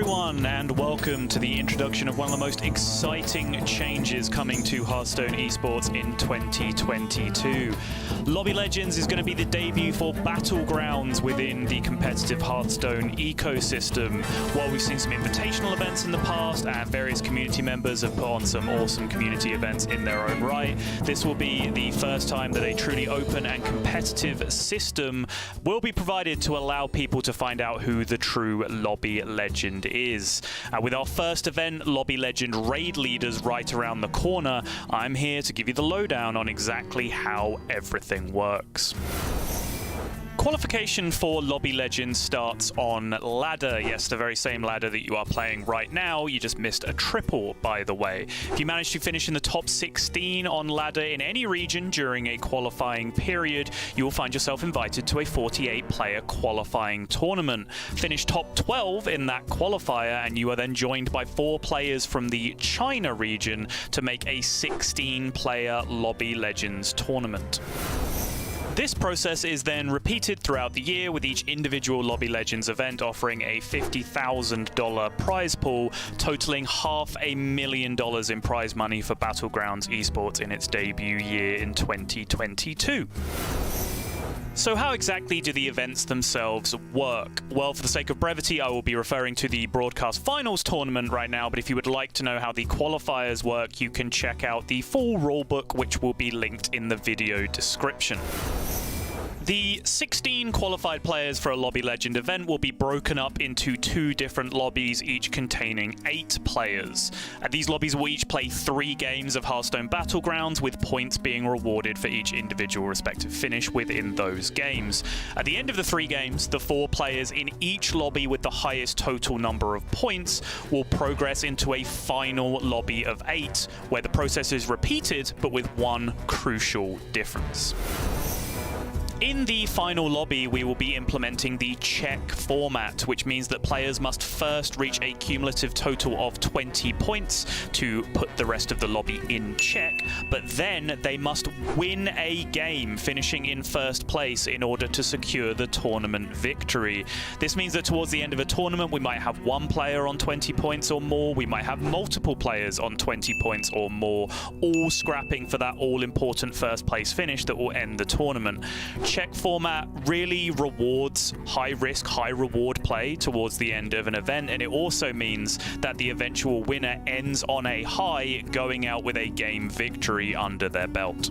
everyone, and welcome to the introduction of one of the most exciting changes coming to Hearthstone Esports in 2022. Lobby Legends is going to be the debut for Battlegrounds within the competitive Hearthstone ecosystem. While we've seen some invitational events in the past, and various community members have put on some awesome community events in their own right, this will be the first time that a truly open and competitive system will be provided to allow people to find out who the true Lobby Legend is. With our first event, Lobby Legend Raid Leaders, right around the corner, I'm here to give you the lowdown on exactly how everything works. Qualification for Lobby Legends starts on ladder. Yes, the very same ladder that you are playing right now. You just missed a triple, by the way. If you manage to finish in the top 16 on ladder in any region during a qualifying period, you will find yourself invited to a 48-player qualifying tournament. Finish top 12 in that qualifier, and you are then joined by 4 players from the China region to make a 16-player Lobby Legends tournament. This process is then repeated throughout the year, with each individual Lobby Legends event offering a $50,000 prize pool, totaling $500,000 in prize money for Battlegrounds Esports in its debut year in 2022. So how exactly do the events themselves work? Well, for the sake of brevity, I will be referring to the Broadcast Finals tournament right now, but if you would like to know how the qualifiers work, you can check out the full rulebook, which will be linked in the video description. The 16 qualified players for a Lobby Legend event will be broken up into 2 different lobbies, each containing 8 players. These lobbies will each play 3 games of Hearthstone Battlegrounds, with points being rewarded for each individual respective finish within those games. At the end of the 3 games, the 4 players in each lobby with the highest total number of points will progress into a final lobby of 8, where the process is repeated, but with one crucial difference. In the final lobby, we will be implementing the check format, which means that players must first reach a cumulative total of 20 points to put the rest of the lobby in check, but then they must win a game, finishing in first place in order to secure the tournament victory. This means that towards the end of a tournament, we might have 1 player on 20 points or more, we might have multiple players on 20 points or more, all scrapping for that all-important first place finish that will end the tournament. Check format really rewards high-risk, high-reward play towards the end of an event, and it also means that the eventual winner ends on a high, going out with a game victory under their belt.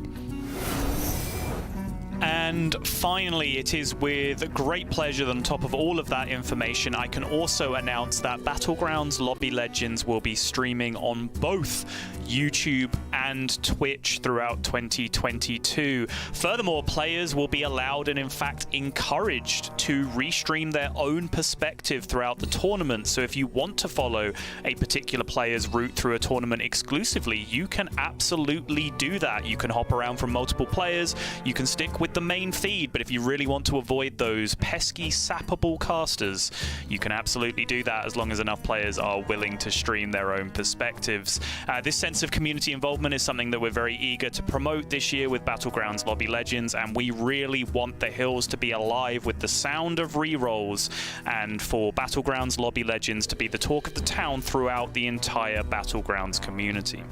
And finally, it is with great pleasure that on top of all of that information, I can also announce that Battlegrounds Lobby Legends will be streaming on both YouTube and Twitch throughout 2022. Furthermore, players will be allowed and in fact encouraged to restream their own perspective throughout the tournament. So if you want to follow a particular player's route through a tournament exclusively, you can absolutely do that. You can hop around from multiple players, you can stick with the main feed, but if you really want to avoid those pesky sappable casters, you can absolutely do that as long as enough players are willing to stream their own perspectives. This sense of community involvement is something that we're very eager to promote this year with Battlegrounds Lobby Legends, and we really want the hills to be alive with the sound of rerolls, and for Battlegrounds Lobby Legends to be the talk of the town throughout the entire Battlegrounds community.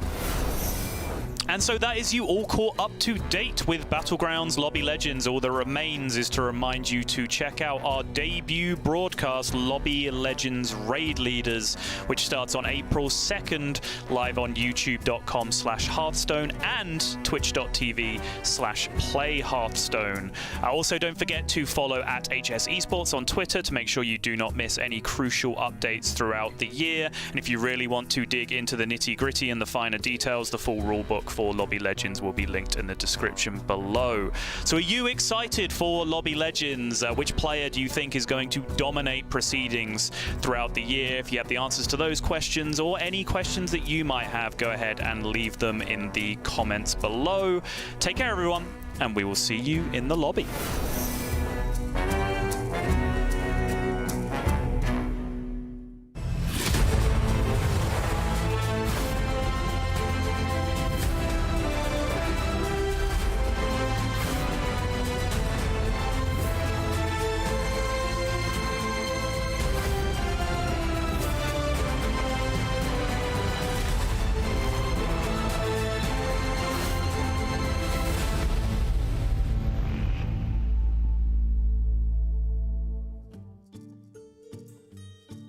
And so that is you all caught up to date with Battlegrounds Lobby Legends. All that remains is to remind you to check out our debut broadcast, Lobby Legends Raid Leaders, which starts on April 2nd, live on youtube.com/Hearthstone and twitch.tv/PlayHearthstone. Also, don't forget to follow at HS Esports on Twitter to make sure you do not miss any crucial updates throughout the year. And if you really want to dig into the nitty-gritty and the finer details, the full rulebook for Lobby Legends will be linked in the description below. So are you excited for Lobby Legends? Which player do you think is going to dominate proceedings throughout the year? If you have the answers to those questions or any questions that you might have, go ahead and leave them in the comments below. Take care, everyone, and we will see you in the lobby.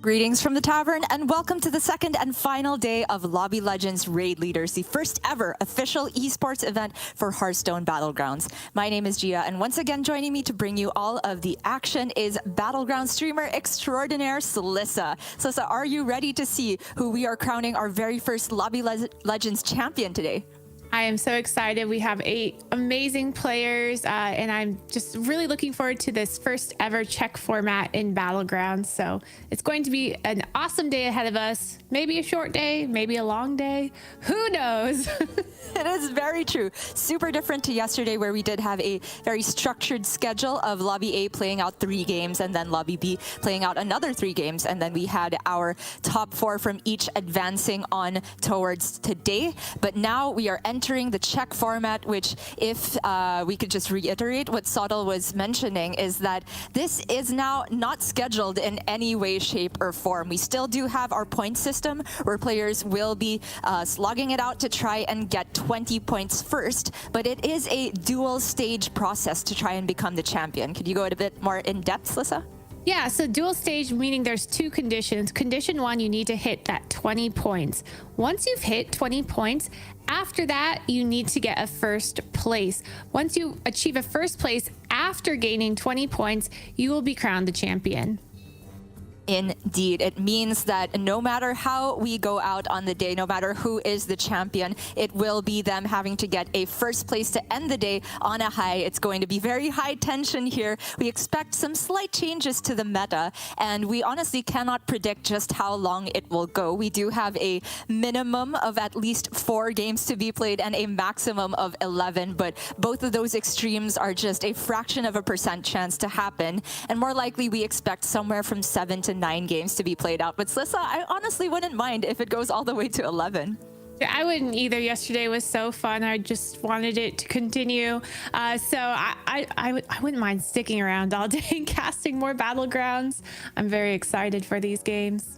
Greetings from the tavern and welcome to the second and final day of Lobby Legends Raid Leaders, the first ever official esports event for Hearthstone Battlegrounds. My name is Gia, and once again joining me to bring you all of the action is Battleground streamer extraordinaire Slissa. Slissa, are you ready to see who we are crowning our very first Lobby Legends champion today? I am so excited. We have 8 amazing players, and I'm just really looking forward to this first ever Czech format in Battlegrounds. So it's going to be an awesome day ahead of us. Maybe a short day, maybe a long day. Who knows? It is very true. Super different to yesterday, where we did have a very structured schedule of Lobby A playing out 3 games and then Lobby B playing out another 3 games. And then we had our top 4 from each advancing on towards today. But now we are entering the Czech format, which, if we could just reiterate what Sottle was mentioning, is that this is now not scheduled in any way, shape, or form. We still do have our point system where players will be slogging it out to try and get 20 points first, but it is a dual stage process to try and become the champion. Could you go a bit more in depth, Slissa? Yeah, so dual stage, meaning there's 2 conditions. Condition 1, you need to hit that 20 points. Once you've hit 20 points, after that, you need to get a first place. Once you achieve a first place after gaining 20 points, you will be crowned the champion. Indeed. It means that no matter how we go out on the day, no matter who is the champion, it will be them having to get a first place to end the day on a high. It's going to be very high tension here. We expect some slight changes to the meta, and we honestly cannot predict just how long it will go. We do have a minimum of at least 4 games to be played and a maximum of 11, but both of those extremes are just a fraction of a % chance to happen, and more likely we expect somewhere from 7 to 9 games to be played out. But Slissa, I honestly wouldn't mind if it goes all the way to 11. I wouldn't either. Yesterday was so fun. I just wanted it to continue. So I wouldn't mind sticking around all day and casting more Battlegrounds. I'm very excited for these games.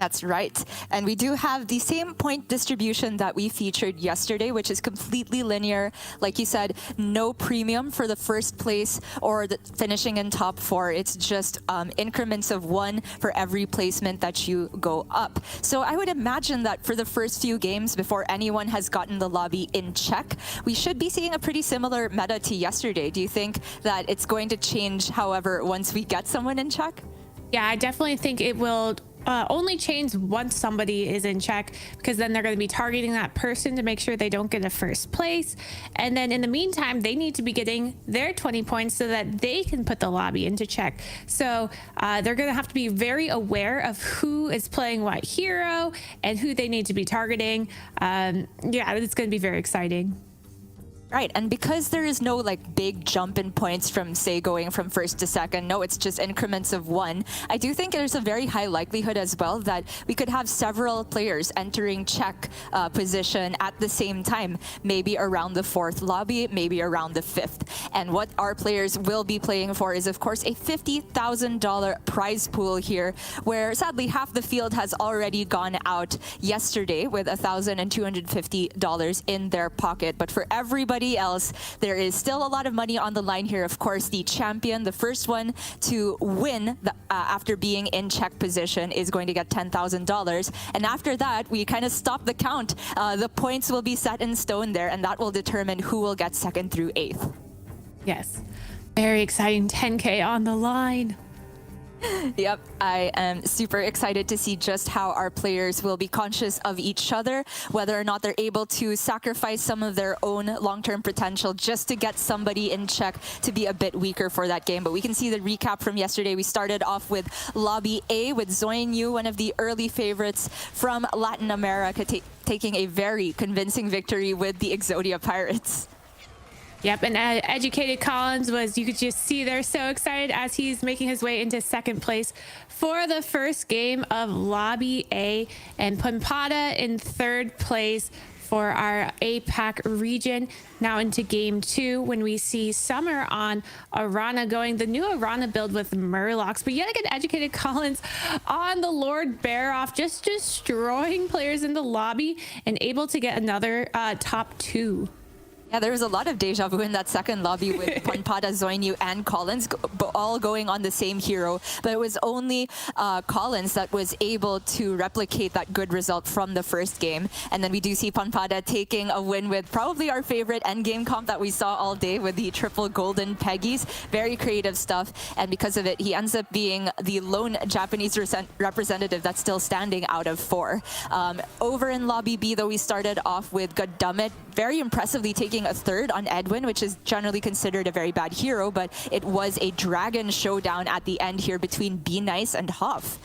That's right. And we do have the same point distribution that we featured yesterday, which is completely linear. Like you said, no premium for the first place or the finishing in top 4. It's just increments of 1 for every placement that you go up. So I would imagine that for the first few games, before anyone has gotten the lobby in check, we should be seeing a pretty similar meta to yesterday. Do you think that it's going to change, however, once we get someone in check? Yeah, I definitely think it will only change once somebody is in check, because then they're going to be targeting that person to make sure they don't get a first place. And then in the meantime, they need to be getting their 20 points so that they can put the lobby into check. So they're going to have to be very aware of who is playing what hero and who they need to be targeting. Yeah, it's going to be very exciting. Right, and because there is no like big jump in points from, say, going from first to second, no, it's just increments of 1. I do think there's a very high likelihood as well that we could have several players entering check position at the same time, maybe around the 4th lobby, maybe around the 5th. And what our players will be playing for is, of course, a $50,000 prize pool here, where sadly half the field has already gone out yesterday with $1,250 in their pocket. But for everybody else, there is still a lot of money on the line here. Of course, the champion, the first one to win after being in check position, is going to get $10,000. And after that, we kind of stop the count. The points will be set in stone there, and that will determine who will get 2nd through 8th. Yes, very exciting. 10K on the line. Yep, I am super excited to see just how our players will be conscious of each other, whether or not they're able to sacrifice some of their own long-term potential just to get somebody in check to be a bit weaker for that game. But we can see the recap from yesterday. We started off with Lobby A with Zoinyu, one of the early favorites from Latin America, taking a very convincing victory with the Exodia Pirates. Yep, and Educated Collins was, you could just see they're so excited as he's making his way into 2nd place for the first game of Lobby A, and Pampada in 3rd place for our APAC region. Now into game 2, when we see Summer on Arana going the new Arana build with Murlocs. But yet again, Educated Collins on the Lord Bear off, just destroying players in the lobby and able to get another top 2. Yeah, there was a lot of deja vu in that second lobby with Ponpada, Zoinyu, and Collins all going on the same hero. But it was only Collins that was able to replicate that good result from the first game. And then we do see Ponpada taking a win with probably our favorite endgame comp that we saw all day with the triple golden Peggies. Very creative stuff. And because of it, he ends up being the lone Japanese representative that's still standing out of 4. Over in Lobby B, though, we started off with Goddammit very impressively taking a third on Edwin, which is generally considered a very bad hero, but it was a dragon showdown at the end here between Be Nice and Huff.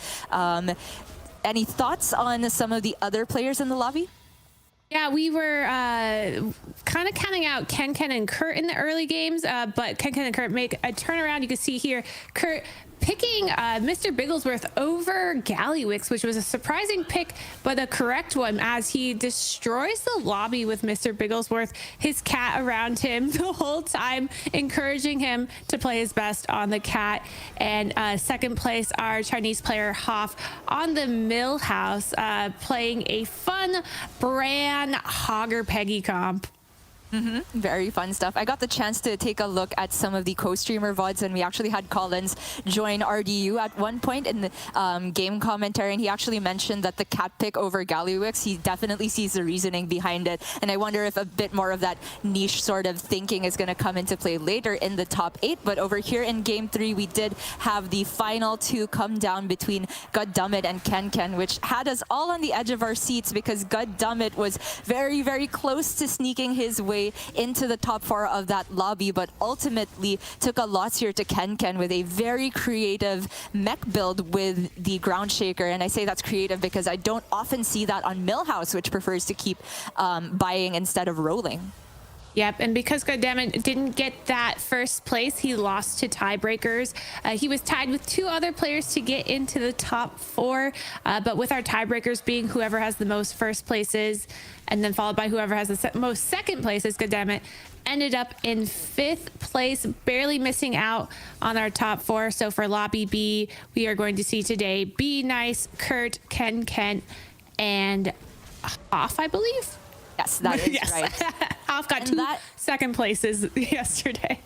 Any thoughts on some of the other players in the lobby? Yeah, we were kind of counting out Ken and Kurt in the early games, but Ken and Kurt make a turnaround. You can see here, Kurt picking Mr. Bigglesworth over Gallywix, which was a surprising pick, but a correct one, as he destroys the lobby with Mr. Bigglesworth, his cat around him the whole time, encouraging him to play his best on the cat. And second place, our Chinese player Hoff on the Millhouse, playing a fun Bran Hogger Peggy comp. Very fun stuff. I got the chance to take a look at some of the co-streamer VODs, and we actually had Collins join RDU at one point in the game commentary, and he actually mentioned that the cat pick over Gallywix, he definitely sees the reasoning behind it. And I wonder if a bit more of that niche sort of thinking is going to come into play later in the top 8. But over here in Game 3, we did have the final 2 come down between Goddammit and Ken, which had us all on the edge of our seats because Goddammit was very, very close to sneaking his way into the top 4 of that lobby, but ultimately took a loss here to Ken with a very creative mech build with the ground shaker. And I say that's creative because I don't often see that on Millhouse, which prefers to keep buying instead of rolling. Yep, and because Goddammit didn't get that first place, he lost to tiebreakers. He was tied with 2 other players to get into the top 4, but with our tiebreakers being whoever has the most first places, and then followed by whoever has the most second places, Goddammit ended up in 5th place, barely missing out on our top 4. So for Lobby B, we are going to see today Be Nice, Kurt, Ken, and Hoff, I believe. Yes, that is yes. right. Hoff got 2 second places yesterday.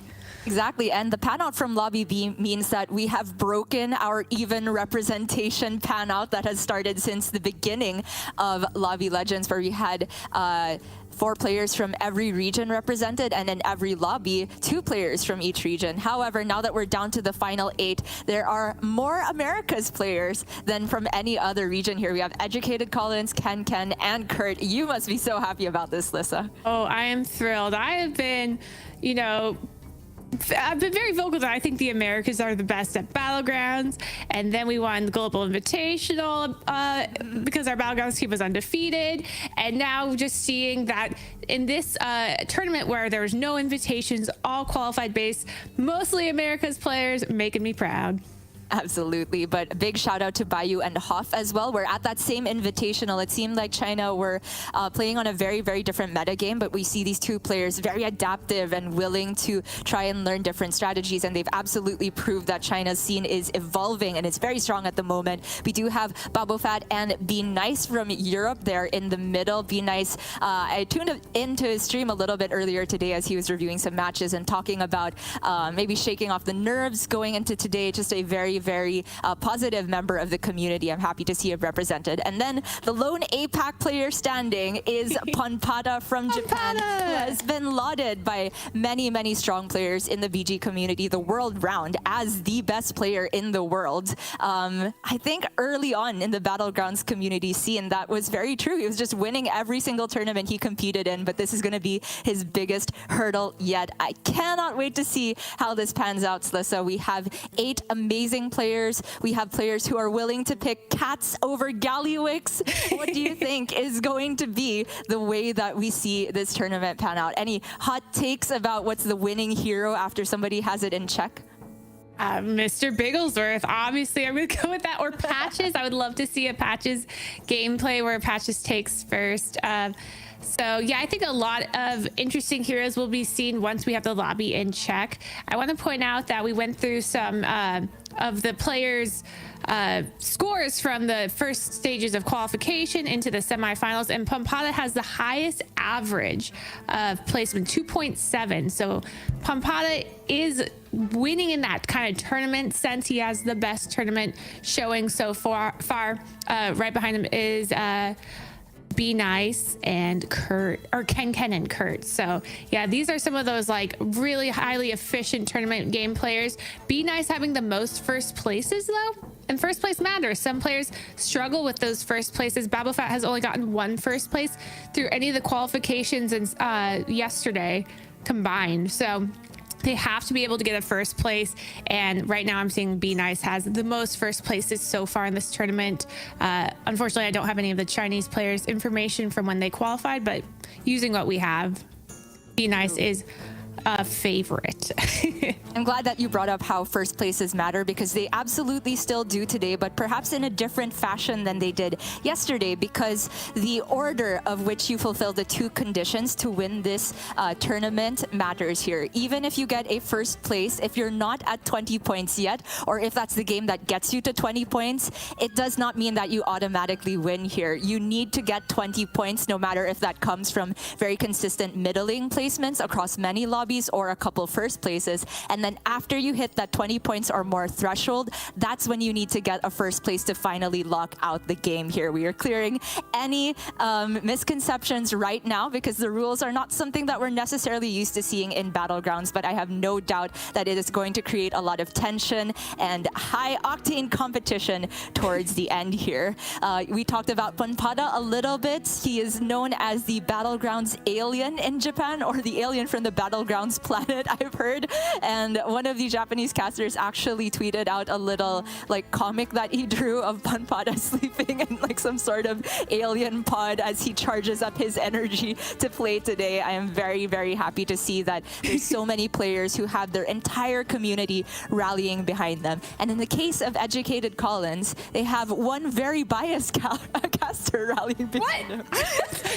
Exactly, and the pan out from Lobby B means that we have broken our even representation pan out that has started since the beginning of Lobby Legends, where we had 4 players from every region represented, and in every lobby, 2 players from each region. However, now that we're down to the final 8, there are more Americas players than from any other region here. We have Educated Collins, Ken, and Kurt. You must be so happy about this, Lissa. Oh, I am thrilled. I have been, I've been very vocal that I think the Americas are the best at Battlegrounds, and then we won the Global Invitational because our Battlegrounds team was undefeated, and now just seeing that in this tournament where there was no invitations, all qualified base, mostly Americas players, making me proud. Absolutely, but a big shout out to Bayou and Hoff as well. We're at that same invitational. It seemed like China were playing on a very, very different meta game, but we see these 2 players very adaptive and willing to try and learn different strategies, and they've absolutely proved that China's scene is evolving and it's very strong at the moment. We do have Babofat and Be Nice from Europe there in the middle. Be Nice, I tuned into his stream a little bit earlier today as he was reviewing some matches and talking about maybe shaking off the nerves going into today. Just a very, very positive member of the community. I'm happy to see him represented. And then the lone APAC player standing is Ponpada from Japan, who has been lauded by many, many strong players in the BG community the world round as the best player in the world. I think early on in the Battlegrounds community scene, that was very true. He was just winning every single tournament he competed in, but this is going to be his biggest hurdle yet. I cannot wait to see how this pans out, Slissa. We have 8 amazing players. We have players who are willing to pick cats over Gallywix. What do you think is going to be the way that we see this tournament pan out? Any hot takes about what's the winning hero after somebody has it in check? Mr. Bigglesworth, obviously I'm going to go with that, or Patches. I would love to see a Patches gameplay where Patches takes first. So yeah, I think a lot of interesting heroes will be seen once we have the lobby in check. I want to point out that we went through some of the players' scores from the first stages of qualification into the semifinals, and Pampada has the highest average of placement, 2.7. So Pampada is winning in that kind of tournament sense. He has the best tournament showing so far. Right behind him is Be Nice and Kurt, or Ken and Kurt. So yeah, these are some of those like really highly efficient tournament game players. Be Nice having the most first places though, and first place matters. Some players struggle with those first places. Babofat has only gotten one first place through any of the qualifications and yesterday combined. So they have to be able to get a first place, and right now I'm seeing Be Nice has the most first places so far in this tournament. Unfortunately, I don't have any of the Chinese players' information from when they qualified, but using what we have, Be Nice is a favorite. I'm glad that you brought up how first places matter, because they absolutely still do today, but perhaps in a different fashion than they did yesterday, because the order of which you fulfill the two conditions to win this tournament matters here. Even if you get a first place, if you're not at 20 points yet, or if that's the game that gets you to 20 points, it does not mean that you automatically win here. You need to get 20 points, no matter if that comes from very consistent middling placements across many lobbies or a couple first places. And then after you hit that 20 points or more threshold, that's when you need to get a first place to finally lock out the game here. We are clearing any misconceptions right now, because the rules are not something that we're necessarily used to seeing in Battlegrounds, but I have no doubt that it is going to create a lot of tension and high octane competition towards the end here. We talked about Pampada a little bit. He is known as the Battlegrounds alien in Japan, or the alien from the Battlegrounds planet, I've heard. And one of the Japanese casters actually tweeted out a little like comic that he drew of Pampada sleeping in like some sort of alien pod as he charges up his energy to play today. I am very, very happy to see that there's so many players who have their entire community rallying behind them. And in the case of Educated Collins, they have one very biased caster rallying behind him.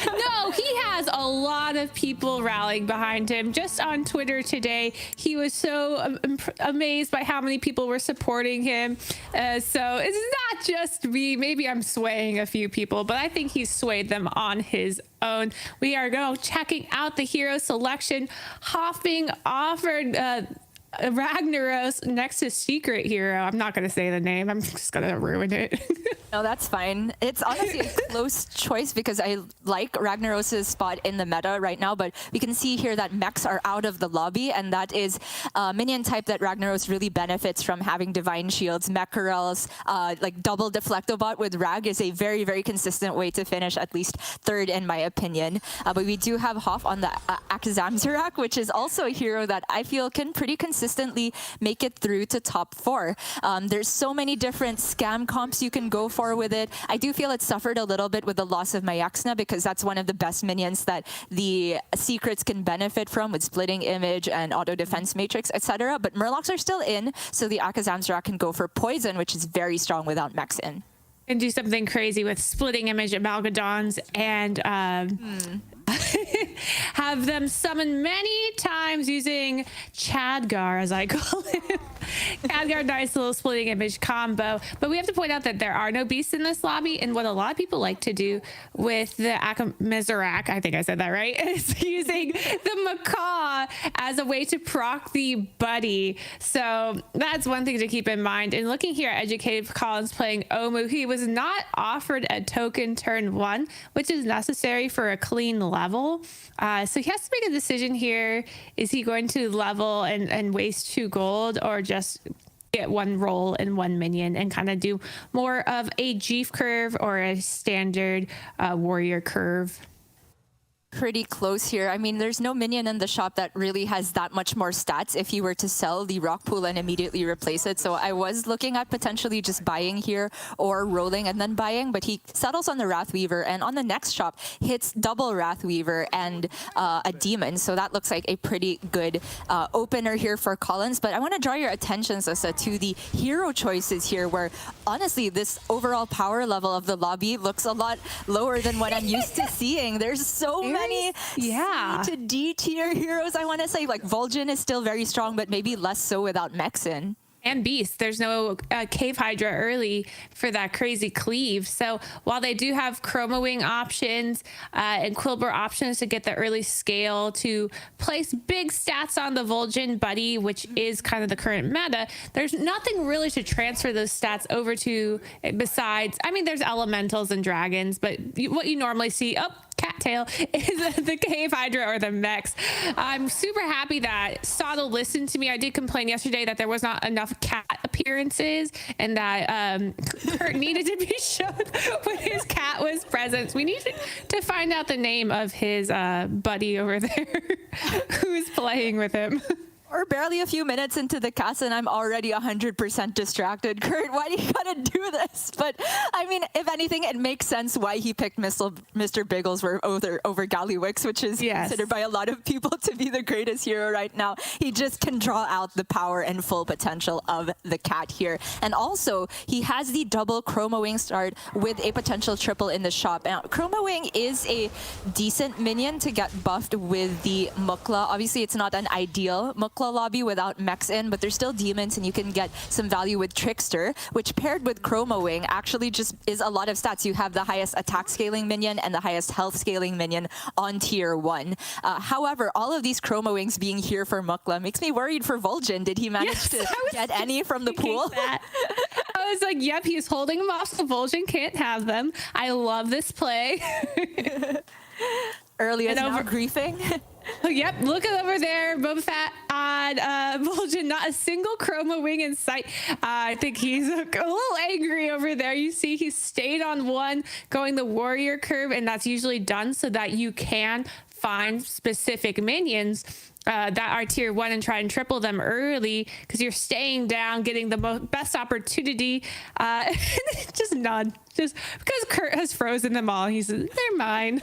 No, he has a lot of people rallying behind him. Just on Twitter today, he was so amazed by how many people were supporting him. So it's not just me. Maybe I'm swaying a few people, but I think he swayed them on his own. We are now checking out the hero selection. Hoffing offered Ragnaros next to Secret Hero. I'm not going to say the name. I'm just going to ruin it. No, that's fine. It's honestly a close choice, because I like Ragnaros' spot in the meta right now, but we can see here that mechs are out of the lobby, and that is a minion type that Ragnaros really benefits from, having Divine Shields, Mecharels, like double Deflectobot with Rag is a very, very consistent way to finish at least third in my opinion. But we do have Hoff on the Akazamzarak, which is also a hero that I feel can pretty consistently make it through to top 4. There's so many different scam comps you can go for with it. I do feel it suffered a little bit with the loss of Mayaxna, because that's one of the best minions that the secrets can benefit from, with splitting image and auto defense matrix, etc. But Murlocs are still in, so the Akazamzarak can go for poison, which is very strong without mechs in. And do something crazy with splitting image Amalgadons and have them summon many times using Chadgar, as I call him. Chadgar, nice little splitting image combo. But we have to point out that there are no beasts in this lobby, and what a lot of people like to do with the Akamizarak, I think I said that right, is using the Macaw as a way to proc the buddy. So that's one thing to keep in mind. And looking here at Educated Collins playing Omu, he was not offered a token turn 1, which is necessary for a clean level. So he has to make a decision here. Is he going to level and waste 2 gold, or just get 1 roll and 1 minion and kind of do more of a Jeef curve or a standard warrior curve? Pretty close here. I mean, there's no minion in the shop that really has that much more stats if you were to sell the rock pool and immediately replace it. So I was looking at potentially just buying here or rolling and then buying, but he settles on the Wrathweaver, and on the next shop hits double Wrathweaver and a demon. So that looks like a pretty good opener here for Collins. But I want to draw your attention, Sasa, to the hero choices here, where honestly this overall power level of the lobby looks a lot lower than what I'm used to seeing. There's so many C to D tier heroes. I want to say like Vol'jin is still very strong, but maybe less so without Mexen. And Beast. There's no Cave Hydra early for that crazy cleave. So while they do have Chroma Wing options and Quilbur options to get the early scale to place big stats on the Vol'jin buddy, which is kind of the current meta, there's nothing really to transfer those stats over to besides, I mean, there's elementals and dragons, but what you normally see, cattail, is the Cave Hydra or the Mex. I'm super happy that Sottle listened to me. I did complain yesterday that there was not enough cat appearances and that Kurt needed to be shown when his cat was present. We need to find out the name of his buddy over there who's playing with him. We're barely a few minutes into the cast and I'm already 100% distracted. Kurt, why do you gotta do this? But I mean, if anything, it makes sense why he picked Mr. Bigglesworth over Gallywix, which is considered by a lot of people to be the greatest hero right now. He just can draw out the power and full potential of the cat here. And also, he has the double Chroma Wing start with a potential triple in the shop. Now, Chroma Wing is a decent minion to get buffed with the Mukla. Obviously, it's not an ideal Mukla lobby without mechs in, but there's still demons and you can get some value with Trickster, which paired with Chroma Wing actually just is a lot of stats. You have the highest attack scaling minion and the highest health scaling minion on tier 1. However, all of these Chroma Wings being here for Mukla makes me worried for Vol'jin. Did he manage to get any from the pool? I was like, yep, he's holding them off so Vol'jin can't have them. I love this play. Early is now griefing. Yep, look over there, Boba Fett on Vol'jin, not a single Chroma Wing in sight. I think he's a little angry over there. You see he stayed on one going the warrior curve, and that's usually done so that you can find specific minions that are tier 1 and try and triple them early because you're staying down, getting the best opportunity. Just none. Just because Kurt has frozen them all. He's, they're mine.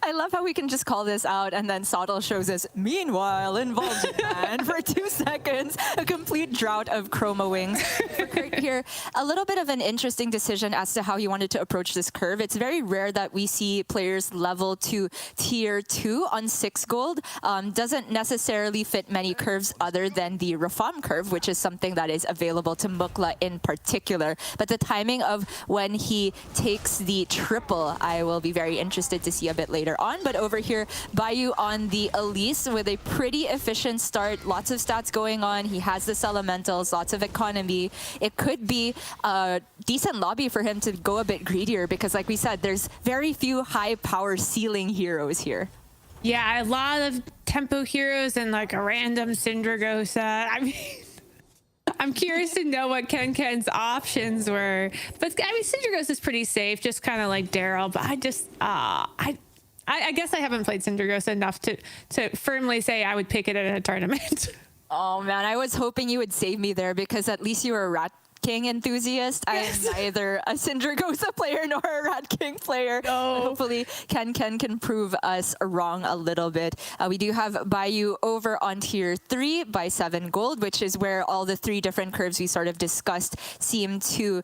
I love how we can just call this out and then Sottle shows us, meanwhile, in Vol'jin for 2 seconds, a complete drought of Chroma Wings. For Kurt here, a little bit of an interesting decision as to how he wanted to approach this curve. It's very rare that we see players level to tier 2 on 6 gold. Doesn't necessarily fit many curves other than the Rafam curve, which is something that is available to Mukla in particular. But the timing of when he takes the triple, I will be very interested to see a bit later on. But over here, Bayou on the Elise with a pretty efficient start, lots of stats going on. He has this elementals, lots of economy. It could be a decent lobby for him to go a bit greedier because, like we said, there's very few high power ceiling heroes here. Yeah, a lot of tempo heroes and like a random Syndragosa. I mean, I'm curious to know what Ken's options were. But I mean, Syndragosa is pretty safe, just kind of like Daryl. But I just, I guess I haven't played Syndragosa enough to firmly say I would pick it at a tournament. Oh man, I was hoping you would save me there because at least you were a Rat King enthusiast. Yes. I am neither a Syndragosa player nor a Rat King player. No. Hopefully Ken can prove us wrong a little bit. We do have Bayou over on tier 3 by 7 gold, which is where all the 3 different curves we sort of discussed seem to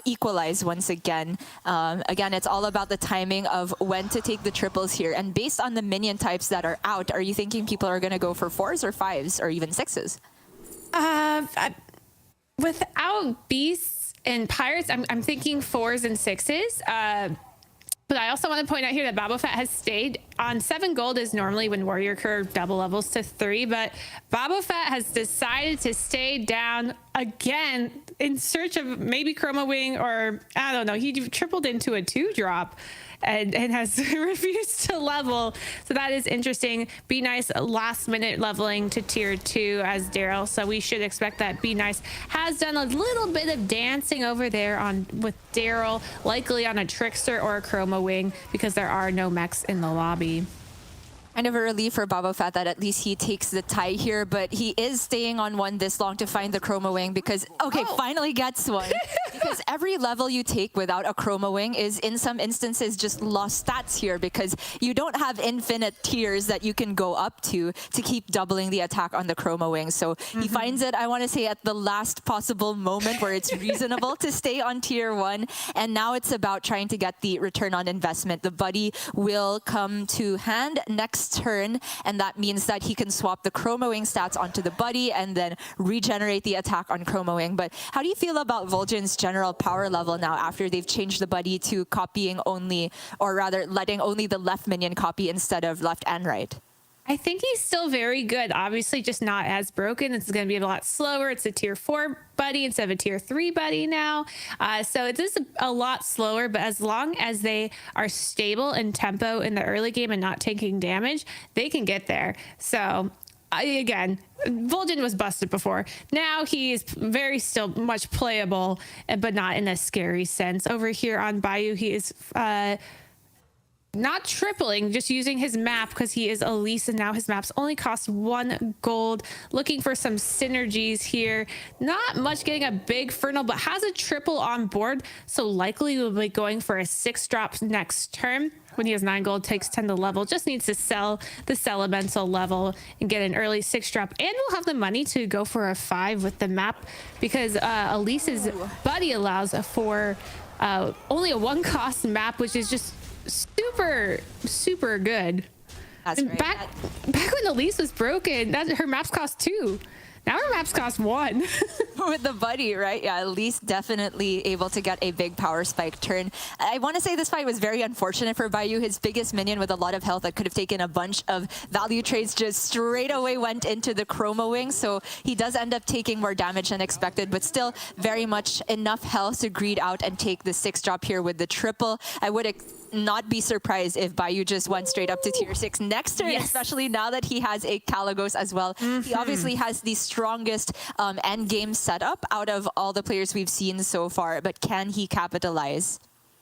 equalize once again. Again, it's all about the timing of when to take the triples here. And based on the minion types that are out, are you thinking people are going to go for 4s or 5s or even 6s? Without beasts and pirates, I'm thinking 4s and 6s. But I also want to point out here that Boba Fett has stayed on 7 gold is normally when warrior curve double levels to 3, but Boba Fett has decided to stay down again in search of maybe Chroma Wing or I don't know. He tripled into a 2 drop and has refused to level. So that is interesting. Be Nice last minute leveling to tier 2 as Daryl. So we should expect that Be Nice has done a little bit of dancing over there with Daryl, likely on a Trickster or a Chroma Wing, because there are no mechs in the lobby. Kind of a relief for Babo Fat that at least he takes the tie here, but he is staying on one this long to find the Chroma Wing because, finally gets one. Because every level you take without a Chroma Wing is in some instances just lost stats here because you don't have infinite tiers that you can go up to keep doubling the attack on the Chroma Wing. So he finds it, I want to say, at the last possible moment where it's reasonable to stay on tier 1. And now it's about trying to get the return on investment. The buddy will come to hand next turn, and that means that he can swap the Chroma Wing stats onto the buddy and then regenerate the attack on Chroma Wing. But how do you feel about Vol'jin's general power level now after they've changed the buddy to copying only, or rather letting only the left minion copy instead of left and right? I think he's still very good. Obviously, just not as broken. It's going to be a lot slower. It's a tier 4 buddy instead of a tier 3 buddy now. So it is a lot slower, but as long as they are stable in tempo in the early game and not taking damage, they can get there. So again, Vol'jin was busted before. Now he is still much playable, but not in a scary sense. Over here on Bayou, he is not tripling, just using his map because he is Elise, and now his maps only cost 1 gold. Looking for some synergies here. Not much getting a big Fernal, but has a triple on board, so likely will be going for a 6-drop next turn. When he has 9 gold, takes 10 to level, just needs to sell the Elemental level and get an early 6-drop, and we'll have the money to go for a 5 with the map because Elise's buddy allows for only a 1-cost map, which is just super good. That's right. Back when Elise was broken, her maps cost 2. Now her maps cost 1. With the buddy, right? Yeah, at least definitely able to get a big power spike turn. I want to say this fight was very unfortunate for Bayou. His biggest minion with a lot of health that could have taken a bunch of value trades just straight away went into the Chroma Wing. So he does end up taking more damage than expected, but still very much enough health to greed out and take the 6-drop here with the triple. I would not be surprised if Bayou just went straight up to tier 6 next turn, especially now that he has a Kalagos as well. He obviously has the strongest end game setup out of all the players we've seen so far, but can he capitalize?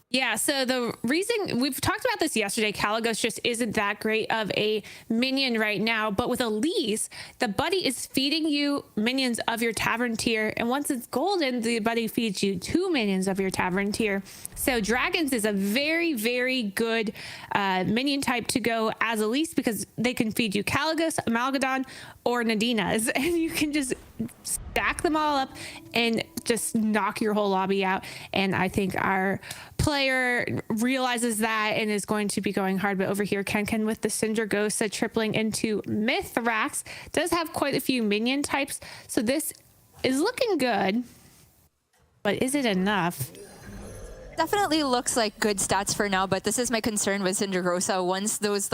Yeah, so the reason we've talked about this yesterday, Kalagos just isn't that great of a minion right now. But with Elise, the buddy is feeding you minions of your tavern tier. And once it's golden, the buddy feeds you 2 minions of your tavern tier. So dragons is a very good minion type to go as Elise because they can feed you Kalagos, Amalgadon, or Nadinas. And you can just stack them all up and just knock your whole lobby out. And I think our player realizes that and is going to be going hard. But over here, Ken with the Syndragosa tripling into Mithrax does have quite a few minion types. So this is looking good, but is it enough? Definitely looks like good stats for now, but this is my concern with Syndragosa. Once those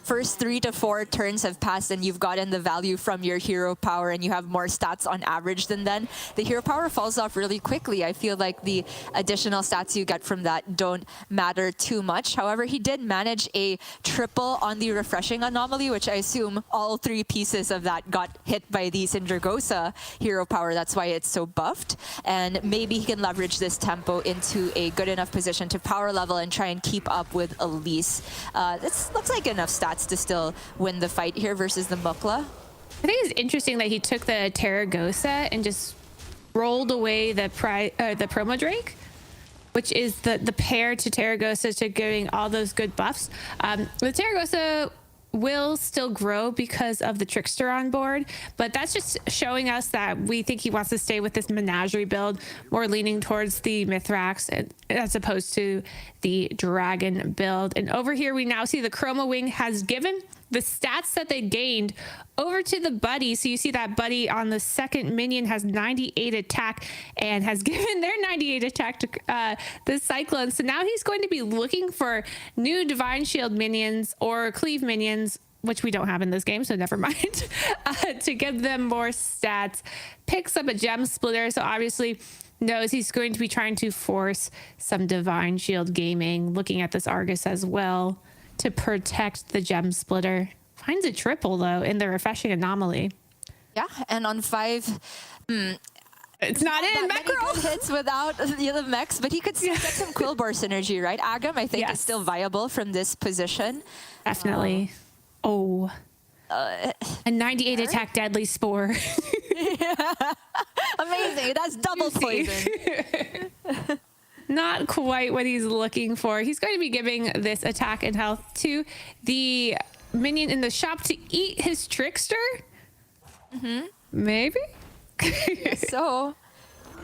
first 3 to 4 turns have passed and you've gotten the value from your hero power and you have more stats on average than then, the hero power falls off really quickly. I feel like the additional stats you get from that don't matter too much. However, he did manage a triple on the refreshing anomaly, which I assume all 3 pieces of that got hit by the Syndragosa hero power. That's why it's so buffed. And maybe he can leverage this tempo into a good enough position to power level and try and keep up with Elise. This looks like enough stats to still win the fight here versus the Mukla. I think it's interesting that he took the Terragosa and just rolled away the Promo Drake, which is the pair to Terragosa to giving all those good buffs. The Terragosa will still grow because of the Trickster on board, but that's just showing us that we think he wants to stay with this menagerie build, more leaning towards the Mithrax as opposed to the Dragon build. And over here we now see the Chroma Wing has given the stats that they gained over to the buddy. So you see that buddy on the second minion has 98 attack and has given their 98 attack to the Cyclone. So now he's going to be looking for new Divine Shield minions or Cleave minions, which we don't have in this game, so never mind, to give them more stats. Picks up a Gem Splitter, so obviously knows he's going to be trying to force some Divine Shield gaming, looking at this Argus as well to protect the Gem Splitter. Finds a triple, though, in the Refreshing Anomaly. Yeah, and on 5... It's not in many good hits without the mechs, but he could still get some Quillbore synergy, right? Agam, I think, is still viable from this position. Definitely. A 98 attack Deadly Spore. Amazing. That's double poison. Not quite what he's looking for. He's going to be giving this attack and health to the minion in the shop to eat his Trickster? Maybe? So,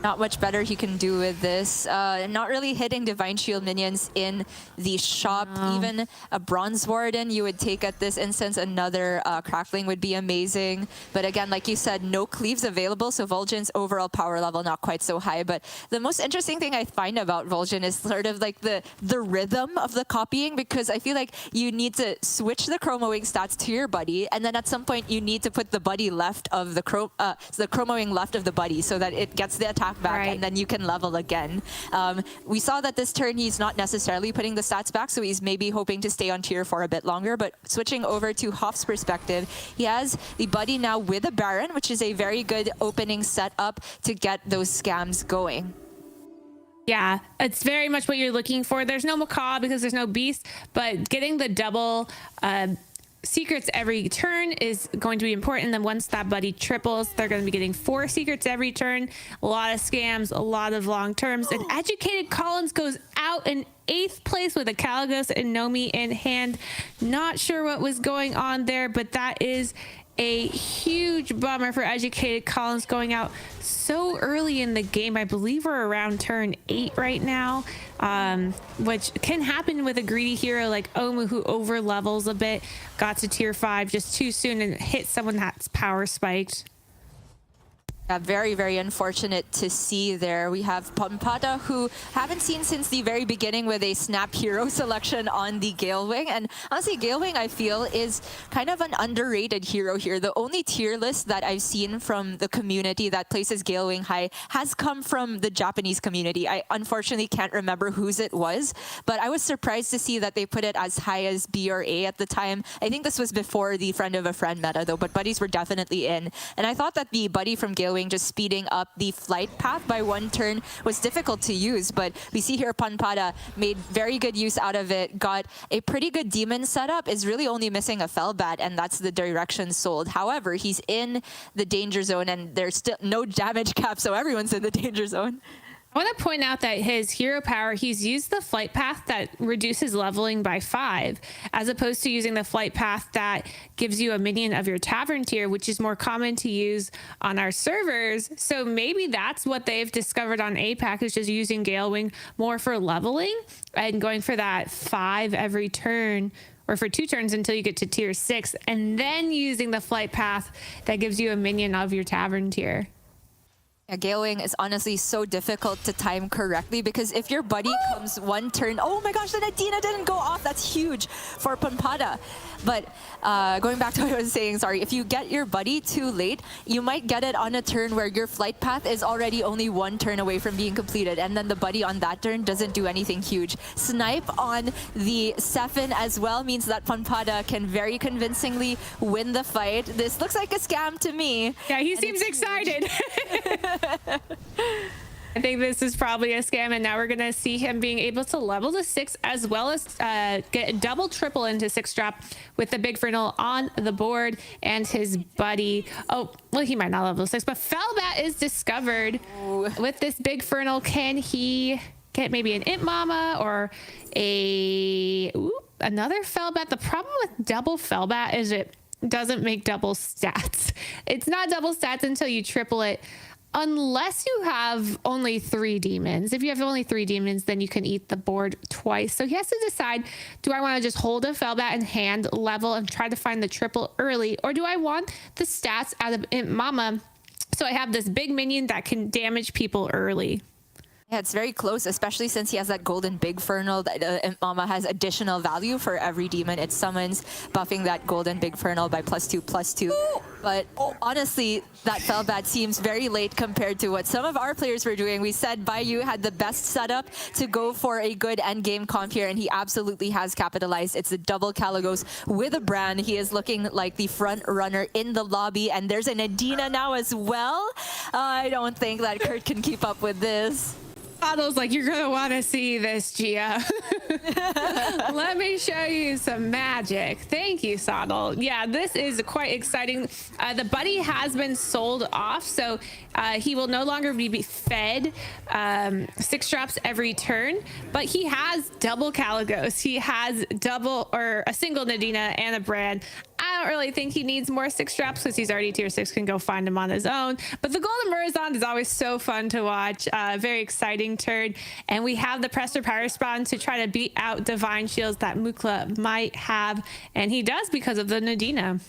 not much better he can do with this. Not really hitting Divine Shield minions in the shop. Even a Bronze Warden you would take at this instance. Another Crackling would be amazing. But again, like you said, no cleaves available, so Vol'jin's overall power level not quite so high. But the most interesting thing I find about Vol'jin is sort of like the rhythm of the copying, because I feel like you need to switch the Chroma Wing stats to your buddy, and then at some point you need to put the buddy left of the Chroma Wing left of the buddy so that it gets the attack back, and then you can level again. We saw that this turn he's not necessarily putting the stats back, so he's maybe hoping to stay on tier 4 a bit longer. But switching over to Hoff's perspective, he has the buddy now with a Baron, which is a very good opening setup to get those scams going. Yeah, it's very much what you're looking for. There's no Macaw because there's no Beast, but getting the double secrets every turn is going to be important. Then once that buddy triples, they're going to be getting 4 secrets every turn. A lot of scams, a lot of long terms. And Educated Collins goes out in 8th place with a Caligos and Nomi in hand. Not sure what was going on there, but that is a huge bummer for Educated Collins going out so early in the game. I believe we're around turn 8 right now, which can happen with a greedy hero like Omu, who over levels a bit, got to tier 5 just too soon and hit someone that's power spiked. Very, very unfortunate to see there. We have Pampada, who haven't seen since the very beginning with a snap hero selection on the Galewing. And honestly, Galewing, I feel, is kind of an underrated hero here. The only tier list that I've seen from the community that places Galewing high has come from the Japanese community. I unfortunately can't remember whose it was, but I was surprised to see that they put it as high as B or A at the time. I think this was before the friend of a friend meta, though, but buddies were definitely in. And I thought that the buddy from Galewing just speeding up the flight path by 1 turn was difficult to use, but we see here Panpada made very good use out of it, got a pretty good demon setup, is really only missing a Fellbat, and that's the direction sold. However, he's in the danger zone and there's still no damage cap, so everyone's in the danger zone. I want to point out that his hero power, he's used the flight path that reduces leveling by 5, as opposed to using the flight path that gives you a minion of your tavern tier, which is more common to use on our servers. So maybe that's what they've discovered on APAC, is just using Galewing more for leveling and going for that 5 every turn, or for 2 turns until you get to tier 6, and then using the flight path that gives you a minion of your tavern tier. Yeah, Galewing is honestly so difficult to time correctly, because if your buddy comes 1 turn, oh my gosh, the Nadina didn't go off. That's huge for Pampada. But going back to what I was saying, sorry, if you get your buddy too late, you might get it on a turn where your flight path is already only 1 turn away from being completed, and then the buddy on that turn doesn't do anything huge. Snipe on the Sephon as well means that Pampada can very convincingly win the fight. This looks like a scam to me. Yeah, he seems excited. I think this is probably a scam, and now we're going to see him being able to level to 6, as well as get a double triple into 6 drop with the Big Fernal on the board and his buddy. Oh, well, he might not level 6, but Fellbat is discovered. Ooh. With this Big Fernal. Can he get maybe an Imp Mama or another Fellbat? The problem with double Fellbat is it doesn't make double stats. It's not double stats until you triple it, unless you have only 3 demons. If you have only 3 demons, then you can eat the board twice. So he has to decide, do I want to just hold a Fellbat in hand, level, and try to find the triple early? Or do I want the stats out of Imp Mama so I have this big minion that can damage people early? Yeah, it's very close, especially since he has that golden Big Fernal. That Imp Mama has additional value for every demon it summons, buffing that golden Big Fernal by +2/+2. Ooh. But honestly, that fell bad seems very late compared to what some of our players were doing. We said Bayu had the best setup to go for a good endgame comp here, and he absolutely has capitalized. It's a double Caligos with a brand. He is looking like the front runner in the lobby, and there's an Adina now as well. I don't think that Kurt can keep up with this. Soddle's like, you're going to want to see this, Gia. Let me show you some magic. Thank you, Soddle. Yeah, this is quite exciting. The buddy has been sold off, so he will no longer be fed 6 drops every turn, but he has double Caligos. He has double or a single Nadina and a brand. I don't really think he needs more 6 drops because he's already tier 6, can go find him on his own. But the Golden Murazon is always so fun to watch. Very exciting turn. And we have the Pressure Power Spawn to try to beat out Divine Shields that Mukla might have. And he does because of the Nadina.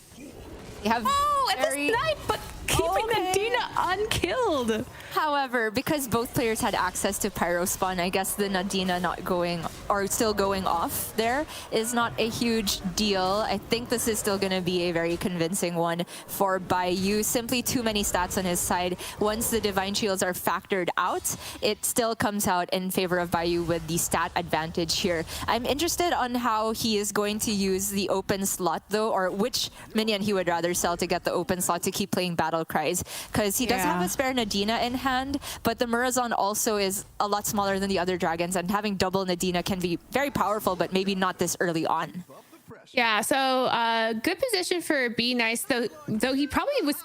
And the snipe, but keeping Nadina unkilled. However, because both players had access to Pyro Spawn, I guess the Nadina not going or still going off there is not a huge deal. I think this is still going to be a very convincing one for Bayu. Simply too many stats on his side. Once the Divine Shields are factored out, it still comes out in favor of Bayu with the stat advantage here. I'm interested on how he is going to use the open slot though, or which minion he would rather sell to get the open slot to keep playing Battle Cries, because he does have a spare Nadina in hand, but the Murazon also is a lot smaller than the other dragons, and having double Nadina can be very powerful, but maybe not this early on. Yeah, so good position for Be Nice, though he probably was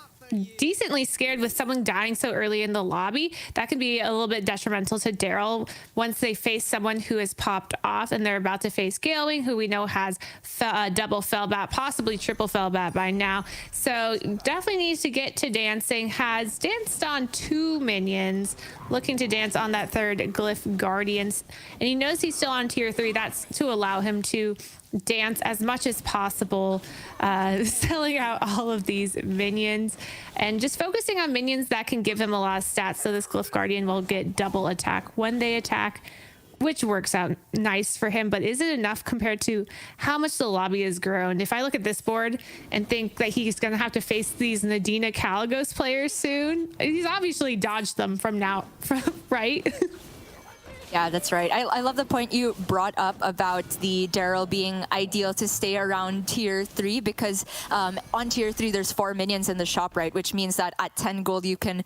decently scared with someone dying so early in the lobby. That can be a little bit detrimental to Daryl once they face someone who has popped off and they're about to face Galewing, who we know has double Fellbat, possibly triple Fellbat by now. So definitely needs to get to dancing. Has danced on 2 minions, looking to dance on that third Glyph Guardian. And he knows he's still on tier 3. That's to allow him to dance as much as possible, selling out all of these minions and just focusing on minions that can give him a lot of stats. So this Glyph Guardian will get double attack when they attack, which works out nice for him. But is it enough compared to how much the lobby has grown? If I look at this board and think that he's going to have to face these Nadina Caligos players soon, he's obviously dodged them from now, right? Yeah, that's right. I love the point you brought up about the Daryl being ideal to stay around tier 3, because on tier 3 there's 4 minions in the shop, right? Which means that at 10 gold you can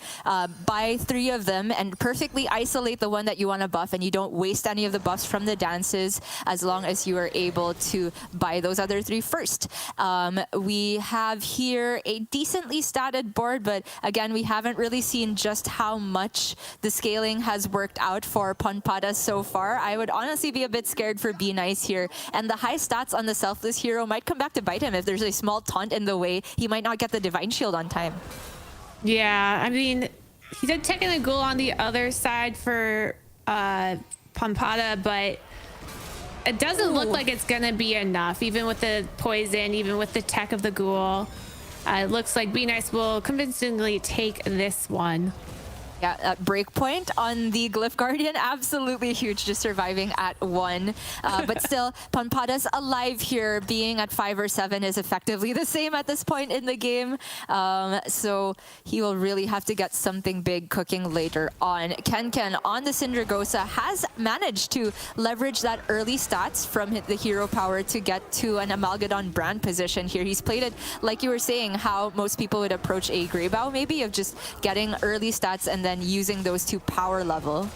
buy 3 of them and perfectly isolate the one that you want to buff, and you don't waste any of the buffs from the dances as long as you are able to buy those other 3 first. We have here a decently statted board, but again, we haven't really seen just how much the scaling has worked out for Ponpada so far. I would honestly be a bit scared for Be Nice here, and the high stats on the selfless hero might come back to bite him. If there's a small taunt in the way, he might not get the Divine Shield on time. Yeah, I mean, he did taking a ghoul on the other side for Ponpada, but it doesn't look like it's gonna be enough, even with the poison, even with the tech of the ghoul. It looks like Be Nice will convincingly take this one. Yeah, breakpoint on the Glyph Guardian, absolutely huge, just surviving at 1. But still, Ponpada's alive here. Being at 5 or 7 is effectively the same at this point in the game. So he will really have to get something big cooking later on. Ken on the Syndragosa has managed to leverage that early stats from the hero power to get to an Amalgadon brand position here. He's played it, like you were saying, how most people would approach a Greybao, maybe, of just getting early stats and then using those to power level.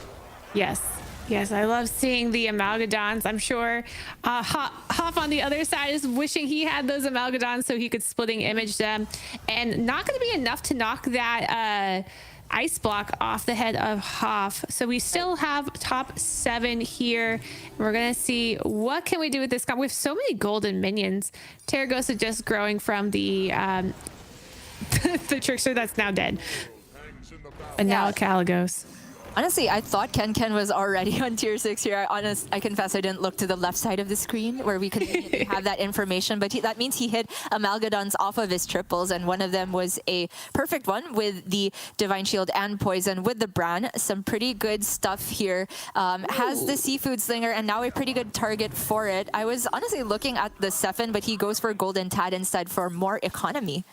Yes, I love seeing the Amalgadons. I'm sure Hoff on the other side is wishing he had those Amalgadons so he could splitting image them, and not going to be enough to knock that ice block off the head of Hoff. So we still have top 7 here. We're going to see what can we do with this comp. We have so many golden minions. Terragosa just growing from the the trickster that's now dead. And now a Caligos. Honestly, I thought Ken was already on tier 6 here. I confess I didn't look to the left side of the screen where we could have that information, but that means he hit Amalgadons off of his triples, and one of them was a perfect one with the Divine Shield and Poison with the Bran. Some pretty good stuff here. Has the Seafood Slinger, and now a pretty good target for it. I was honestly looking at the Sephin, but he goes for Golden Tad instead for more economy.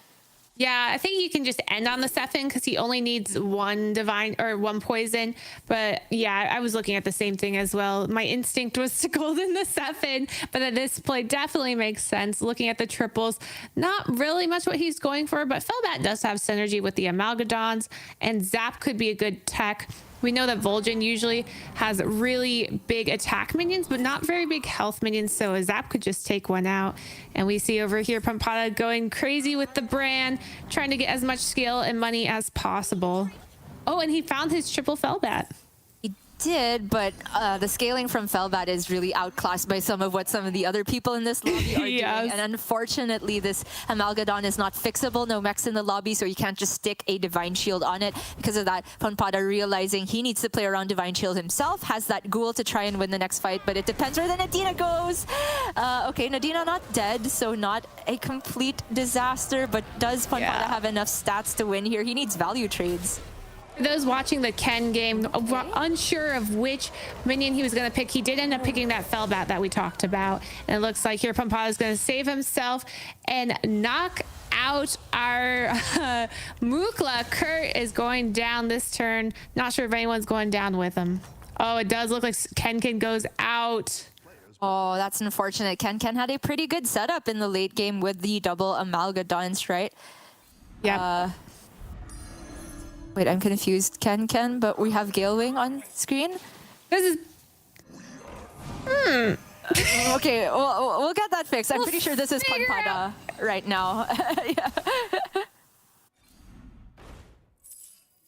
Yeah, I think you can just end on the Sephin because he only needs one divine or one poison. But yeah, I was looking at the same thing as well. My instinct was to golden the Sephin, but then this play definitely makes sense. Looking at the triples, not really much what he's going for, but Felbat does have synergy with the Amalgadons, and Zap could be a good tech. We know that Vol'jin usually has really big attack minions, but not very big health minions, so a Zap could just take one out. And we see over here Pampada going crazy with the brand, trying to get as much skill and money as possible. Oh, and he found his triple Felbat. Did, but the scaling from Felbat is really outclassed by some of the other people in this lobby are doing. And unfortunately, this Amalgadon is not fixable. No mechs in the lobby, so you can't just stick a Divine Shield on it. Because of that, Pampada realizing he needs to play around Divine Shield himself, has that Ghoul to try and win the next fight, but it depends where the Nadina goes. Okay, Nadina not dead, so not a complete disaster, but does Pampada have enough stats to win here? He needs value trades. Those watching the Ken game were unsure of which minion he was going to pick. He did end up picking that Felbat that we talked about. And it looks like here Pampada is going to save himself and knock out our Mukla. Kurt is going down this turn. Not sure if anyone's going down with him. Oh, it does look like Ken goes out. Oh, that's unfortunate. Ken had a pretty good setup in the late game with the double Amalgadons, right? Yeah. Wait, I'm confused. Ken, but we have Galewing on screen. This is... Okay, we'll get that fixed. I'm pretty sure this is Pampada right now.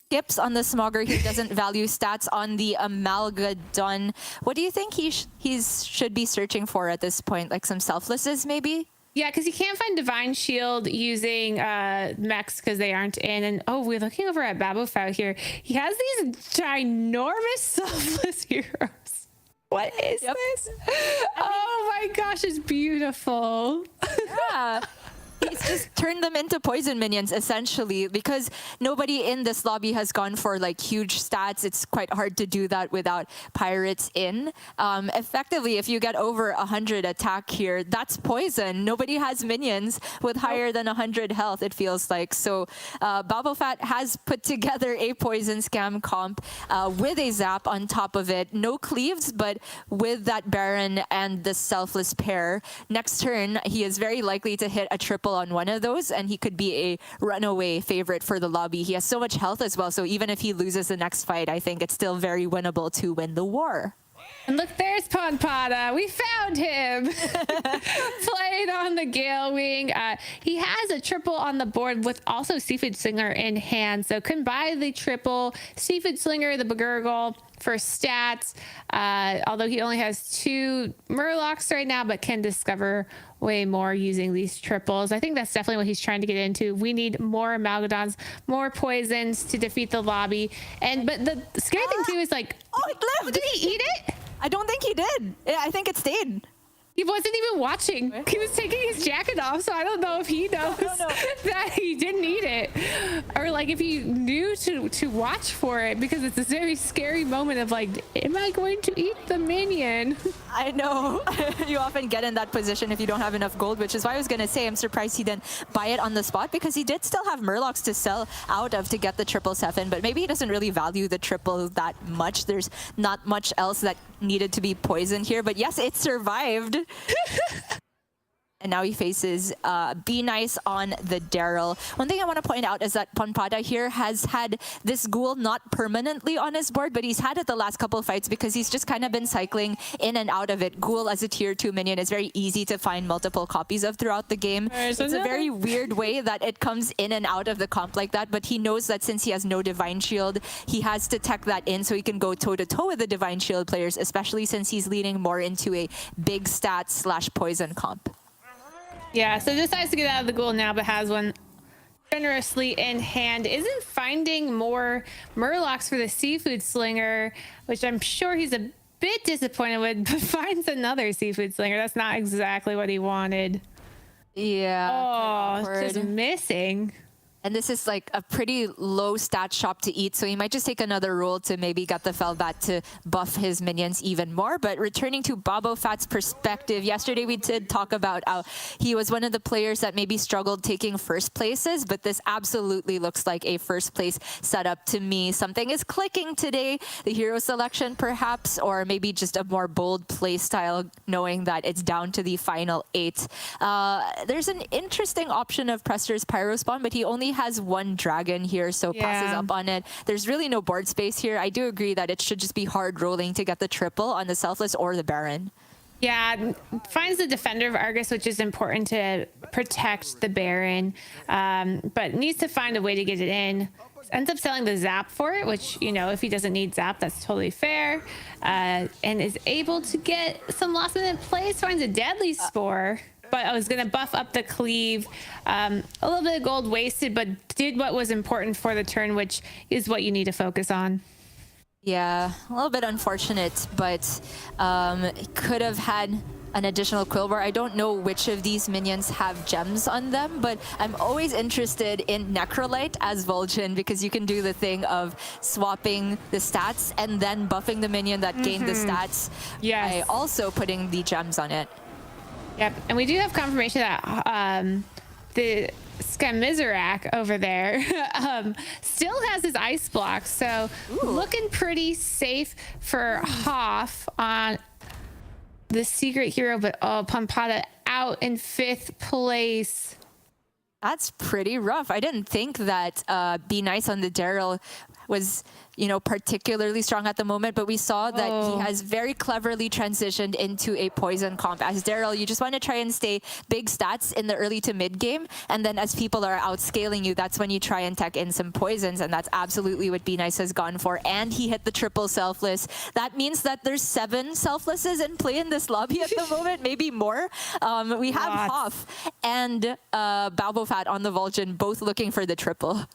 Skips on the Smogger. He doesn't value stats on the Amalgadon. What do you think he should be searching for at this point? Like some selflesses, maybe? Yeah, because you can't find Divine Shield using mechs because they aren't in. And oh, we're looking over at Babofau here. He has these ginormous selfless heroes. What is this? Oh my gosh, it's beautiful. Yeah. He's just turned them into poison minions, essentially, because nobody in this lobby has gone for like huge stats. It's quite hard to do that without pirates in. Effectively, if you get over 100 attack here, that's poison. Nobody has minions with higher than 100 health, it feels like. So Babofat has put together a poison scam comp with a Zap on top of it. No cleaves, but with that Baron and the selfless pair. Next turn, he is very likely to hit a triple on one of those, and he could be a runaway favorite for the lobby. He has so much health as well, so even if he loses the next fight, I think it's still very winnable to win the war. And look, there's Pampada. We found him. Played on the Gale Wing. He has a triple on the board with also Seafood Slinger in hand. So couldn't buy the triple. Seafood Slinger, the Bagurgle for stats. Although he only has 2 Murlocs right now, but can discover way more using these triples. I think that's definitely what he's trying to get into. We need more Amalgadons, more poisons to defeat the lobby. But the scary thing too is like, oh, it lived. Did he eat it? I don't think he did. Yeah, I think it stayed. He wasn't even watching. He was taking his jacket off, so I don't know if he knows that he didn't eat it. Or like if he knew to watch for it, because it's this very scary moment of like, am I going to eat the minion? I know. You often get in that position if you don't have enough gold, which is why I was going to say I'm surprised he didn't buy it on the spot, because he did still have Murlocs to sell out of to get the triple Sephin, but maybe he doesn't really value the triple that much. There's not much else that needed to be poisoned here, but yes, it survived. And now he faces Be Nice on the Daryl. One thing I want to point out is that Pampada here has had this Ghoul not permanently on his board, but he's had it the last couple of fights because he's just kind of been cycling in and out of it. Ghoul as a tier 2 minion is very easy to find multiple copies of throughout the game. It's a very weird way that it comes in and out of the comp like that, but he knows that since he has no Divine Shield, he has to tech that in so he can go toe-to-toe with the Divine Shield players, especially since he's leaning more into a big stat / poison comp. Yeah, so decides to get out of the Ghoul now, but has one generously in hand. Isn't finding more Murlocs for the Seafood Slinger, which I'm sure he's a bit disappointed with, but finds another Seafood Slinger. That's not exactly what he wanted. Yeah. Oh, just missing. And this is like a pretty low stat shop to eat, so he might just take another roll to maybe get the Felbat to buff his minions even more. But returning to Babofat's perspective, yesterday we did talk about how he was one of the players that maybe struggled taking first places, but this absolutely looks like a first place setup to me. Something is clicking today, the hero selection perhaps, or maybe just a more bold play style, knowing that it's down to the final 8. There's an interesting option of Prester's Pyro Spawn, but he only has one dragon here, so passes up on it. There's really no board space here. I do agree that it should just be hard rolling to get the triple on the Selfless or the Baron. Yeah, finds the Defender of Argus, which is important to protect the Baron, but needs to find a way to get it in. Ends up selling the Zap for it, which, you know, if he doesn't need Zap, that's totally fair. And is able to get some last minute plays, finds a Deadly Spore. But I was going to buff up the cleave. A little bit of gold wasted, but did what was important for the turn, which is what you need to focus on. Yeah, a little bit unfortunate, but could have had an additional Quillbar. I don't know which of these minions have gems on them, but I'm always interested in Necrolite as Vol'jin, because you can do the thing of swapping the stats and then buffing the minion that gained the stats by also putting the gems on it. Yep, and we do have confirmation that the Scamizarak over there still has his ice block, so looking pretty safe for Hoff on the secret hero, but Pampada out in 5th place. That's pretty rough. I didn't think that Be Nice on the Daryl was, you know, particularly strong at the moment, but we saw that he has very cleverly transitioned into a poison comp. As Daryl, you just want to try and stay big stats in the early to mid game, and then as people are outscaling you, that's when you try and tech in some poisons, and that's absolutely what Be Nice has gone for. And he hit the triple selfless. That means that there's 7 selflesses in play in this lobby at the moment, maybe more. We have Hoff and Balbofat on the Vol'jin, both looking for the triple.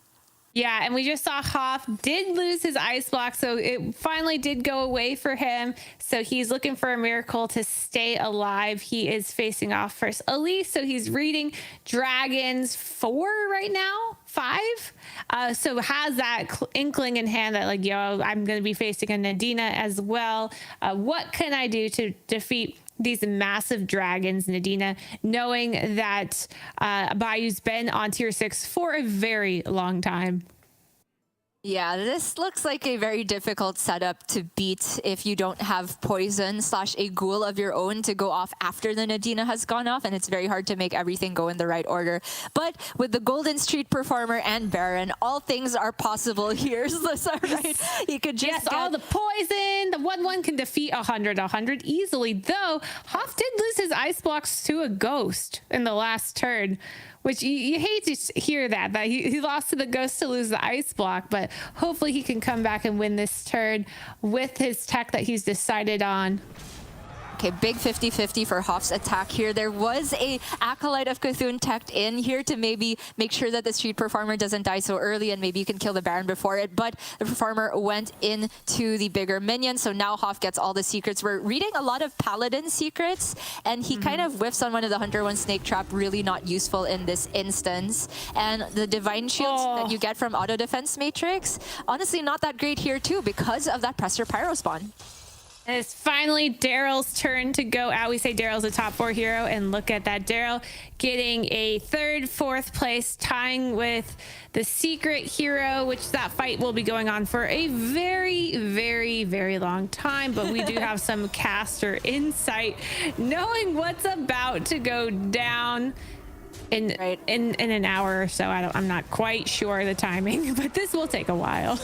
Yeah, and we just saw Hoff did lose his ice block, so it finally did go away for him. So he's looking for a miracle to stay alive. He is facing off first Elise, so he's reading Dragons 4 right now, 5. So has that inkling in hand that, like, yo, I'm going to be facing a Nadina as well. What can I do to defeat these massive dragons, Nadina, knowing that Bayou's been on tier 6 for a very long time? Yeah, this looks like a very difficult setup to beat if you don't have poison / a ghoul of your own to go off after the Nadina has gone off, and it's very hard to make everything go in the right order. But with the Golden Street Performer and Baron, all things are possible here. So, right? You could just all the poison. The 1/1 can defeat 100 easily, though Hoff did lose his ice blocks to a ghost in the last turn, which you hate to hear that he lost to the ghost to lose the ice block, but hopefully he can come back and win this turn with his tech that he's decided on. Okay, big 50-50 for Hoff's attack here. There was a Acolyte of Cthulhu teched in here to maybe make sure that the Street Performer doesn't die so early, and maybe you can kill the Baron before it, but the Performer went into the bigger minion, so now Hoff gets all the secrets. We're reading a lot of Paladin secrets, and he kind of whiffs on one of the Hunter 1 Snake Trap, really not useful in this instance. And the Divine Shield that you get from Auto Defense Matrix, honestly not that great here too, because of that Prester Pyro Spawn. And it's finally Daryl's turn to go out. We say Daryl's a top 4 hero, and look at that. Daryl getting a 3rd, 4th place, tying with the secret hero, which that fight will be going on for a very, very, very long time. But we do have some caster insight, knowing what's about to go down in an hour or so. I'm not quite sure the timing, but this will take a while.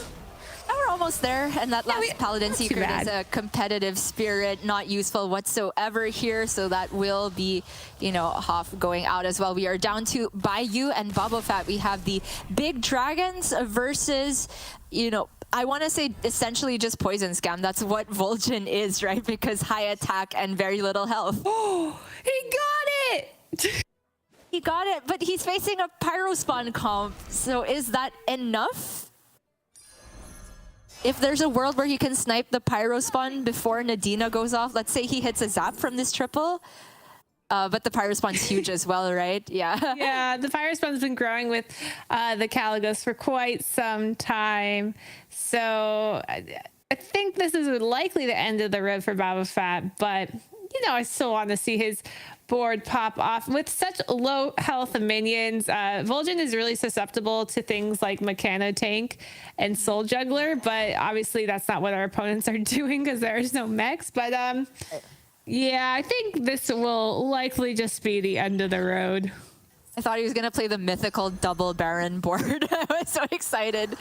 We're almost there, and that last Paladin secret is a competitive spirit, not useful whatsoever here, so that will be, you know, Hoff going out as well. We are down to Bayou and Babofat. We have the big dragons versus, you know, I want to say essentially just poison scam. That's what Vol'jin is, right? Because high attack and very little health. Oh, he got it! He got it, but he's facing a Pyro Spawn comp, so is that enough? If there's a world where he can snipe the Pyro Spawn before Nadina goes off, let's say he hits a zap from this triple, But the Pyro Spawn's huge as well, right? Yeah. Yeah, the Pyro Spawn's been growing with the Caligos for quite some time. So I think this is likely the end of the road for Baba Fat, but I still want to see his board pop off. With such low health minions, Vol'jin is really susceptible to things like Mechano Tank and Soul Juggler, but obviously that's not what our opponents are doing because there is no mechs. But yeah, I think this will likely just be the end of the road. I thought he was going to play the mythical double Baron board. I was so excited.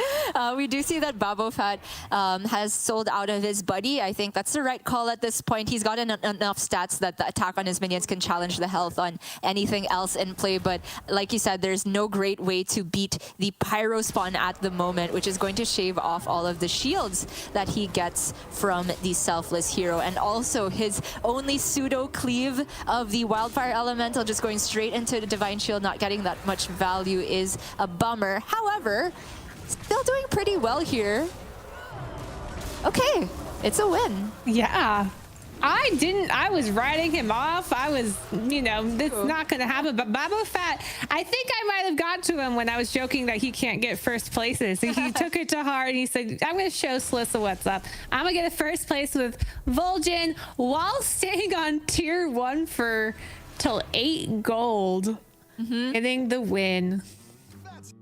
We do see that Babofat has sold out of his buddy. I think that's the right call at this point. He's got enough stats that the attack on his minions can challenge the health on anything else in play. But like you said, there's no great way to beat the Pyro Spawn at the moment, which is going to shave off all of the shields that he gets from the Selfless Hero. And also his only pseudo cleave of the Wildfire Elemental just going straight into the Divine Shield, not getting that much value is a bummer. However, still doing pretty well here. Okay, it's a win. Yeah. I was writing him off. I was, this is not going to happen. But Babofat, I think I might have got to him when I was joking that he can't get first places. He took it to heart and he said, I'm going to show Slissa what's up. I'm going to get a first place with Vol'jin while staying on tier 1 for till 8 gold. Getting the win.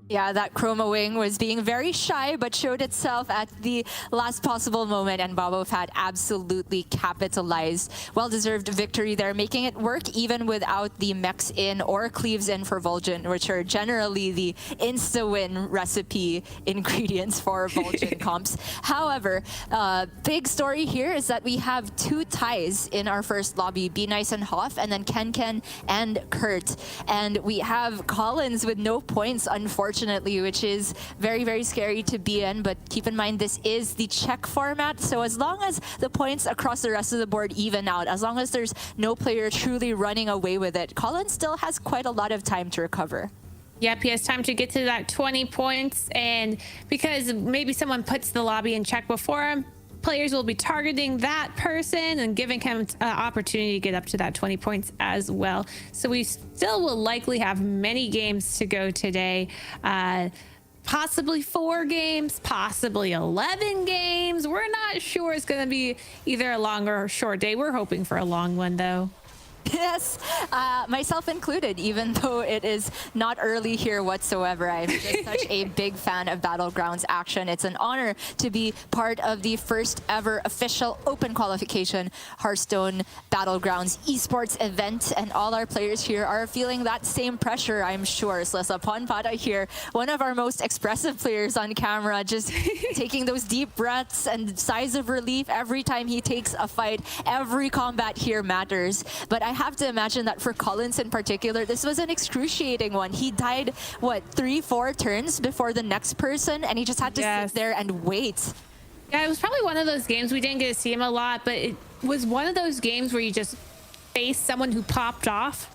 Yeah, that Chroma Wing was being very shy, but showed itself at the last possible moment, and Babofat absolutely capitalized. Well-deserved victory there, making it work even without the mechs in or cleaves in for Vol'jin, which are generally the insta-win recipe ingredients for Vol'jin comps. However, big story here is that we have 2 ties in our first lobby, Be Nice and Hoff, and then Ken and Kurt. And we have Collins with no points, unfortunately, which is very, very scary to be in. But keep in mind, this is the check format. So as long as the points across the rest of the board even out, as long as there's no player truly running away with it, Collins still has quite a lot of time to recover. Yep, he has time to get to that 20 points. And because maybe someone puts the lobby in check before him, players will be targeting that person and giving him an opportunity to get up to that 20 points as well. So we still will likely have many games to go today. Possibly 4 games, possibly 11 games. We're not sure it's going to be either a long or a short day. We're hoping for a long one, though. Yes, myself included, even though it is not early here whatsoever. I'm just such a big fan of Battlegrounds action. It's an honor to be part of the first ever official open qualification Hearthstone Battlegrounds esports event, and all our players here are feeling that same pressure, I'm sure. Slissa Ponpada here, one of our most expressive players on camera, just taking those deep breaths and sighs of relief every time he takes a fight. Every combat here matters. But I have to imagine that for Collins in particular, this was an excruciating one. He died, what, 3-4 turns before the next person, and he just had to sit there and wait. Yeah, it was probably one of those games we didn't get to see him a lot, but it was one of those games where you just face someone who popped off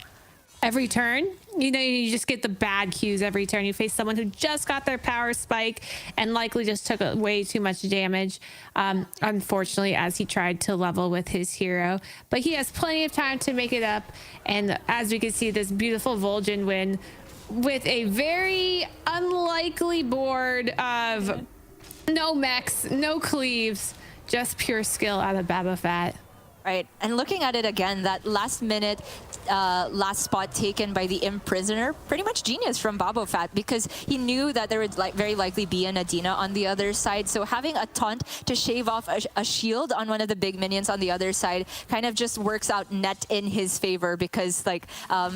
every turn. You just get the bad cues every turn. You face someone who just got their power spike and likely just took way too much damage, unfortunately, as he tried to level with his hero. But he has plenty of time to make it up. And as we can see, this beautiful Vol'jin win with a very unlikely board of no mechs, no cleaves, just pure skill out of Babofat. Right, and looking at it again, that last minute, last spot taken by the Imprisoner, pretty much genius from Babofat, because he knew that there would very likely be an Adina on the other side. So having a taunt to shave off a shield on one of the big minions on the other side kind of just works out net in his favor, because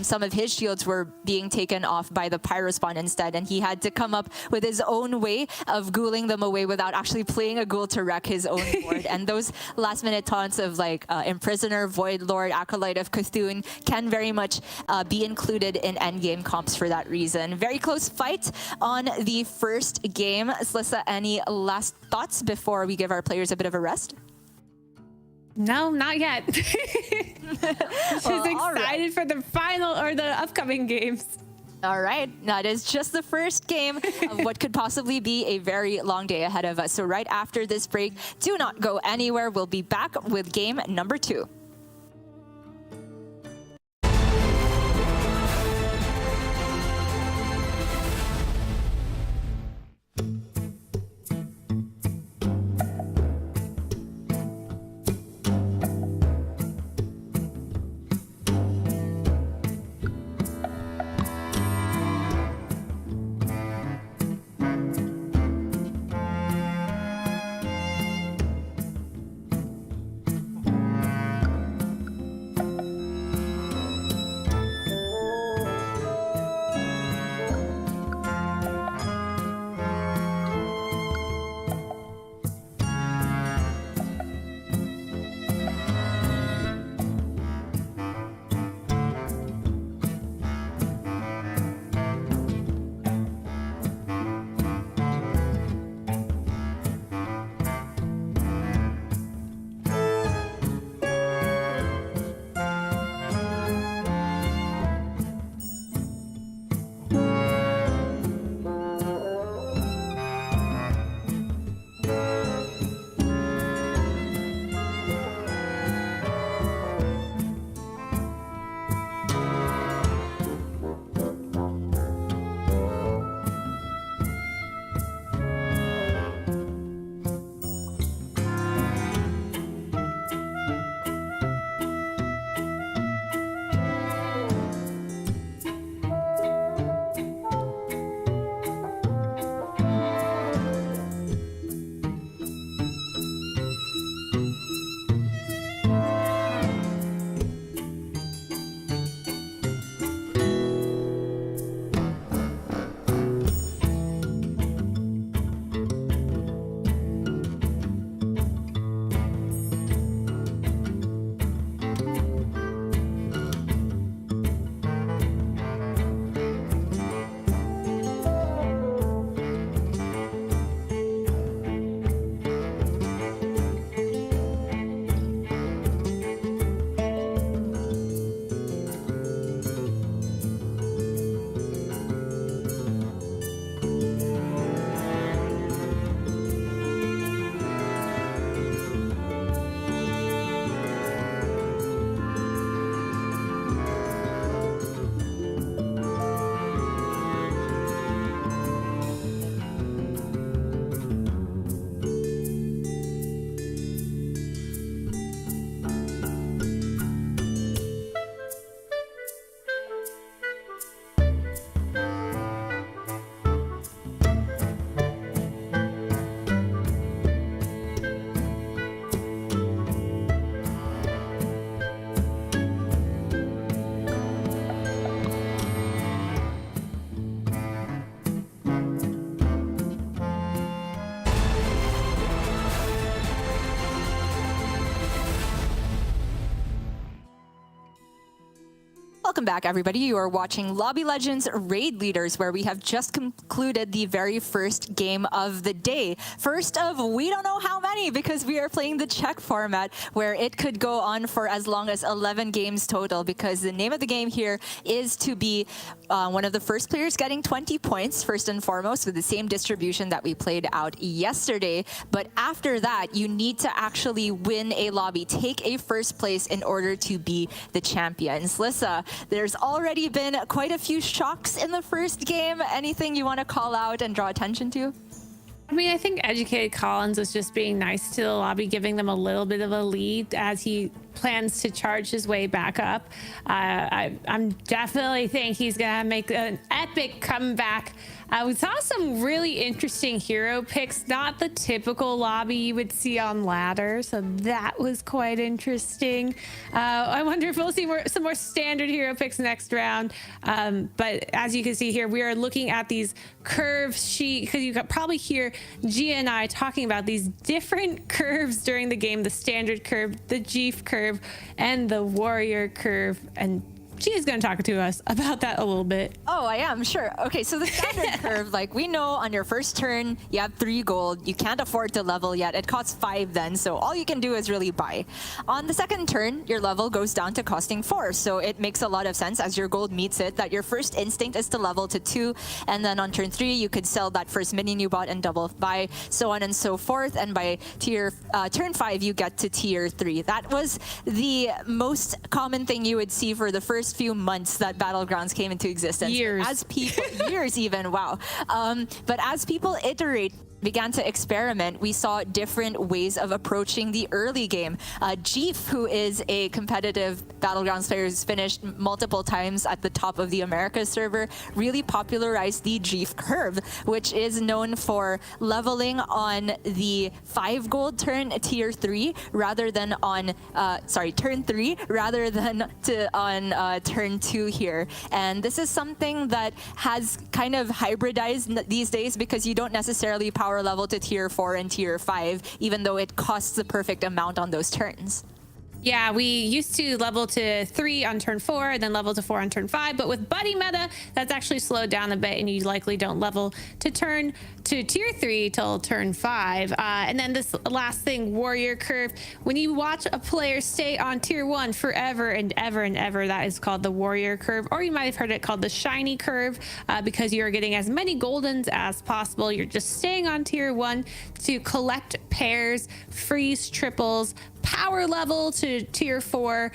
some of his shields were being taken off by the Pyro Spawn instead, and he had to come up with his own way of ghouling them away without actually playing a ghoul to wreck his own board. And those last minute taunts of Imprisoner, Void Lord, Acolyte of Cthulhu can very much be included in endgame comps for that reason. Very close fight on the first game. Slissa, any last thoughts before we give our players a bit of a rest? No, not yet. She's excited for the final or the upcoming games. All right, that is just the first game of what could possibly be a very long day ahead of us. So right after this break, do not go anywhere. We'll be back with game number 2. Welcome back, everybody. You are watching Lobby Legends Raid Leaders, where we have just concluded the very first game of the day. First of we don't know how many, because we are playing the check format, where it could go on for as long as 11 games total, because the name of the game here is to be one of the first players getting 20 points, first and foremost, with the same distribution that we played out yesterday. But after that, you need to actually win a lobby, take a first place in order to be the champions. Lissa, there's already been quite a few shocks in the first game. Anything you want to call out and draw attention to? I mean, I think Educated Collins was just being nice to the lobby, giving them a little bit of a lead as he plans to charge his way back up. I'm definitely think he's gonna make an epic comeback. We saw some really interesting hero picks, not the typical lobby you would see on ladder, so that was quite interesting. I wonder if we'll see some more standard hero picks next round. But as you can see here, we are looking at these curves sheet, because you could probably hear Gia and I talking about these different curves during the game: the standard curve, the Jeef curve, and the warrior curve. And she is going to talk to us about that a little bit. Oh, I am, sure. Okay, so the standard curve, like we know on your first turn, you have 3 gold. You can't afford to level yet. It costs 5 then, so all you can do is really buy. On the second turn, your level goes down to costing 4, so it makes a lot of sense as your gold meets it that your first instinct is to level to 2, and then on turn 3, you could sell that first minion you bought and double buy, so on and so forth, and by turn 5, you get to tier 3. That was the most common thing you would see for the first few months that Battlegrounds came into existence. Years. As people, years even, wow. But as people began to experiment, we saw different ways of approaching the early game. Jeef, who is a competitive Battlegrounds player who's finished multiple times at the top of the Americas server, really popularized the Jeef curve, which is known for leveling on the 5 gold turn tier 3 rather than on turn 3 rather than on turn 2 here. And this is something that has kind of hybridized these days, because you don't necessarily power level to tier 4 and tier 5, even though it costs the perfect amount on those turns. Yeah, we used to level to 3 on turn 4 and then level to 4 on turn 5, but with buddy meta, that's actually slowed down a bit, and you likely don't level to tier 3 till turn 5. And then this last thing, warrior curve. When you watch a player stay on tier 1 forever and ever and ever, that is called the warrior curve, or you might have heard it called the shiny curve, because you're getting as many goldens as possible. You're just staying on tier 1 to collect pairs, freeze triples, power level to tier 4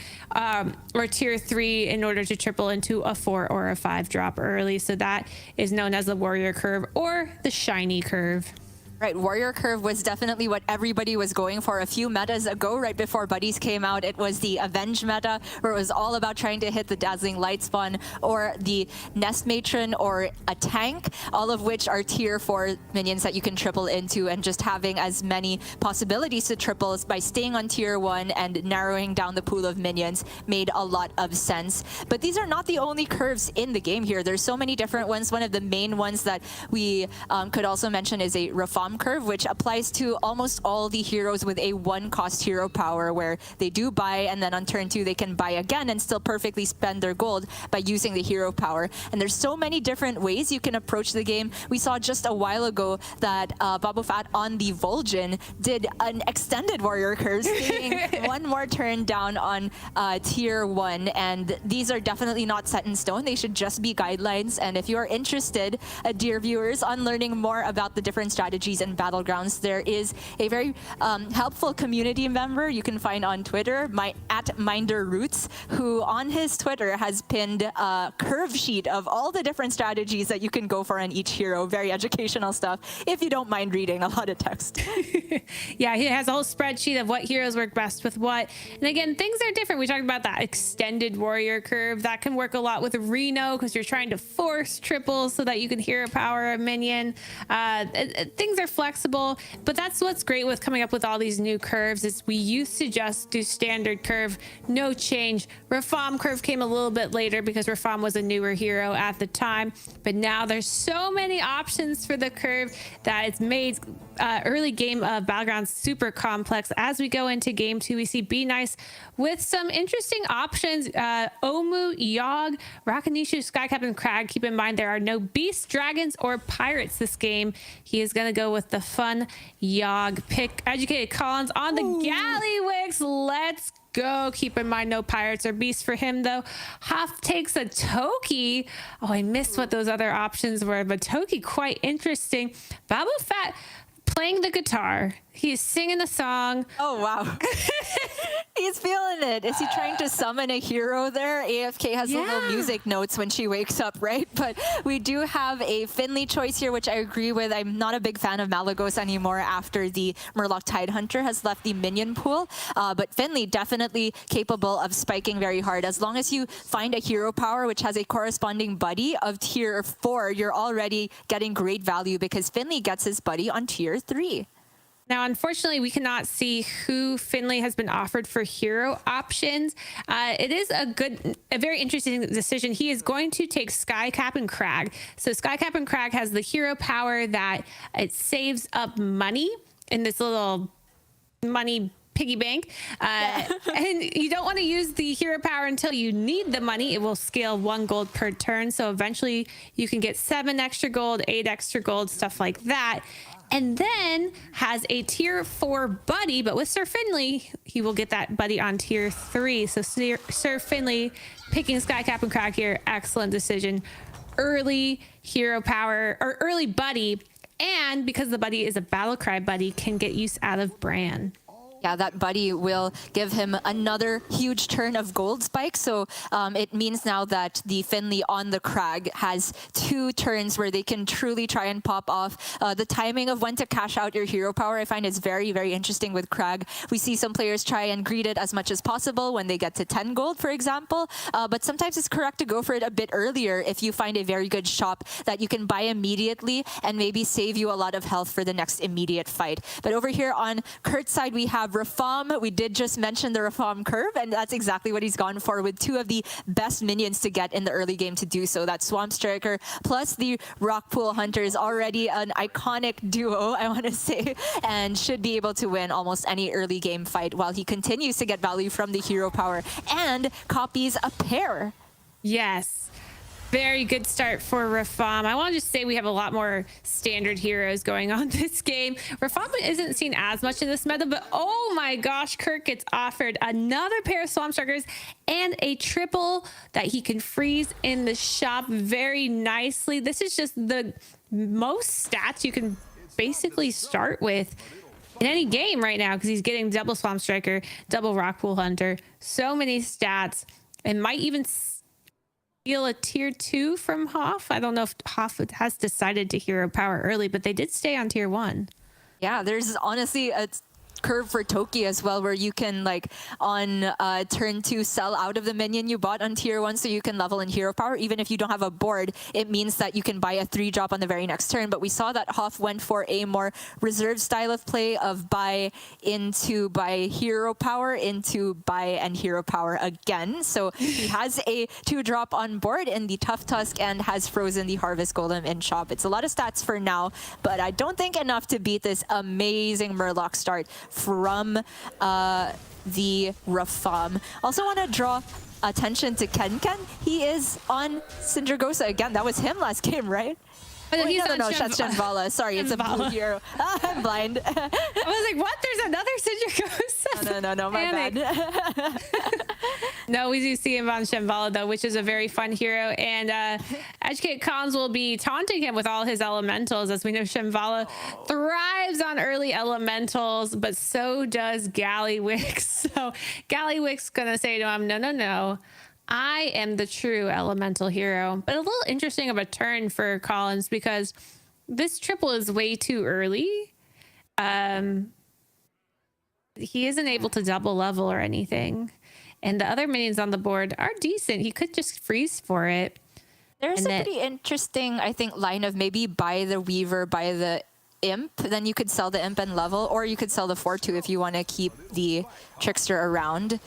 or tier 3 in order to triple into a 4 or a 5 drop early. So that is known as the warrior curve or the shiny curve. Right, warrior curve was definitely what everybody was going for a few metas ago. Right before buddies came out, it was the avenge meta, where it was all about trying to hit the dazzling light spawn or the nest matron or a tank, all of which are tier 4 minions that you can triple into, and just having as many possibilities to triples by staying on tier 1 and narrowing down the pool of minions made a lot of sense. But these are not the only curves in the game here. There's so many different ones. One of the main ones that we could also mention is a Reform curve, which applies to almost all the heroes with a 1-cost hero power, where they do buy, and then on turn 2 they can buy again and still perfectly spend their gold by using the hero power. And there's so many different ways you can approach the game. We saw just a while ago that Babu Fat on the Vol'jin did an extended warrior curve, staying 1 more turn down on tier 1, and these are definitely not set in stone. They should just be guidelines. And if you're interested, dear viewers, on learning more about the different strategies and Battlegrounds, there is a very helpful community member you can find on Twitter, @MinderRoots, who on his Twitter has pinned a curve sheet of all the different strategies that you can go for on each hero. Very educational stuff, if you don't mind reading a lot of text. Yeah, he has a whole spreadsheet of what heroes work best with what. And again, things are different. We talked about that extended warrior curve. That can work a lot with Reno, because you're trying to force triples so that you can hero power a minion. Things are flexible, but that's what's great with coming up with all these new curves. Is we used to just do standard curve, no change. Reform curve came a little bit later because Reform was a newer hero at the time, but now there's so many options for the curve that it's made early game of Battlegrounds super complex. As we go into game 2, we see Be Nice with some interesting options. Omu, Yogg, Rakanishu, Skycap, and Crag. Keep in mind there are no beasts, dragons, or pirates this game. He is going to go with the fun Yogg pick. Educated Collins on the Gallywix. Let's go. Keep in mind no pirates or beasts for him though. Hoff takes a Toki. Oh, I missed what those other options were, but Toki quite interesting. Babu Fat playing the guitar. He's singing a song. Oh, wow. He's feeling it. Is he trying to summon a hero there? AFK has little music notes when she wakes up, right? But we do have a Finley choice here, which I agree with. I'm not a big fan of Malagos anymore after the Murloc Tidehunter has left the minion pool. But Finley definitely capable of spiking very hard. As long as you find a hero power, which has a corresponding buddy of tier 4, you're already getting great value because Finley gets his buddy on tier 3. Now, unfortunately, we cannot see who Finley has been offered for hero options. It is a very interesting decision. He is going to take Skycap and Crag. So Skycap and Crag has the hero power that it saves up money in this little money piggy bank. And you don't want to use the hero power until you need the money. It will scale 1 gold per turn. So eventually you can get 7 extra gold, 8 extra gold, stuff like that. And then has a tier 4 buddy, but with Sir Finley, he will get that buddy on tier 3. So Sir Finley picking Skycap and Crag here, excellent decision. Early hero power, or early buddy, and because the buddy is a Battlecry buddy, can get use out of Bran. Yeah, that buddy will give him another huge turn of gold spike. So it means now that the Finley on the Crag has 2 turns where they can truly try and pop off. The timing of when to cash out your hero power, I find is very, very interesting with Crag. We see some players try and greed it as much as possible when they get to 10 gold, for example. But sometimes it's correct to go for it a bit earlier if you find a very good shop that you can buy immediately and maybe save you a lot of health for the next immediate fight. But over here on Kurt's side, we have Rafam. We did just mention the Rafam curve, and that's exactly what he's gone for with 2 of the best minions to get in the early game to do so. That Swamp Striker plus the Rockpool Hunter is already an iconic duo, I want to say, and should be able to win almost any early game fight while he continues to get value from the hero power and copies a pair. Yes. Very good start for Rafam. I want to just say we have a lot more standard heroes going on this game. Rafam isn't seen as much in this meta, but oh my gosh, Kirk gets offered another pair of Swamp Strikers and a triple that he can freeze in the shop very nicely. This is just the most stats you can basically start with in any game right now because he's getting double Swamp Striker, double Rockpool Hunter, so many stats, and might even steal a tier 2 from Hoff. I don't know if Hoff has decided to hero power early, but they did stay on tier 1. Yeah, there's honestly a curve for Toki as well, where you can like on turn 2 sell out of the minion you bought on tier 1 so you can level in hero power. Even if you don't have a board, it means that you can buy a 3-drop on the very next turn. But we saw that Hoff went for a more reserved style of play of buy into buy hero power into buy and hero power again. So he has a 2-drop on board in the Tough Tusk and has frozen the Harvest Golem in shop. It's a lot of stats for now, but I don't think enough to beat this amazing Murloc start from the Rafam. Also want to draw attention to Ken. He is on Syndragosa again. That was him last game, right? But Wait, no, that's Shambhala. Sorry, it's a blue hero. I'm blind. I was like, what? There's another Syndragosa. No, my bad. No, we do see him on Shambhala, though, which is a very fun hero. And Educated Collins will be taunting him with all his elementals. As we know, Shambhala thrives on early elementals, but so does Gallywix. So Gallywix going to say to him, no. I am the true elemental hero. But a little interesting of a turn for Collins because this triple is way too early. He isn't able to double level or anything. And the other minions on the board are decent. He could just freeze for it. There's a pretty interesting, I think, line of maybe buy the Weaver, buy the Imp. Then you could sell the Imp and level, or you could sell the 4-2 if you want to keep the Trickster around.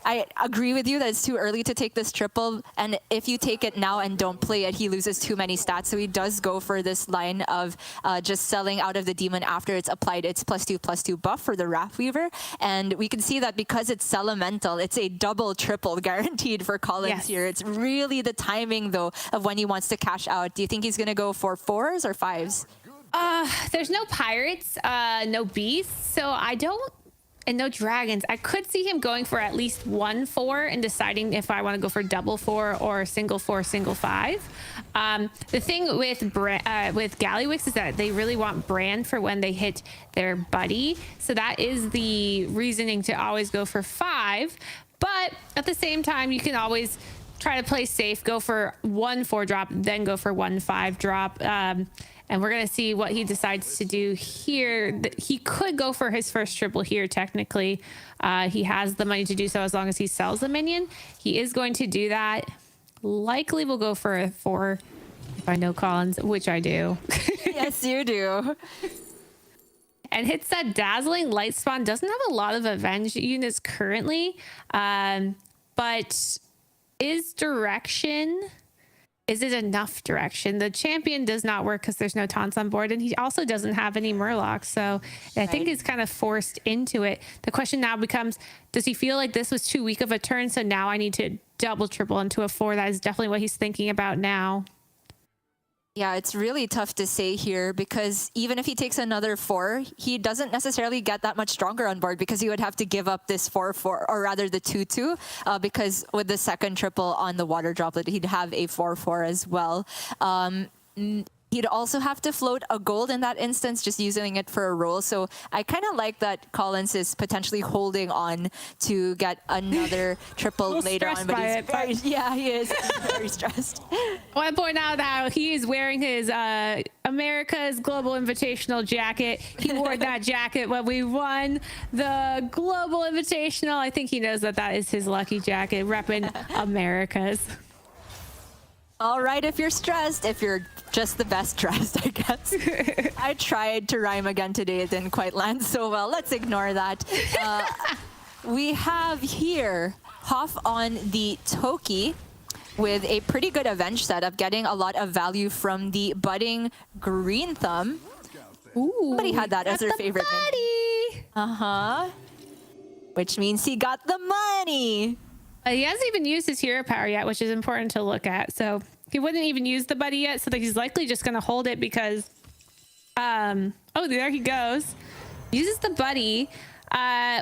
I agree with you that it's too early to take this triple, and if you take it now and don't play it, he loses too many stats. So he does go for this line of just selling out of the demon after it's applied its +2/+2 buff for the Wrathweaver, and we can see that because it's Elemental, it's a double triple guaranteed for Collins here. It's really the timing though of when he wants to cash out. Do you think he's gonna go for 4s or 5s? There's no pirates, no beasts, so I don't. And no dragons. I could see him going for at least 1 4 and deciding if I want to go for double 4 or single 4, single 5. The thing with Gallywix is that they really want brand for when they hit their buddy. So that is the reasoning to always go for 5. But at the same time, you can always try to play safe, go for 1 4 drop, then go for 1 5 drop. And we're going to see what he decides to do here. He could go for his first triple here, technically. He has the money to do so as long as he sells the minion. He is going to do that. Likely will go for a 4, if I know Collins, which I do. Yes, you do. And hits that Dazzling Light Spawn. Doesn't have a lot of Avenge units currently. But is Direction... Is it enough direction? The champion does not work because there's no taunts on board, and he also doesn't have any Murlocs. So I think he's kind of forced into it. The question now becomes, does he feel like this was too weak of a turn? So now I need to double triple into a 4. That is definitely what he's thinking about now. Yeah, it's really tough to say here because even if he takes another 4, he doesn't necessarily get that much stronger on board because he would have to give up this 4/4, or rather the 2/2, because with the second triple on the water droplet, he'd have a 4/4 as well. He'd also have to float a gold in that instance, just using it for a roll. So I kind of like that Collins is potentially holding on to get another triple later on. But he's he is very stressed. I want to point out how he is wearing his America's Global Invitational jacket. He wore that jacket when we won the Global Invitational. I think he knows that that is his lucky jacket, repping America's. All right, if you're stressed, if you're just the best dressed, I guess. I tried to rhyme again today. It didn't quite land so well. Let's ignore that. We have here Hoff on the Toki with a pretty good Avenge setup, getting a lot of value from the budding Green Thumb. Ooh, somebody had that as their favorite. Buddy. Which means he got the money. He hasn't even used his hero power yet, which is important to look at. So he wouldn't even use the buddy yet, so that he's likely just going to hold it because... oh, there he goes. Uses the buddy.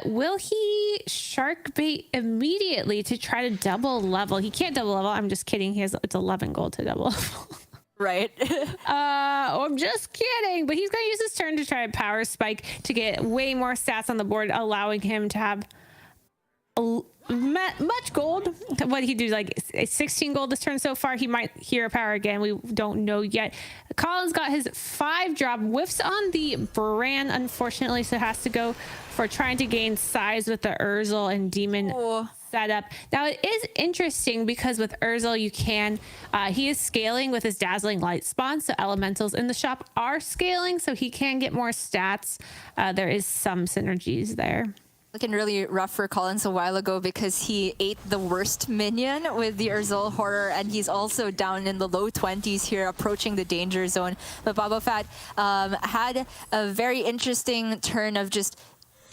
Will he shark bait immediately to try to double level? He can't double level. I'm just kidding. It's 11 gold to double level. Right. I'm just kidding. But he's going to use his turn to try a power spike to get way more stats on the board, allowing him to have... much gold. What did he do? Like 16 gold this turn so far. He might hero power again. We don't know yet. Collins got his 5 drop, whiffs on the brand, unfortunately, so has to go for trying to gain size with the Urzel and Demon setup. Now it is interesting because with Urzel you can he is scaling with his Dazzling Light Spawn, so elementals in the shop are scaling, so he can get more stats. There is some synergies there. Looking really rough for Collins a while ago because he ate the worst minion with the Urzel Horror, and he's also down in the low 20s here, approaching the danger zone. But Babafat had a very interesting turn of just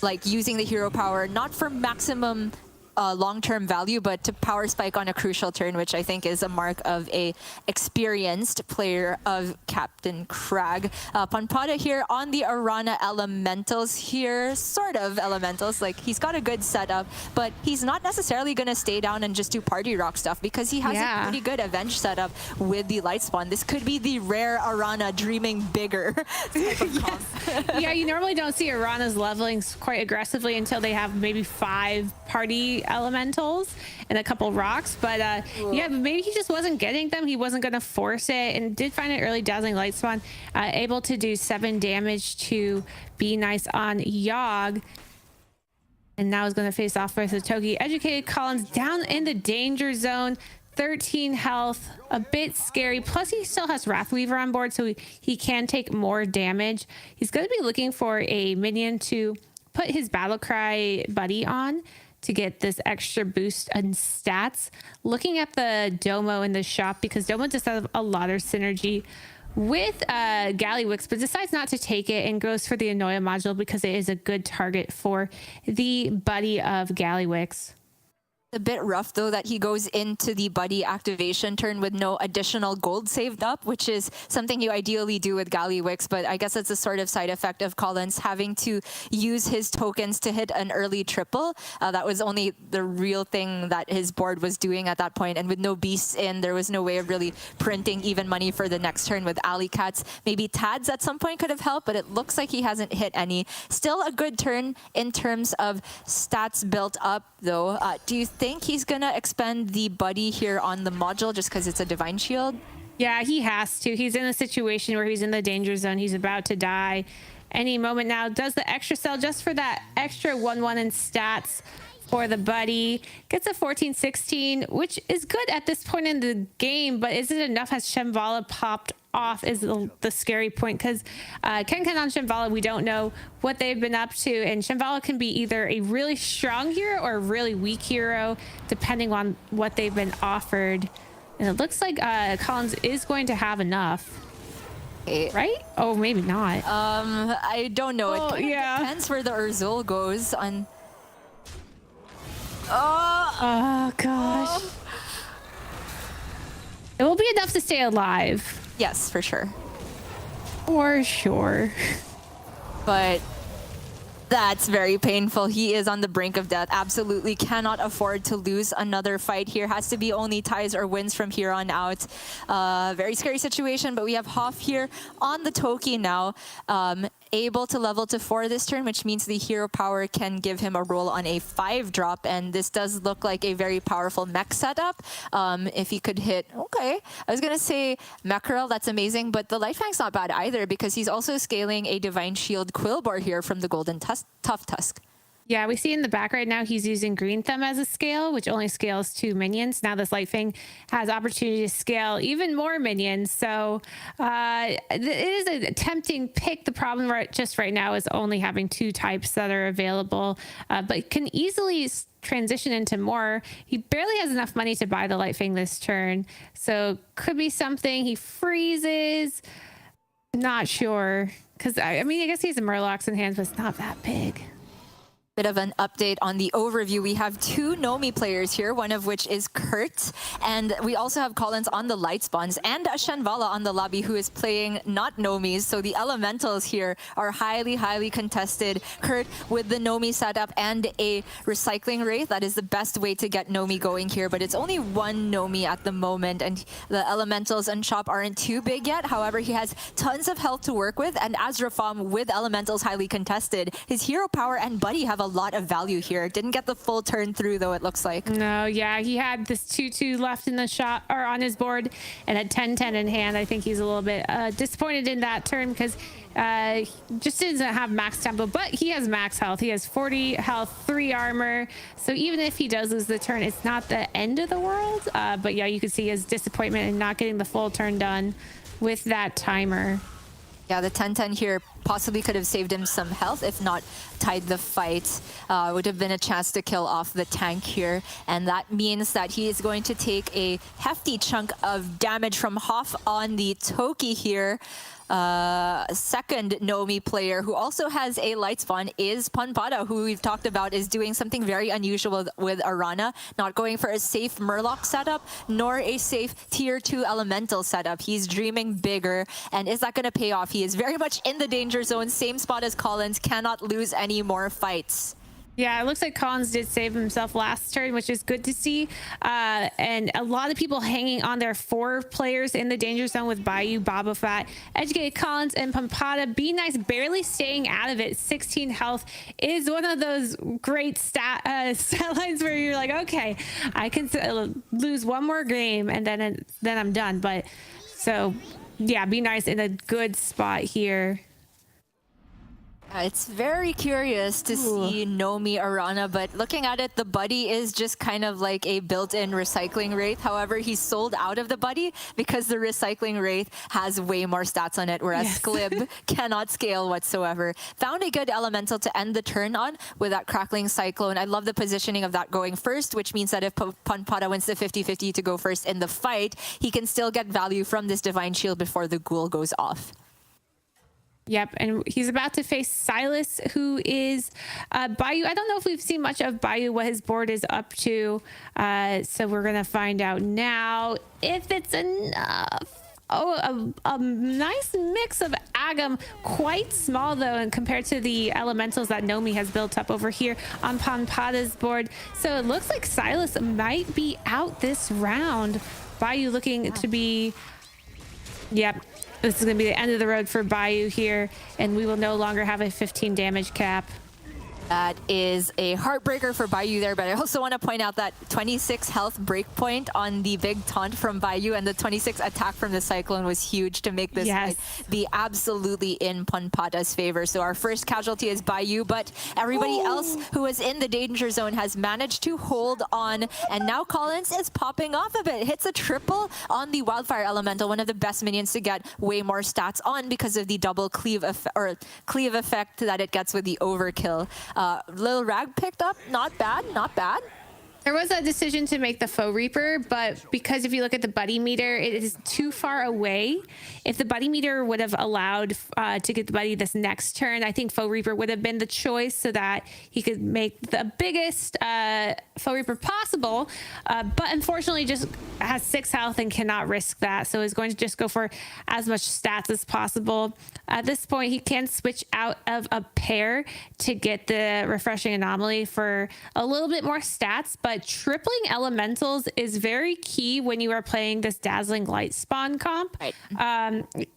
like using the hero power, not for maximum long-term value, but to power spike on a crucial turn, which I think is a mark of a experienced player of Captain Crag. Panpada here on the Arana Elementals here, sort of Elementals. Like, he's got a good setup, but he's not necessarily going to stay down and just do party rock stuff because he has a pretty good Avenge setup with the Light Spawn. This could be the rare Arana dreaming bigger type of comp. Yeah, you normally don't see Arana's leveling quite aggressively until they have maybe 5 party elementals and a couple rocks, but yeah, but maybe he just wasn't getting them. He wasn't going to force it, and did find an early Dazzling Light Spawn, able to do 7 damage to Be Nice on Yogg, and now is going to face off with Toki. Educated Collins down in the danger zone, 13 health, a bit scary, plus he still has Wrathweaver on board, so he can take more damage. He's going to be looking for a minion to put his Battlecry buddy on to get this extra boost in stats. Looking at the Domo in the shop, because Domo just has a lot of synergy with Gallywix, but decides not to take it and goes for the Anoia module because it is a good target for the buddy of Gallywix. A bit rough though that he goes into the buddy activation turn with no additional gold saved up, which is something you ideally do with Gallywix, but I guess it's a sort of side effect of Collins having to use his tokens to hit an early triple. That was only the real thing that his board was doing at that point, and with no beasts in, there was no way of really printing even money for the next turn with alley cats. Maybe Tads at some point could have helped, but it looks like he hasn't hit any. Still a good turn in terms of stats built up though. Do you think he's gonna expend the buddy here on the module just because it's a divine shield? Yeah, he has to. He's in a situation where he's in the danger zone. He's about to die any moment now. Does the extra sell just for that extra 1-1 in stats for the buddy. Gets a 14-16, which is good at this point in the game, but is it enough? Has Shambhala popped off is the scary point, because Ken on Shambhala, we don't know what they've been up to, and Shambhala can be either a really strong hero or a really weak hero depending on what they've been offered. And it looks like Collins is going to have enough, right? Oh, maybe not. I don't know. Oh, it depends where the Urzul goes on. Oh gosh. It will be enough to stay alive. Yes, for sure. For sure. But that's very painful. He is on the brink of death. Absolutely cannot afford to lose another fight here. Has to be only ties or wins from here on out. Very scary situation, but we have Hoff here on the Toki now. Able to level to 4 this turn, which means the hero power can give him a roll on a 5-drop, and this does look like a very powerful mech setup. If he could hit, okay, I was gonna say Mackerel, that's amazing, but the Lightfang's not bad either, because he's also scaling a Divine Shield Quillbore here from the Golden Tough Tusk. Yeah, we see in the back right now he's using Green Thumb as a scale, which only scales 2 minions. Now this Lightfang has opportunity to scale even more minions. So it is a tempting pick. The problem just right now is only having 2 types that are available, but can easily transition into more. He barely has enough money to buy the Lightfang this turn. So could be something. He freezes. Not sure. Because, I mean, I guess he has a Murlocs in hands, but it's not that big. Bit of an update on the overview. We have 2 Nomi players here, one of which is Kurt, and we also have Collins on the light spawns and a Shanvala on the lobby who is playing not Nomis. So the elementals here are highly contested. Kurt with the Nomi setup and a recycling wraith. That is the best way to get Nomi going here, but it's only 1 Nomi at the moment, and the elementals and shop aren't too big yet. However, he has tons of health to work with, and as Rafam with elementals highly contested, his hero power and buddy have a lot of value here. Didn't get the full turn through though, it looks like. No, yeah, he had this 2-2 left in the shot or on his board and a 10-10 in hand. I think he's a little bit disappointed in that turn because he just doesn't have max tempo, but he has max health. He has 40 health, 3 armor. So even if he does lose the turn, it's not the end of the world. But yeah, you can see his disappointment in not getting the full turn done with that timer. Yeah, the 10-10 here possibly could have saved him some health, if not tied the fight. Would have been a chance to kill off the tank here. And that means that he is going to take a hefty chunk of damage from Hoff on the Toki here. Second Nomi player who also has a light spawn is Panpada, who we've talked about is doing something very unusual with Arana, not going for a safe Murloc setup nor a safe tier 2 elemental setup. He's dreaming bigger, and is that going to pay off? He is very much in the danger zone, same spot as Collins, cannot lose any more fights. Yeah, it looks like Collins did save himself last turn, which is good to see. And a lot of people hanging on their 4 players in the danger zone with Bayou, Boba Fett, Educated Collins, and Pampada. Be Nice barely staying out of it. 16 health is one of those great stat lines where you're like, okay, I can lose 1 more game and then I'm done. But so, yeah, Be Nice in a good spot here. It's very curious to see Nomi Arana, but looking at it, the buddy is just kind of like a built-in recycling wraith. However, he's sold out of the buddy because the recycling wraith has way more stats on it, whereas Sklib cannot scale whatsoever. Found a good elemental to end the turn on with that crackling cyclone. I love the positioning of that going first, which means that if Panpada wins the 50-50 to go first in the fight, he can still get value from this divine shield before the ghoul goes off. Yep, and he's about to face Silas, who is Bayou. I don't know if we've seen much of Bayou, what his board is up to. So we're going to find out now if it's enough. Oh, a nice mix of Agam, quite small though, and compared to the elementals that Nomi has built up over here on Panpada's board. So it looks like Silas might be out this round. Bayou looking to be, yep. This is going to be the end of the road for Bayou here, and we will no longer have a 15 damage cap. That is a heartbreaker for Bayou there, but I also want to point out that 26 health breakpoint on the big taunt from Bayou, and the 26 attack from the Cyclone was huge to make this fight be absolutely in Panpada's favor. So our first casualty is Bayou, but everybody else who was in the danger zone has managed to hold on, and now Collins is popping off a bit. Hits a triple on the Wildfire Elemental, one of the best minions to get way more stats on because of the double cleave effect that it gets with the overkill. Lil Rag picked up, not bad, not bad. There was a decision to make the Foe Reaper, but because if you look at the buddy meter, it is too far away. If the buddy meter would have allowed to get the buddy this next turn, I think Foe Reaper would have been the choice so that he could make the biggest Foe Reaper possible. But unfortunately, just has 6 health and cannot risk that. So is going to just go for as much stats as possible. At this point, he can switch out of a pair to get the Refreshing Anomaly for a little bit more stats, but tripling elementals is very key when you are playing this Dazzling Light spawn comp. Right.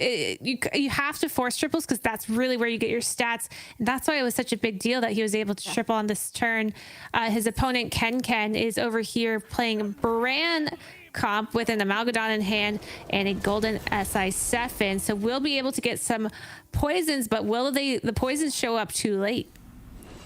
You have to force triples because that's really where you get your stats. And that's why it was such a big deal that he was able to triple on this turn. His opponent, Ken, is over here playing Bran comp with an Amalgadon in hand and a golden SI Sephin. So we'll be able to get some poisons, but will the poisons show up too late?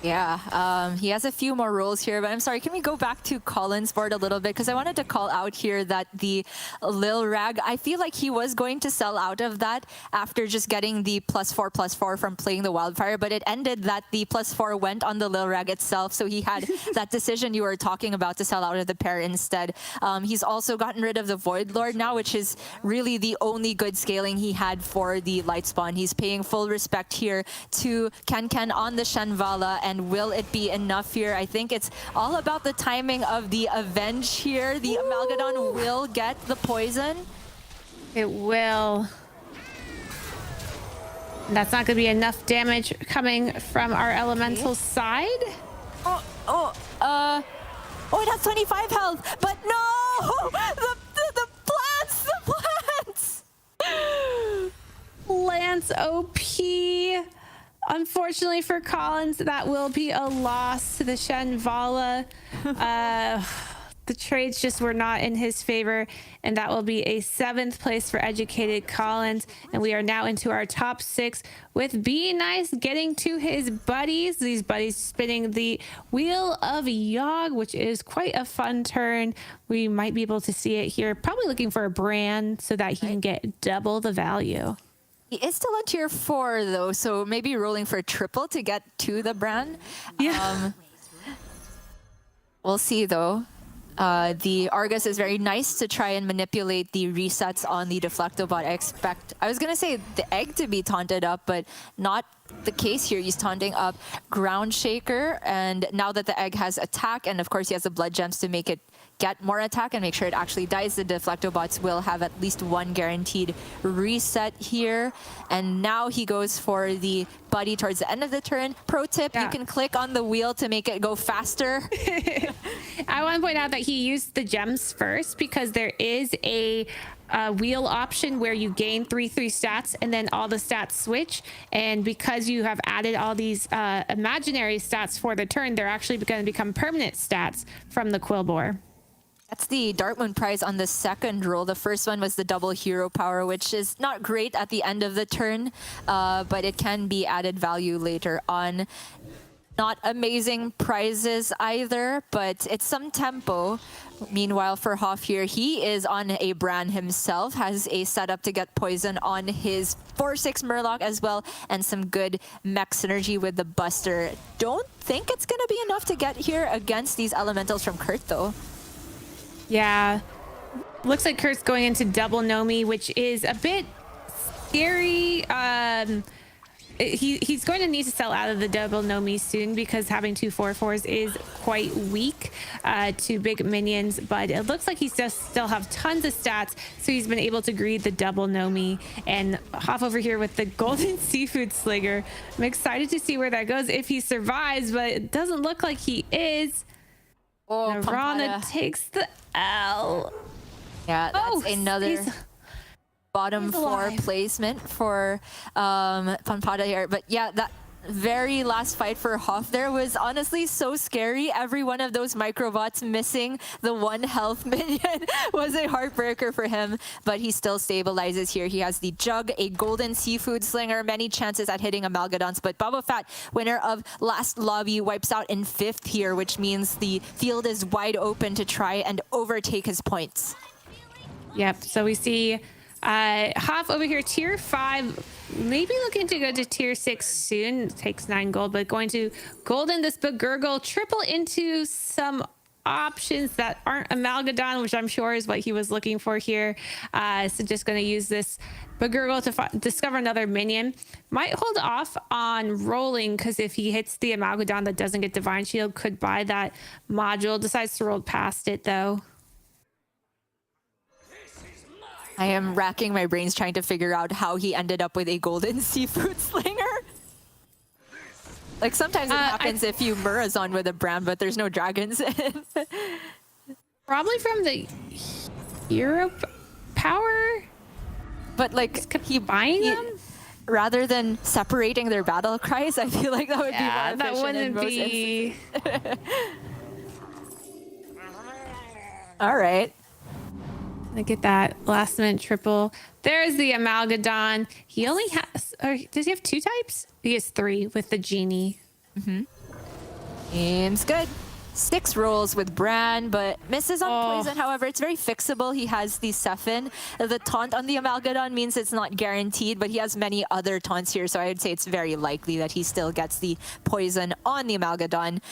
Yeah, he has a few more rolls here, but I'm sorry, can we go back to Colin's board a little bit? Because I wanted to call out here that the Lil Rag, I feel like he was going to sell out of that after just getting the +4/+4 from playing the Wildfire, but it ended that the +4 went on the Lil Rag itself, so he had that decision you were talking about to sell out of the pair instead. He's also gotten rid of the Void Lord now, which is really the only good scaling he had for the Light Spawn. He's paying full respect here to Ken on the Shenvala, and will it be enough here? I think it's all about the timing of the Avenge here. The Amalgadon will get the poison. It will. That's not going to be enough damage coming from our elemental side. Oh, it has 25 health, but no! The plants! Lance OP. Unfortunately for Collins, that will be a loss to the Shenvala. The trades just were not in his favor, and that will be a 7th place for Educated Collins. And we are now into our top 6 with Be Nice getting to his buddies. These buddies spinning the Wheel of Yogg, which is quite a fun turn. We might be able to see it here. Probably looking for a brand so that he can get double the value. He is still on tier 4 though, so maybe rolling for a triple to get to the brand. Yeah. We'll see though. The Argus is very nice to try and manipulate the resets on the Deflectobot. I was gonna say the egg to be taunted up, but not the case here. He's taunting up Ground Shaker, and now that the egg has attack, and of course he has the blood gems to make it get more attack and make sure it actually dies, the Deflectobots will have at least 1 guaranteed reset here. And now he goes for the buddy towards the end of the turn. Pro tip, you can click on the wheel to make it go faster. I want to point out that he used the gems first because there is a wheel option where you gain 3/3 stats and then all the stats switch. And because you have added all these imaginary stats for the turn, they're actually going to become permanent stats from the Quillbore. That's the Dartmoon prize on the second roll. The first one was the double hero power, which is not great at the end of the turn, but it can be added value later on. Not amazing prizes either, but it's some tempo. Meanwhile, for Hoff here, he is on a Bran himself, has a setup to get poison on his 4/6 Murloc as well, and some good mech synergy with the Buster. Don't think it's going to be enough to get here against these elementals from Kurt, though. Yeah. Looks like Kurt's going into double Nomi, which is a bit scary. He's going to need to sell out of the double Nomi soon because having 2 4/4s is quite weak to big minions, but it looks like he does still have tons of stats, so he's been able to greed the double Nomi and hop over here with the golden seafood slinger. I'm excited to see where that goes if he survives, but it doesn't look like he is. Oh, Rana takes the L. Yeah, that's another bottom 4 alive. placement for Pampada here. But yeah, that very last fight for Hoff there was honestly so scary. Every one of those microbots missing the 1 health minion was a heartbreaker for him, but he still stabilizes here. He has the Jug, a golden seafood slinger, many chances at hitting Amalgadons, but Baba Fat, winner of last lobby, wipes out in 5th here, which means the field is wide open to try and overtake his points. Yep, so we see Hoff over here, tier 5, maybe looking to go to tier 6 soon. Takes 9 gold, but going to golden this Begurgle, triple into some options that aren't Amalgadon, which I'm sure is what he was looking for here. So just going to use this Begurgle to discover another minion. Might hold off on rolling, because if he hits the Amalgadon that doesn't get Divine Shield, could buy that module. Decides to roll past it, though. I am racking my brains trying to figure out how he ended up with a golden seafood slinger. Like, sometimes it happens if you Murazon with a brand, but there's no dragons in. Probably from the Europe power? But, like, he buying them? Rather than separating their battle cries, I feel like that would be more efficient. That wouldn't be... All right. Look at that last minute triple. There's the Amalgadon. He only has, or does he have 2 types? He has 3 with the genie. Seems good. 6 rolls with Bran, but misses on poison. However, it's very fixable. He has the Sephin. The taunt on the Amalgadon means it's not guaranteed, but he has many other taunts here, so I would say it's very likely that he still gets the poison on the Amalgadon.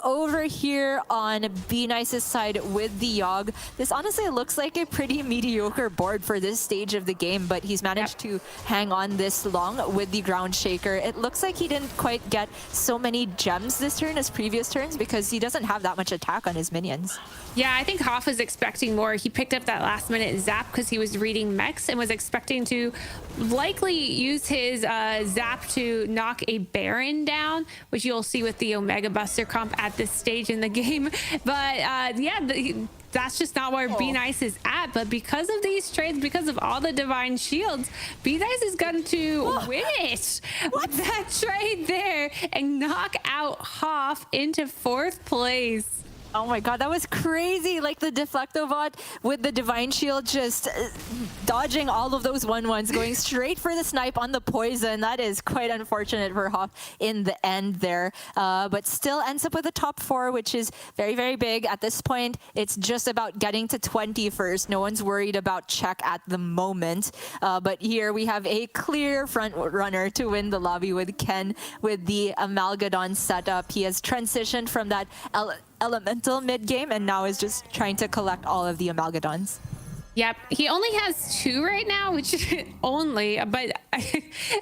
Over here on B-Nice's side with the Yogg, this honestly looks like a pretty mediocre board for this stage of the game, but he's managed to hang on this long with the Ground Shaker. It looks like he didn't quite get so many gems this turn as previous turns because he doesn't have that much attack on his minions. Yeah, I think Hoff was expecting more. He picked up that last minute zap because he was reading mechs and was expecting to likely use his zap to knock a Baron down, which you'll see with the Omega Buster comp at this stage in the game. But yeah, that's just not where B-Nice is at. But because of these trades, because of all the Divine Shields, B-Nice is going to win it with that trade there and knock out Hoff into 4th place. Oh my god, that was crazy. Like the Deflectobot with the Divine Shield just dodging all of those 1/1s, going straight for the snipe on the poison. That is quite unfortunate for Hoff in the end there. But still ends up with a top 4, which is very, very big. At this point, it's just about getting to 20 first. No one's worried about check at the moment. But here we have a clear front runner to win the lobby with Ken with the Amalgadon setup. He has transitioned from that elemental mid-game and now is just trying to collect all of the Amalgadons. Yep, he only has 2 right now, which only, but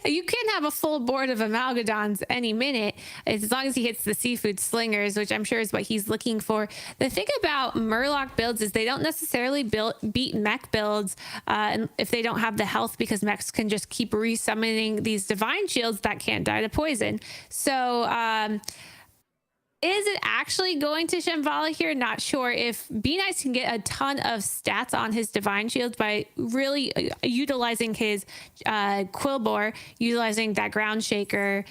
you can have a full board of Amalgadons any minute as long as he hits the seafood slingers, which I'm sure is what he's looking for. The thing about Murloc builds is they don't necessarily beat mech builds if they don't have the health, because mechs can just keep resummoning these Divine Shields that can't die to poison. So is it actually going to Shambhala here? Not sure. If B-Nice can get a ton of stats on his Divine Shields by really utilizing his Quillbore, utilizing that Ground Shaker,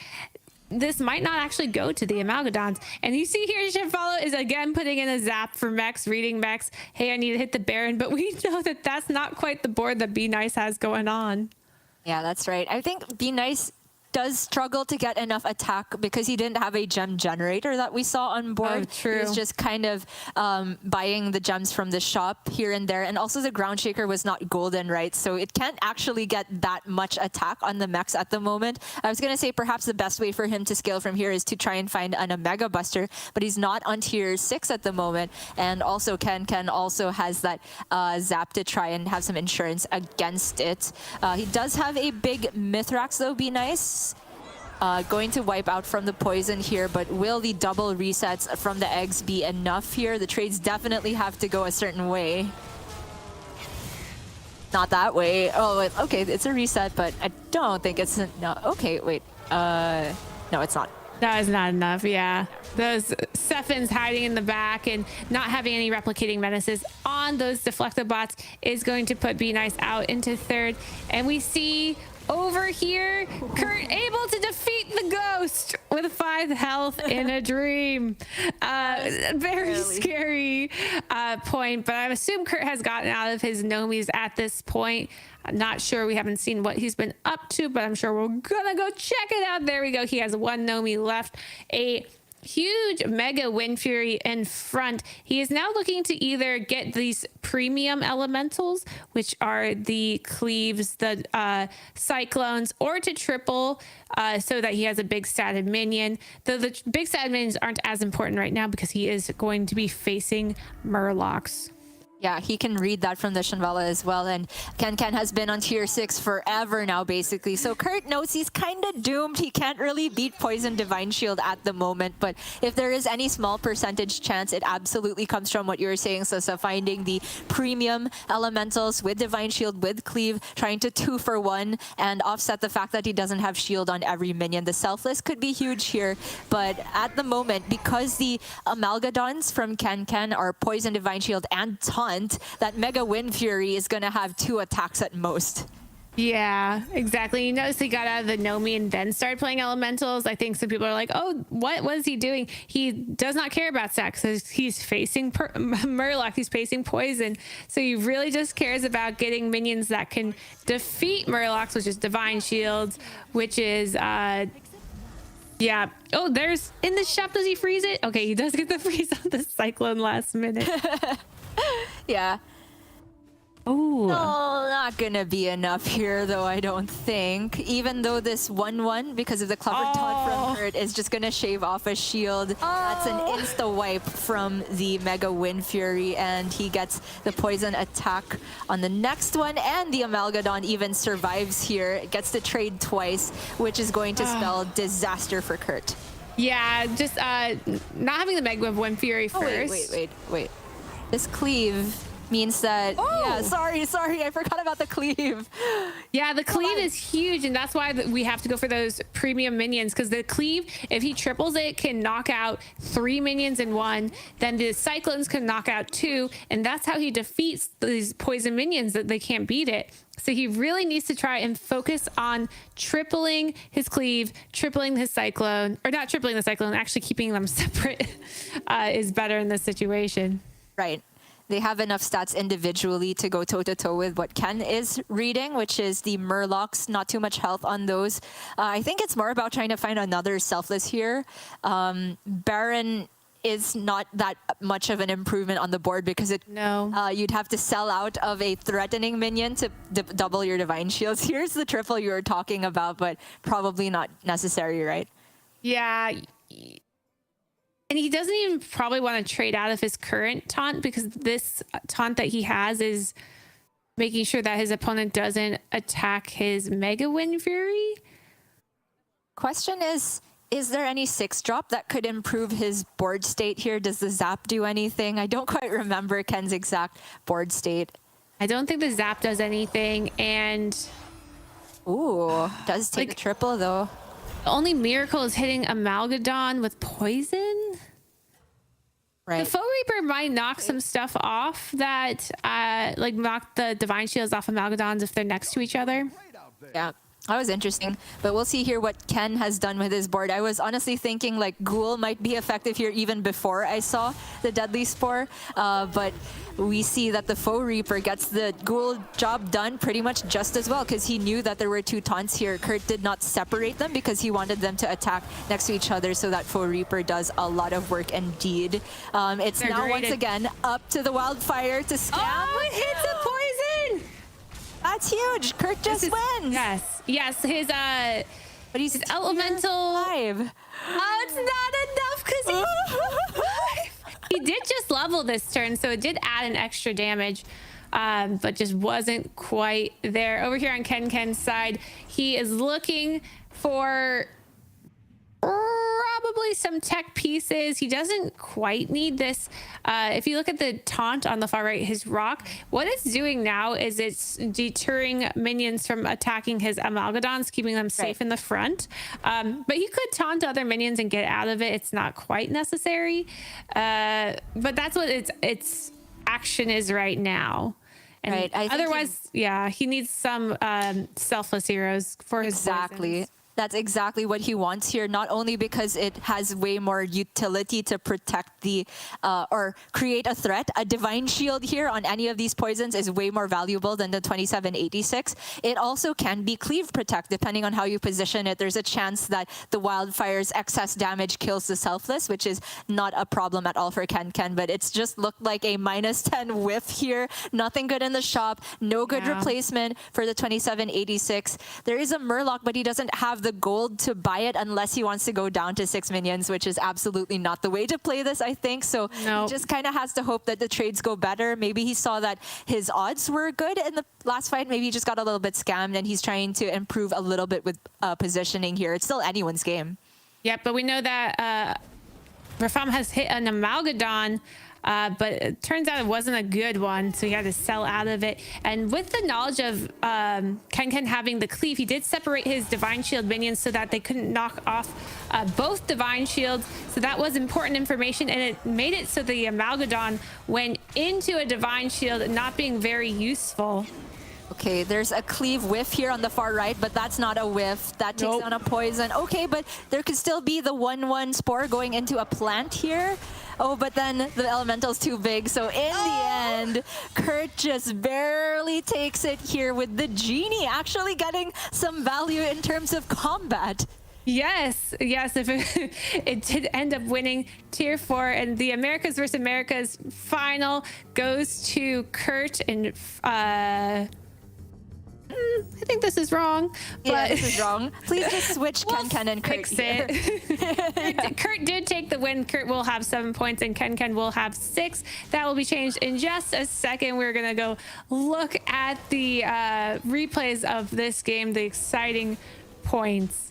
this might not actually go to the Amalgadons. And you see here, Shifalo is again putting in a zap for Mex, reading Mex. Hey, I need to hit the Baron, but we know that that's not quite the board that Be Nice has going on. Yeah, that's right. I think Be Nice does struggle to get enough attack because he didn't have a gem generator that we saw on board. Oh, true. He was just kind of buying the gems from the shop here and there. And also the ground shaker was not golden, right? So it can't actually get that much attack on the mechs at the moment. I was going to say perhaps the best way for him to scale from here is to try and find an Omega Buster, but he's not on tier 6 at the moment. And also Ken also has that zap to try and have some insurance against it. He does have a big Mithrax though, Be Nice. Going to wipe out from the poison here, but will the double resets from the eggs be enough here? The trades definitely have to go a certain way. Not that way. Oh, wait, okay, it's a reset, but I don't think it's... No, okay, wait. No, it's not. That is not enough, yeah. Those Sephins hiding in the back and not having any replicating menaces on those deflected bots is going to put Be Nice out into third. And we see over here, Kurt able to defeat the ghost with 5 health in a dream. Very scary point, but I assume Kurt has gotten out of his Nomis at this point. I'm not sure. We haven't seen what he's been up to, but I'm sure we're gonna go check it out. There we go. He has 1 Nomi left. A huge Mega Wind Fury in front. He is now looking to either get these premium elementals, which are the Cleaves, the Cyclones, or to triple so that he has a big statted minion. Though the big statted minions aren't as important right now because he is going to be facing Murlocs. Yeah, he can read that from the Shinvala as well. And Ken has been on tier 6 forever now, basically. So Kurt knows he's kind of doomed. He can't really beat Poison Divine Shield at the moment. But if there is any small percentage chance, it absolutely comes from what you were saying, Sasa, finding the premium elementals with Divine Shield, with Cleave, trying to 2-for-1 and offset the fact that he doesn't have shield on every minion. The selfless could be huge here. But at the moment, because the Amalgadons from Ken are Poison Divine Shield and Taunt, that Mega Wind Fury is going to have 2 attacks at most. Yeah, exactly. You notice he got out of the Nomi and then started playing elementals. I think some people are like, oh, what was he doing? He does not care about stacks. He's facing Murloc. He's facing poison. So he really just cares about getting minions that can defeat Murlocs, which is Divine Shields, which is... yeah. Oh, there's... In the shop, does he freeze it? Okay, he does get the freeze on the Cyclone last minute. Yeah. Oh, no, not gonna be enough here, though, I don't think. Even though this 1-1, because of the clever taunt from Kurt, is just gonna shave off a shield. That's an insta-wipe from the Mega Wind Fury, and he gets the poison attack on the next one, and the Amalgadon even survives here. It gets to trade twice, which is going to spell disaster for Kurt. yeah, just not having the Mega Wind Fury first. Wait. This Cleave means that... Yeah, sorry, I forgot about the Cleave. Yeah, the Cleave is huge, and that's why we have to go for those premium minions, because the Cleave, if he triples it, can knock out 3 minions in 1. Then the Cyclones can knock out 2, and that's how he defeats these poison minions, that they can't beat it. So he really needs to try and focus on tripling his Cleave, tripling his Cyclone, or not tripling the Cyclone, actually keeping them separate is better in this situation. Right. They have enough stats individually to go toe-to-toe with what Ken is reading, which is the Murlocs. Not too much health on those. I think it's more about trying to find another selfless here. Baron is not that much of an improvement on the board because you'd have to sell out of a threatening minion to double your Divine Shields. Here's the triple you were talking about, but probably not necessary, right? Yeah. And he doesn't even probably want to trade out of his current taunt, because this taunt that he has is making sure that his opponent doesn't attack his Mega Wind Fury. Question is there any 6-drop that could improve his board state here? Does the Zap do anything? I don't quite remember Ken's exact board state. I don't think the Zap does anything, and... Ooh, does take a triple, though. The only miracle is hitting Amalgadon with poison. Right. The Foe Reaper might knock some stuff off that, like knock the Divine Shields off Amalgadons if they're next to each other. Yeah. That was interesting, but we'll see here what Ken has done with his board. I was honestly thinking like Ghoul might be effective here even before I saw the Deadly Spore, but we see that the Foe Reaper gets the Ghoul job done pretty much just as well because he knew that there were two taunts here. Kurt did not separate them because he wanted them to attack next to each other, so that Foe Reaper does a lot of work indeed. It's They're now graded. once again up to the Wildfire to scam. Oh, it hits a poison! That's huge. Kurt just wins. Yes, his But he's elemental. Five. Oh, it's not enough because he did just level this turn, so it did add an extra damage, but just wasn't quite there. Over here on Ken's side, he is looking for probably some tech pieces. He doesn't quite need this. If you look at the taunt on the far right, his rock, what it's doing now is it's deterring minions from attacking his Amalgadons, keeping them safe in the front. But he could taunt other minions and get out of it. It's not quite necessary. But that's what its action is right now. And Right. I think otherwise, he needs some selfless heroes for his poisons. That's exactly what he wants here, not only because it has way more utility to protect the, or create a threat. A Divine Shield here on any of these poisons is way more valuable than the 2786. It also can be Cleave Protect, depending on how you position it. There's a chance that the Wildfire's excess damage kills the Selfless, which is not a problem at all for Ken, but it's just looked like a -10 whiff here. Nothing good in the shop, no good replacement for the 2786. There is a Murloc, but he doesn't have the gold to buy it unless he wants to go down to 6 minions, which is absolutely not the way to play this, I think. So he just kind of has to hope that the trades go better. Maybe he saw that his odds were good in the last fight. Maybe he just got a little bit scammed and he's trying to improve a little bit with positioning here. It's still anyone's game. Yep, but we know that Rafam has hit an Amalgadon, but it turns out it wasn't a good one, so he had to sell out of it. And with the knowledge of Ken having the cleave, he did separate his Divine Shield minions so that they couldn't knock off both Divine Shields. So that was important information, and it made it so the Amalgadon went into a Divine Shield, not being very useful. Okay, there's a cleave whiff here on the far right, but that's not a whiff. That takes down a poison. Okay, but there could still be the 1/1 spore going into a plant here. Oh, but then the elemental's too big. So in the end, Kurt just barely takes it here with the Genie actually getting some value in terms of combat. Yes, if it did end up winning tier 4, and the Americas versus Americas final goes to Kurt and I think this is wrong. Yeah, this is wrong. Please just switch Ken and Kurt here. Kurt did take the win. Kurt will have 7 points and Ken will have 6. That will be changed in just a second. We're going to go look at the replays of this game, the exciting points.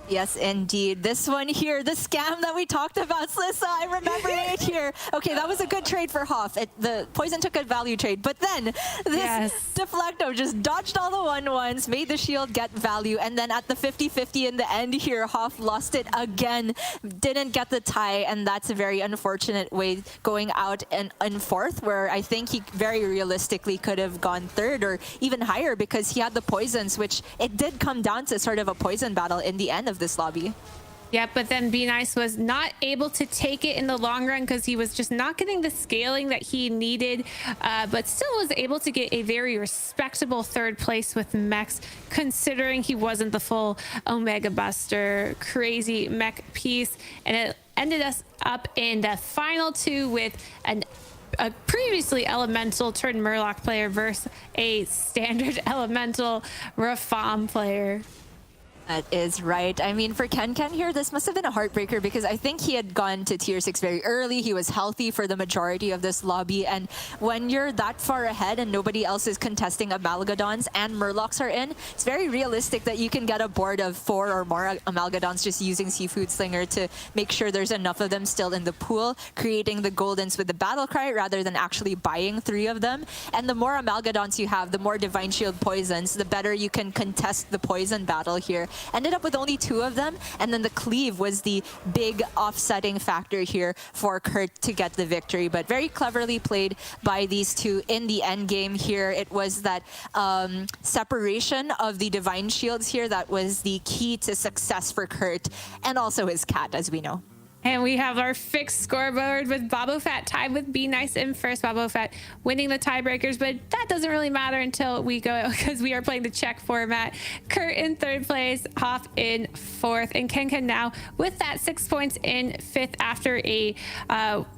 Yes, indeed. This one here, the scam that we talked about, Slissa, I remember it here. Okay, that was a good trade for Hoff. The poison took a value trade, but then this Deflecto just dodged all the 1/1s, made the shield get value, and then at the 50-50 in the end here, Hoff lost it again, didn't get the tie, and that's a very unfortunate way going out in fourth, where I think he very realistically could have gone third or even higher because he had the poisons, which it did come down to sort of a poison battle in the end of this lobby. Yeah, but then Be Nice was not able to take it in the long run because he was just not getting the scaling that he needed, but still was able to get a very respectable 3rd place with mechs, considering he wasn't the full Omega Buster crazy mech piece. And it ended us up in the final 2 with a previously elemental turned Murloc player versus a standard elemental Rafam player. That is right. I mean, for Ken here, this must have been a heartbreaker because I think he had gone to tier 6 very early. He was healthy for the majority of this lobby. And when you're that far ahead and nobody else is contesting Amalgadons and Murlocs are in, it's very realistic that you can get a board of 4 or more Amalgadons just using Seafood Slinger to make sure there's enough of them still in the pool, creating the Goldens with the Battle Cry rather than actually buying 3 of them. And the more Amalgadons you have, the more Divine Shield poisons, the better you can contest the poison battle here. ended up with only 2 of them, and then the cleave was the big offsetting factor here for Kurt to get the victory. But very cleverly played by these two in the end game here. It was that separation of the Divine Shields here that was the key to success for Kurt, and also his cat, as we know. And we have our fixed scoreboard with Bobo Fett tied with Be Nice in first. Bobo Fett winning the tiebreakers, but that doesn't really matter until we go, because we are playing the check format. Kurt in third place, Hoff in fourth, and Ken now with that 6 points in fifth after a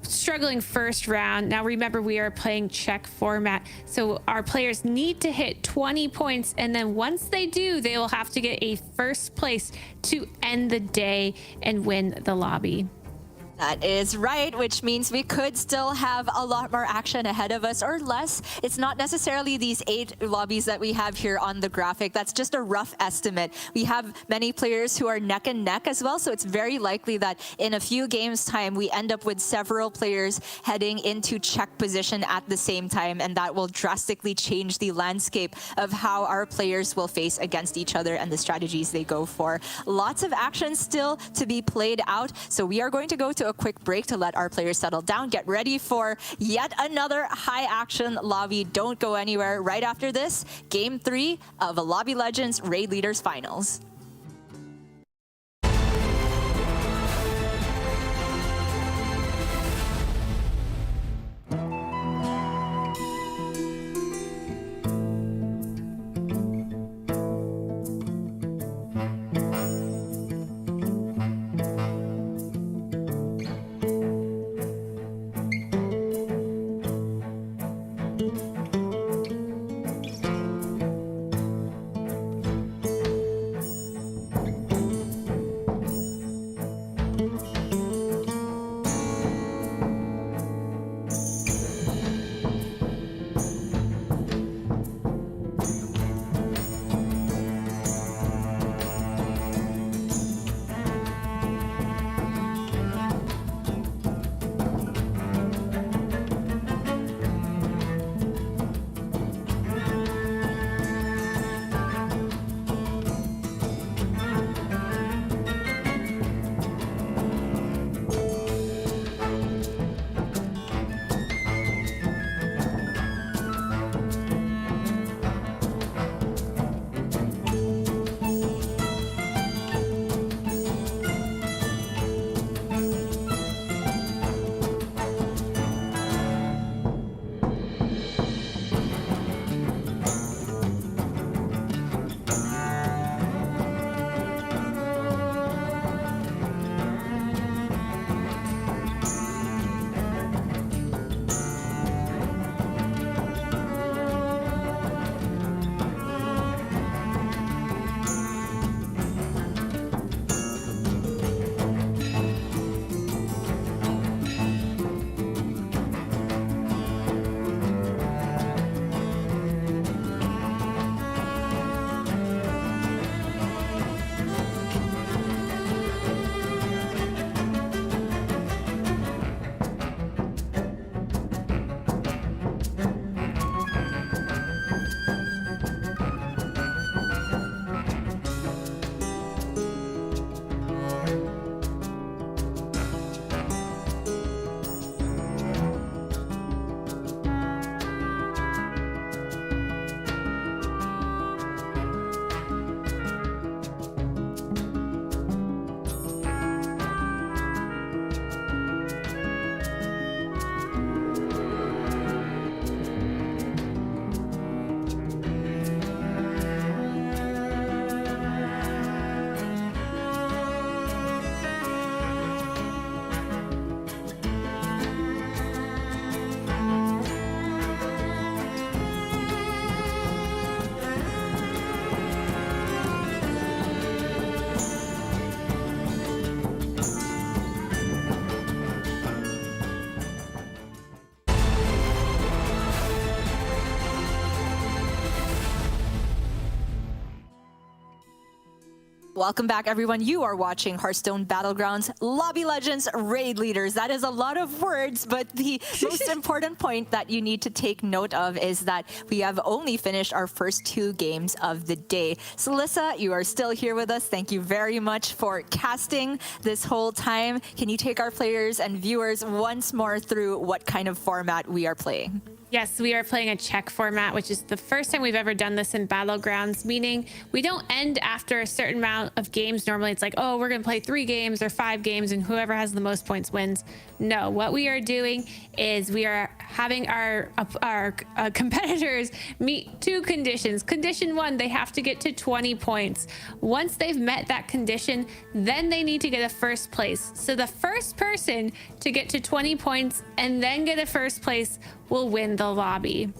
struggling first round. Now remember, we are playing check format, so our players need to hit 20 points, and then once they do, they will have to get a first place to end the day and win the lobby. That is right, which means we could still have a lot more action ahead of us, or less. It's not necessarily these 8 lobbies that we have here on the graphic. That's just a rough estimate. We have many players who are neck and neck as well, so it's very likely that in a few games' time, we end up with several players heading into check position at the same time, and that will drastically change the landscape of how our players will face against each other and the strategies they go for. Lots of action still to be played out, so we are going to go to a quick break to let our players settle down, get ready for yet another high action lobby. Don't go anywhere. Right after this, game 3 of Lobby Legends Raid Leaders Finals. Welcome back, everyone. You are watching Hearthstone Battlegrounds Lobby Legends Raid Leaders. That is a lot of words, but the most important point that you need to take note of is that we have only finished our first 2 games of the day. So, Alyssa, you are still here with us. Thank you very much for casting this whole time. Can you take our players and viewers once more through what kind of format we are playing? Yes, we are playing a check format, which is the first time we've ever done this in Battlegrounds, meaning we don't end after a certain amount of games. Normally it's like, oh, we're going to play 3 games or 5 games and whoever has the most points wins. No, what we are doing is we are having our competitors meet 2 conditions. Condition 1, they have to get to 20 points. Once they've met that condition, then they need to get a first place. So the first person to get to 20 points and then get a first place will win the lobby.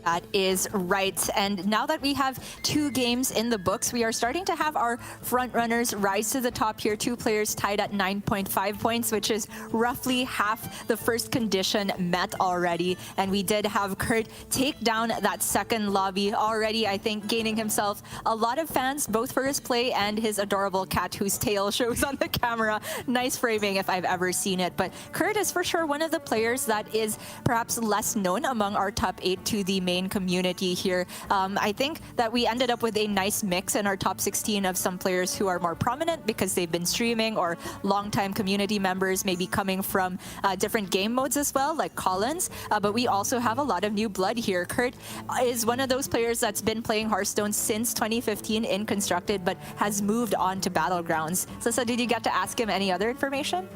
That is right. And now that we have 2 games in the books, we are starting to have our front runners rise to the top here. 2 players tied at 9.5 points, which is roughly half the first condition met already. And we did have Kurt take down that second lobby already, I think, gaining himself a lot of fans, both for his play and his adorable cat whose tail shows on the camera. Nice framing if I've ever seen it. But Kurt is for sure one of the players that is perhaps less known among our top 8 to the main community here. I think that we ended up with a nice mix in our top 16 of some players who are more prominent because they've been streaming, or longtime community members maybe coming from different game modes as well, like Collins. But we also have a lot of new blood here. Kurt is one of those players that's been playing Hearthstone since 2015 in Constructed, but has moved on to Battlegrounds. So did you get to ask him any other information?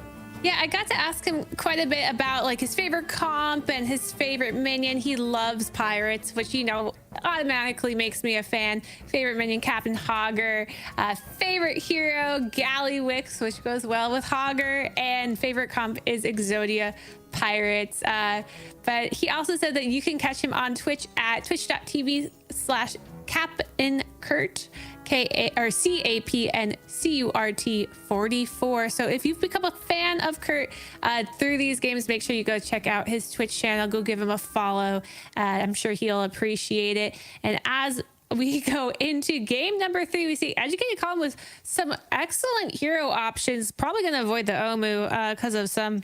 Yeah, I got to ask him quite a bit about like his favorite comp and his favorite minion. He loves pirates, which, you know, automatically makes me a fan. Favorite minion, Captain Hogger. Favorite hero, Gallywix, which goes well with Hogger. And favorite comp is Exodia Pirates. But he also said that you can catch him on Twitch at twitch.tv/CapNCurt. CAPNCURT 44. So if you've become a fan of Kurt through these games, make sure you go check out his Twitch channel. Go give him a follow. I'm sure he'll appreciate it. And as we go into game number 3, we see Educated Calm with some excellent hero options. Probably going to avoid the Omu because of some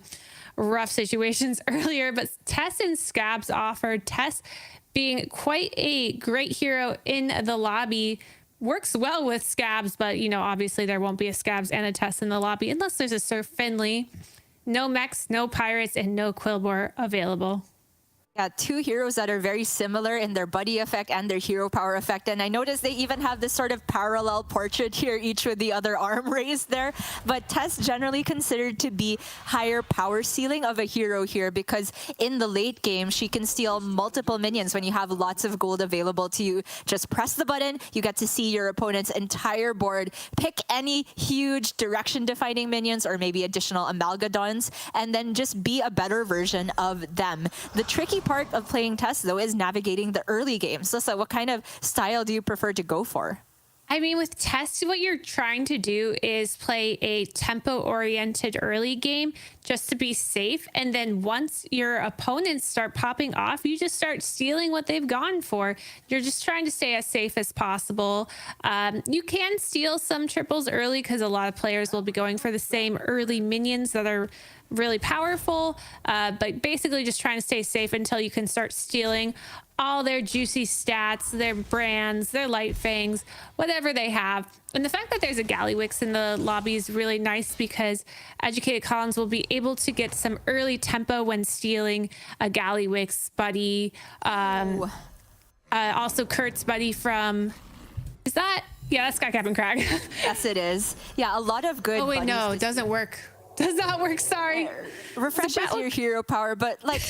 rough situations earlier, but Tess and Scabs offered. Tess being quite a great hero in the lobby. Works well with Scabs, but, you know, obviously there won't be a Scabs and a Tess in the lobby unless there's a Sir Finley. No mechs, no pirates, and no Quillbore available. Yeah, 2 heroes that are very similar in their buddy effect and their hero power effect. And I noticed they even have this sort of parallel portrait here, each with the other arm raised there. But Tess generally considered to be higher power ceiling of a hero here, because in the late game, she can steal multiple minions when you have lots of gold available to you. Just press the button, you get to see your opponent's entire board. Pick any huge direction-defining minions or maybe additional Amalgadons, and then just be a better version of them. The tricky part of playing Tess, though, is navigating the early game. So what kind of style do you prefer to go for? I mean, with Tess, what you're trying to do is play a tempo-oriented early game just to be safe. And then once your opponents start popping off, you just start stealing what they've gone for. You're just trying to stay as safe as possible. You can steal some triples early because a lot of players will be going for the same early minions that are really powerful, but basically just trying to stay safe until you can start stealing all their juicy stats, their brands, their light fangs, whatever they have. And the fact that there's a Gallywix in the lobby is really nice because Educated Collins will be able to get some early tempo when stealing a Gallywix buddy. Also Kurt's buddy from, is that? Yeah, that's Sky Captain Crag. Yes, it is. Yeah, a lot of good. Oh wait, no, it doesn't work. Does not work, sorry. Refreshes your hero power, but like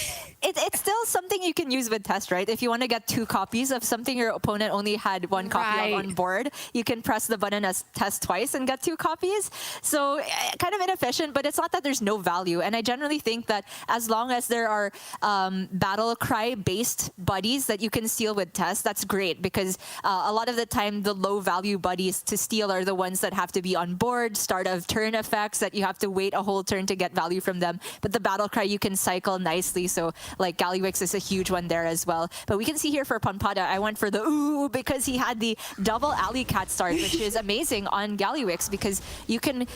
it's still something you can use with Test, right? If you want to get 2 copies of something your opponent only had 1 copy of on board, you can press the button as Test twice and get 2 copies. So kind of inefficient, but it's not that there's no value. And I generally think that as long as there are battle cry based buddies that you can steal with Test, that's great, because a lot of the time the low value buddies to steal are the ones that have to be on board, start of turn effects that you have to wait a whole turn to get value from them. But the battle cry you can cycle nicely. So like Galliwix is a huge one there as well. But we can see here for Pampada, I went for the ooh because he had the double alley cat start, which is amazing on Galliwix because you can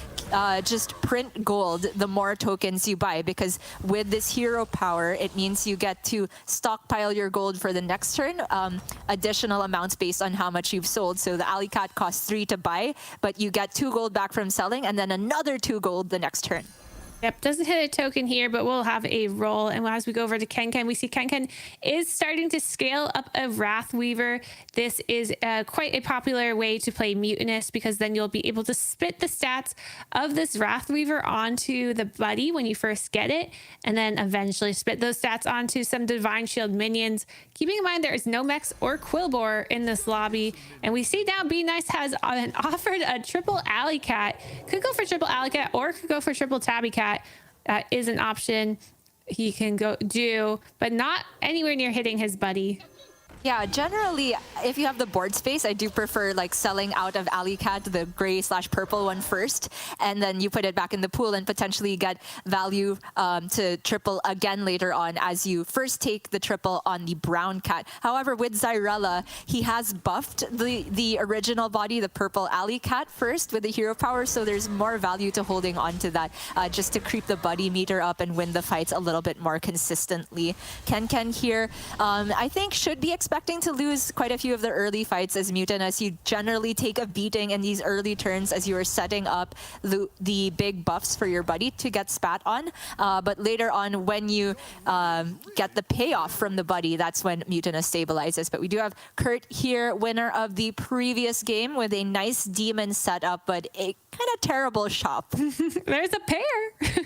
just print gold the more tokens you buy, because with this hero power, it means you get to stockpile your gold for the next turn, additional amounts based on how much you've sold. So the alley cat costs 3 to buy, but you get 2 gold back from selling and then another 2 gold the next turn. Yep, doesn't hit a token here, but we'll have a roll. And as we go over to Ken, we see Ken is starting to scale up a Wrathweaver. This is quite a popular way to play Mutinous, because then you'll be able to spit the stats of this Wrathweaver onto the buddy when you first get it, and then eventually spit those stats onto some Divine Shield minions. Keeping in mind there is no Mex or Quillbore in this lobby. And we see now Be Nice has offered a triple Alley Cat. Could go for triple Alley Cat or could go for triple Tabby Cat. Is an option he can go do, but not anywhere near hitting his buddy. Yeah, generally, if you have the board space, I do prefer like selling out of Alley Cat, the gray/purple one first, and then you put it back in the pool and potentially get value to triple again later on as you first take the triple on the brown cat. However, with Zyrella, he has buffed the original body, the purple Alley Cat first with the hero power, so there's more value to holding on to that just to creep the buddy meter up and win the fights a little bit more consistently. Ken here, I think should be expecting to lose quite a few of the early fights as Mutinous. You generally take a beating in these early turns as you are setting up the big buffs for your buddy to get spat on. But later on, when you get the payoff from the buddy, that's when Mutinous stabilizes. But we do have Kurt here, winner of the previous game with a nice demon setup, but a kind of terrible shop. There's a pair.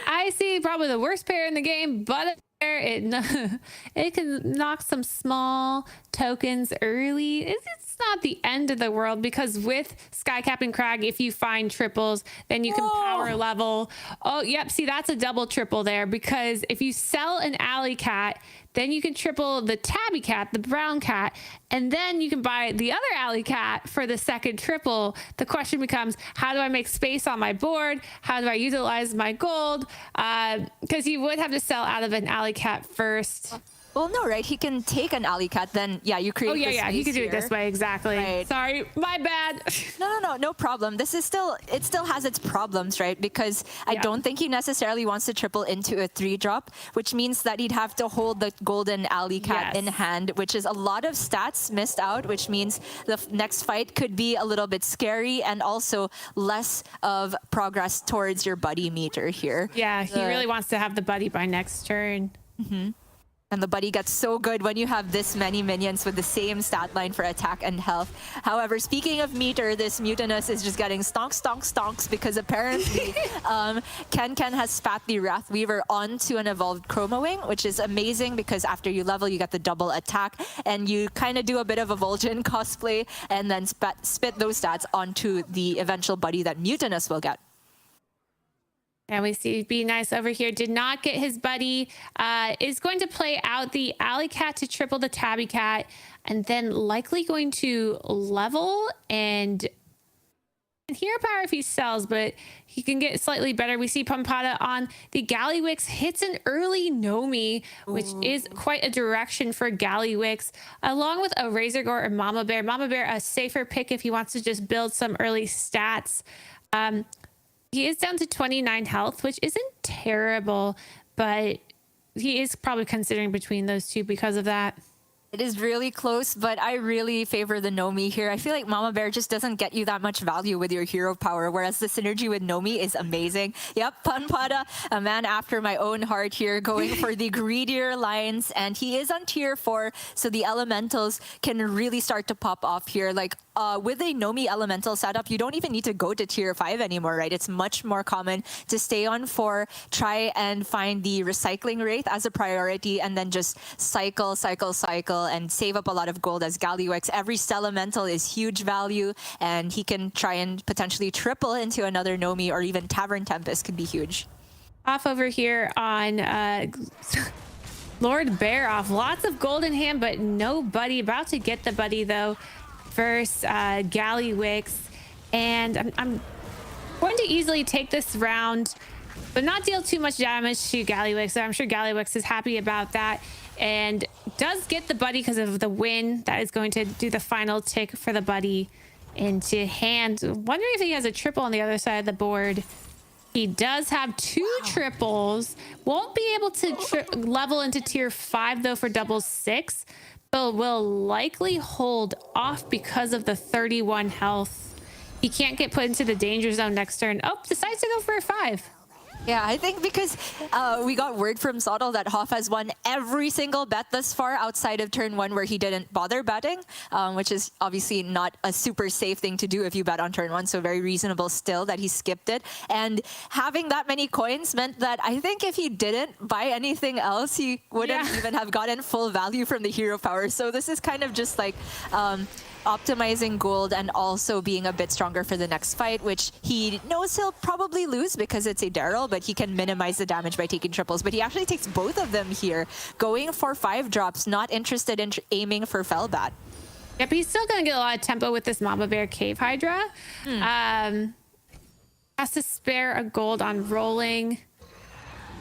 I see probably the worst pair in the game, but it can knock some small tokens early. It's not the end of the world, because with Skycap and Crag, if you find triples, then you can power level. Oh, yep. See, that's a double triple there, because if you sell an Alley Cat, then you can triple the Tabby Cat, the brown cat, and then you can buy the other Alley Cat for the second triple. The question becomes, how do I make space on my board? How do I utilize my gold? Because you would have to sell out of an Alley Cat first. Well, no, right? He can take an Alley Cat, then, yeah, you create the space he could do here. it this way, exactly. Right. Sorry, my bad. No problem. This is still, it still has its problems, right? Because I don't think he necessarily wants to triple into a 3-drop, which means that he'd have to hold the golden Alley Cat in hand, which is a lot of stats missed out, which means the next fight could be a little bit scary and also less of progress towards your buddy meter here. Yeah, he really wants to have the buddy by next turn. Mm-hmm. And the buddy gets so good when you have this many minions with the same stat line for attack and health. However, speaking of meter, this Mutinous is just getting stonks because apparently Ken has spat the Wrathweaver onto an evolved Chroma Wing, which is amazing because after you level, you get the double attack and you kind of do a bit of a Vol'jin cosplay and then spit those stats onto the eventual buddy that Mutinous will get. And we see Be Nice over here did not get his buddy, is going to play out the Alley Cat to triple the Tabby Cat, and then likely going to level and hero power if he sells, but he can get slightly better. We see Pampada on the Galliwix hits an early Nomi, which is quite a direction for Galliwix, along with a Razor Gore or Mama Bear. Mama Bear, a safer pick if he wants to just build some early stats. He is down to 29 health, which isn't terrible, but he is probably considering between those two because of that. It is really close, but I really favor the Nomi here. I feel like Mama Bear just doesn't get you that much value with your hero power, whereas the synergy with Nomi is amazing. Yep, Pampada, a man after my own heart here, going for the greedier lines, and he is on tier 4, so the elementals can really start to pop off here. Like, with a Nomi elemental setup, you don't even need to go to tier 5 anymore, right? It's much more common to stay on 4, try and find the recycling Wraith as a priority, and then just cycle, and save up a lot of gold as Galliwix. Every Elemental is huge value, and he can try and potentially triple into another Nomi, or even Tavern Tempest could be huge. Off over here on Lord Bear off. Lots of gold in hand, but no buddy. About to get the buddy, though. First, Galliwix. And I'm going to easily take this round. but not deal too much damage to Gallywix. So I'm sure Gallywix is happy about that and does get the buddy because of the win. That is going to do the final tick for the buddy into hand. Wondering if he has a triple on the other side of the board. He does have two triples. Won't be able to level into tier 5 though for double 6, but will likely hold off because of the 31 health. He can't get put into the danger zone next turn. Oh, decides to go for a 5. Yeah, I think because we got word from Zottel that Hoff has won every single bet thus far outside of turn 1 where he didn't bother betting, which is obviously not a super safe thing to do if you bet on turn 1, so very reasonable still that he skipped it. And having that many coins meant that I think if he didn't buy anything else, he wouldn't even have gotten full value from the hero power. So this is kind of just like optimizing gold and also being a bit stronger for the next fight, which he knows he'll probably lose because it's a Daryl, but he can minimize the damage by taking triples. But he actually takes both of them here, going for 5 drops, not interested in aiming for Fellbat. Yep, he's still going to get a lot of tempo with this Mama Bear Cave Hydra. Has to spare a gold on rolling.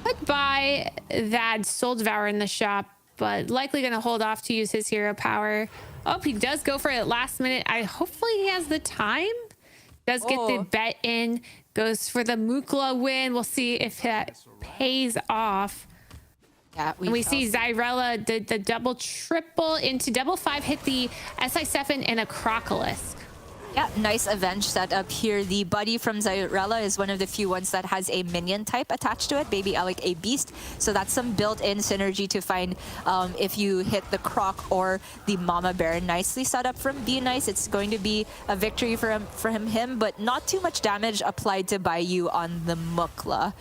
Could buy that Soul Devourer in the shop, but likely going to hold off to use his hero power. Oh, he does go for it last minute. Hopefully he has the time. Does get the bet in. Goes for the Mukla win. We'll see if that pays off. Yeah, we see Zyrella, the double triple into double 5, hit the SI7 and a Crocolisk. Yeah, nice Avenge setup here. The buddy from Zyrella is one of the few ones that has a minion type attached to it, Baby Alec a beast. So that's some built-in synergy to find if you hit the Croc or the Mama Bear. Nicely set up from Be Nice. It's going to be a victory for him, but not too much damage applied to Bayou on the Mukla.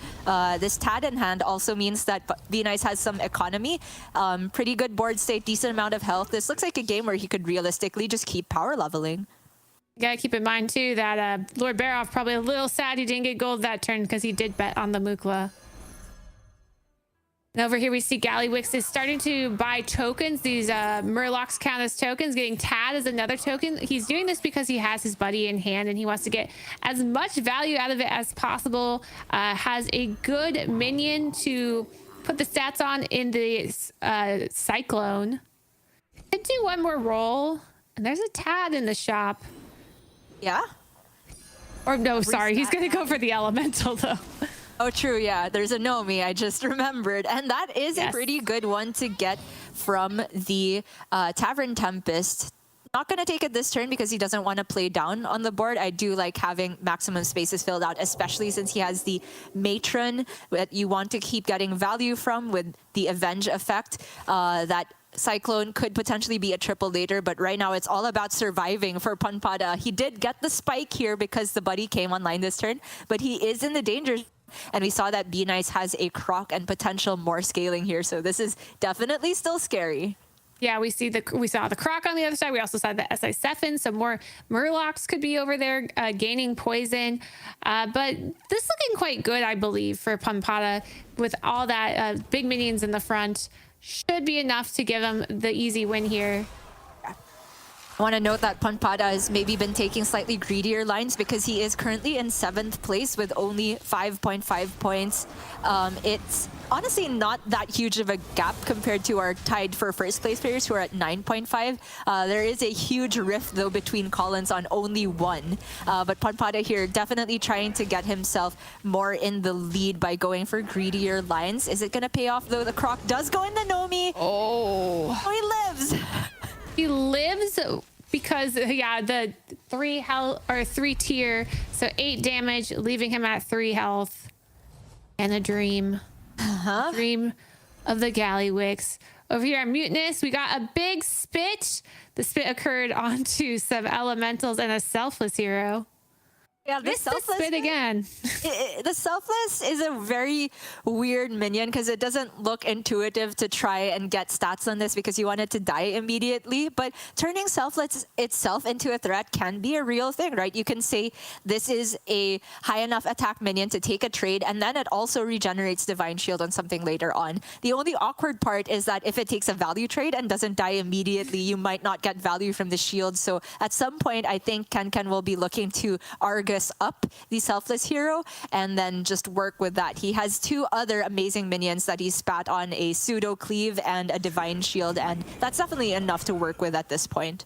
This Tad in hand also means that Be Nice has some economy. Pretty good board state, decent amount of health. This looks like a game where he could realistically just keep power leveling. You gotta keep in mind too that Lord Baroff probably a little sad he didn't get gold that turn because he did bet on the Mukla. And over here we see Gallywix is starting to buy tokens. These Murlocs count as tokens. Getting Tad as another token. He's doing this because he has his buddy in hand and he wants to get as much value out of it as possible. Has a good minion to put the stats on in the Cyclone. Could do one more roll. And there's a Tad in the shop. Yeah? Or no, sorry. He's going to go for the Elemental, though. Oh, true. Yeah, there's a Nomi. I just remembered. And that is a pretty good one to get from the Tavern Tempest. Not going to take it this turn because he doesn't want to play down on the board. I do like having maximum spaces filled out, especially since he has the Matron that you want to keep getting value from with the Avenge effect. That Cyclone could potentially be a triple later, but right now it's all about surviving for Panpada. He did get the spike here because the buddy came online this turn, but he is in the danger. And we saw that Be Nice has a Croc and potential more scaling here, so this is definitely still scary. Yeah, we saw the Croc on the other side. We also saw the SI7, so more Murlocs could be over there gaining poison. But this looking quite good, I believe, for Panpada with all that big minions in the front. Should be enough to give him the easy win here. I want to note that Panpada has maybe been taking slightly greedier lines because he is currently in 7th place with only 5.5 points. It's honestly not that huge of a gap compared to our tied for first place players who are at 9.5. There is a huge rift though between Collins on only 1. But Panpada here definitely trying to get himself more in the lead by going for greedier lines. Is it going to pay off though? The Croc does go in the Nomi. Oh, he lives. He lives because, yeah, the 3 health or 3 tier, so 8 damage, leaving him at 3 health. And a dream. Dream of the Gallywix. Over here on Mutinous, we got a big spit. The spit occurred onto some elementals and a selfless hero. Yeah, the selfless spit again. The selfless is a very weird minion because it doesn't look intuitive to try and get stats on this because you want it to die immediately. But turning selfless itself into a threat can be a real thing, right? You can say this is a high enough attack minion to take a trade, and then it also regenerates Divine Shield on something later on. The only awkward part is that if it takes a value trade and doesn't die immediately, you might not get value from the shield. So at some point, I think Ken will be looking to Argus mess up the Selfless hero and then just work with that. He has 2 other amazing minions that he spat on, a Pseudo Cleave and a Divine Shield, and that's definitely enough to work with at this point.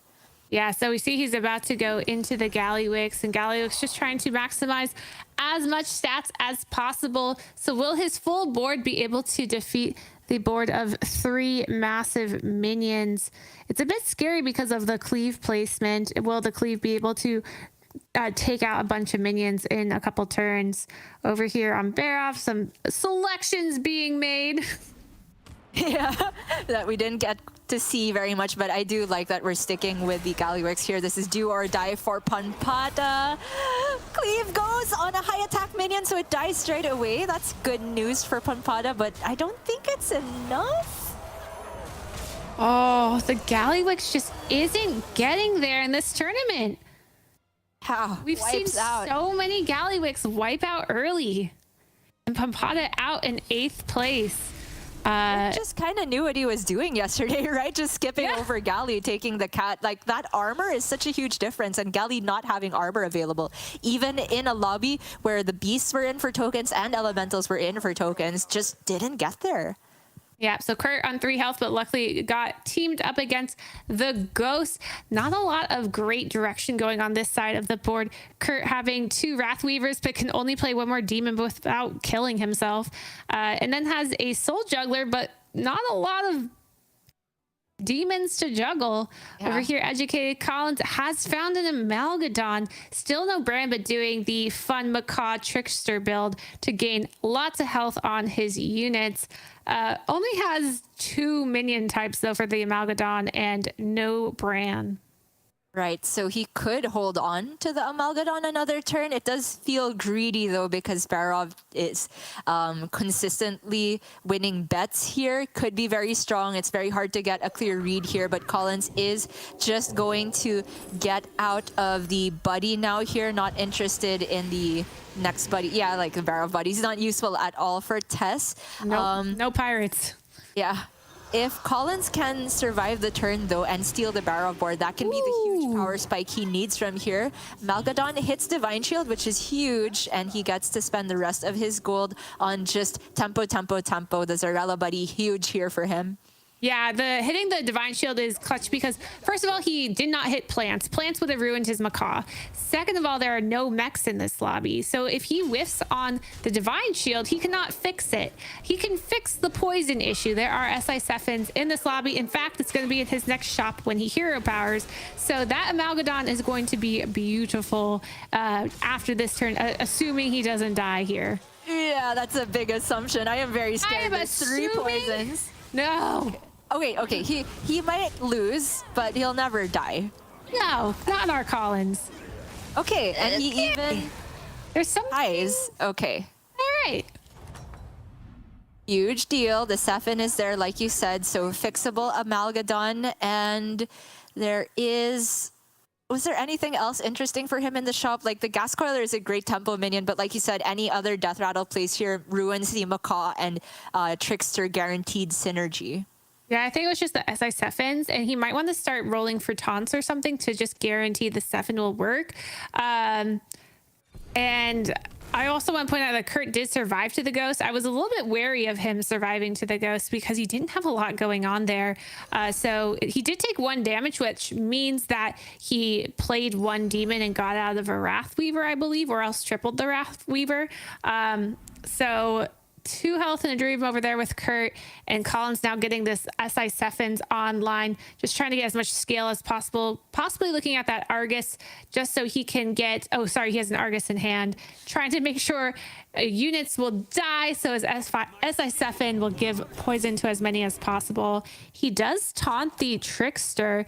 Yeah, so we see he's about to go into the Gallywix, and Gallywix just trying to maximize as much stats as possible. So will his full board be able to defeat the board of 3 massive minions? It's a bit scary because of the cleave placement. Will the cleave be able to take out a bunch of minions in a couple turns? Over here on Barov, some selections being made. Yeah, that we didn't get to see very much, but I do like that we're sticking with the Gallywix here. This is do or die for Panpada. Cleave goes on a high attack minion, so it dies straight away. That's good news for Panpada, but I don't think it's enough. Oh, the Gallywix just isn't getting there in this tournament. How? We've seen so many Gallywix wipe out early. And Panpada out in 8th place. Just kind of knew what he was doing yesterday, right? Just skipping over Gally, taking the cat. Like, that armor is such a huge difference, and Gally not having armor available. Even in a lobby where the beasts were in for tokens and elementals were in for tokens, just didn't get there. Yeah, so Kurt on 3 health, but luckily got teamed up against the Ghost. Not a lot of great direction going on this side of the board. Kurt having 2 Wrathweavers, but can only play 1 more demon without killing himself. And then has a Soul Juggler, but not a lot of demons to juggle. Over here, Educated Collins has found an Amalgadon. Still no brand, but doing the fun Macaw Trickster build to gain lots of health on his units. Only has 2 minion types, though, for the Amalgadon and no Bran. Right, so he could hold on to the Amalgadon another turn. It does feel greedy, though, because Barov is consistently winning bets here. Could be very strong. It's very hard to get a clear read here, but Collins is just going to get out of the buddy now here. Not interested in the next buddy. Yeah, like the Barov buddy. He's not useful at all for Tess. No pirates. Yeah. If Collins can survive the turn, though, and steal the Barov board, that can be the huge power spike he needs from here. Malgadon hits Divine Shield, which is huge, and he gets to spend the rest of his gold on just tempo, tempo, tempo. The Zarella buddy, huge here for him. Yeah, hitting the Divine Shield is clutch because, first of all, he did not hit plants. Plants would have ruined his Macaw. Second of all, there are no mechs in this lobby. So if he whiffs on the Divine Shield, he cannot fix it. He can fix the poison issue. There are SI Sephins in this lobby. In fact, it's going to be in his next shop when he hero powers. So that Amalgadon is going to be beautiful after this turn, assuming he doesn't die here. Yeah, that's a big assumption. I am very scared. There's 3 poisons. No. Okay. He might lose, but he'll never die. No, not our Collins. Okay, and he even... There's some eyes. Okay. All right. Huge deal. The Sephin is there, like you said, so fixable Amalgadon. And there is... Was there anything else interesting for him in the shop? Like, the Gas Coiler is a great tempo minion, but like you said, any other Death Rattle plays here ruins the Macaw and Trickster guaranteed synergy. Yeah, I think it was just the SI Sephins, and he might want to start rolling for taunts or something to just guarantee the Sephin will work. And I also want to point out that Kurt did survive to the Ghost. I was a little bit wary of him surviving to the Ghost because he didn't have a lot going on there. So he did take 1 damage, which means that he played 1 demon and got out of a Wrathweaver, I believe, or else tripled the Wrathweaver. So 2 health and a dream over there with Kurt, and Collins now getting this SI Sephins online, just trying to get as much scale as possible, possibly looking at that Argus just so he can get, oh, sorry, he has an Argus in hand, trying to make sure units will die so his SI Sephin will give poison to as many as possible. He does taunt the Trickster,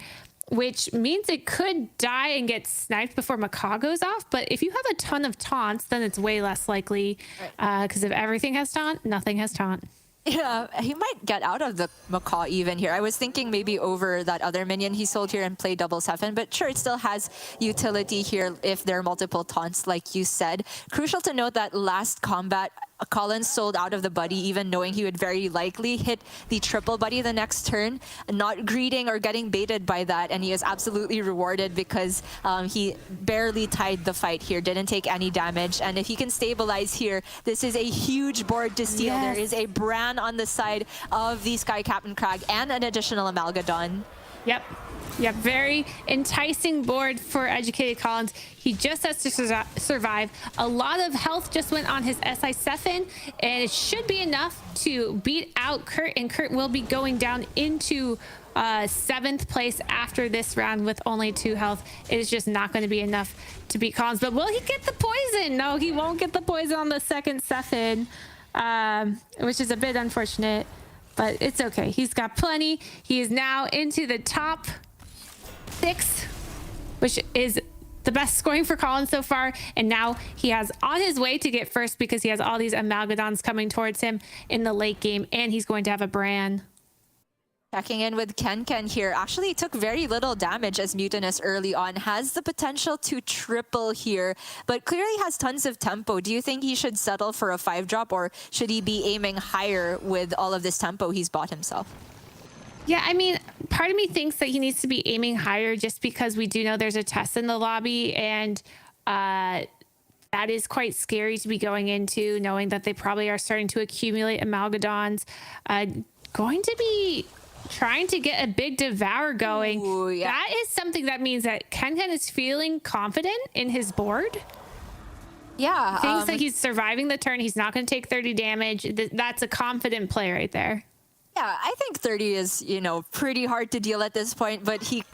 which means it could die and get sniped before Macaw goes off. But if you have a ton of taunts, then it's way less likely. Because if everything has taunt, nothing has taunt. Yeah, he might get out of the Macaw even here. I was thinking maybe over that other minion he sold here and play double Sephin, but sure, it still has utility here if there are multiple taunts, like you said. Crucial to note that last combat, Collins sold out of the buddy, even knowing he would very likely hit the triple buddy the next turn, not greeting or getting baited by that, and he is absolutely rewarded because he barely tied the fight here, didn't take any damage, and if he can stabilize here, this is a huge board to steal. Yes. There is a Bran on the side of the Sky Captain Crag and an additional Amalgadon. Yep. Yep, very enticing board for Educated Collins. He just has to survive. A lot of health just went on his SI Sephin, and it should be enough to beat out Kurt, and Kurt will be going down into 7th place after this round with only 2 health. It is just not going to be enough to beat Collins. But will he get the poison? No, he won't get the poison on the second Sephin, which is a bit unfortunate, but it's okay. He's got plenty. He is now into the top 6, which is the best scoring for Collins so far, and now he has on his way to get first because he has all these Amalgadons coming towards him in the late game, and he's going to have a Bran. Checking in with Ken here. Actually took very little damage as Mutinous early on. Has the potential to triple here, but clearly has tons of tempo. Do you think he should settle for a 5-drop, or should he be aiming higher with all of this tempo he's bought himself? Yeah, I mean, part of me thinks that he needs to be aiming higher just because we do know there's a test in the lobby, and that is quite scary to be going into, knowing that they probably are starting to accumulate Amalgadons. Going to be trying to get a big Devour going. Ooh, yeah. That is something that means that Ken is feeling confident in his board. Yeah. Thinks that he's surviving the turn. He's not going to take 30 damage. That's a confident play right there. Yeah, I think 30 is, pretty hard to deal at this point, but he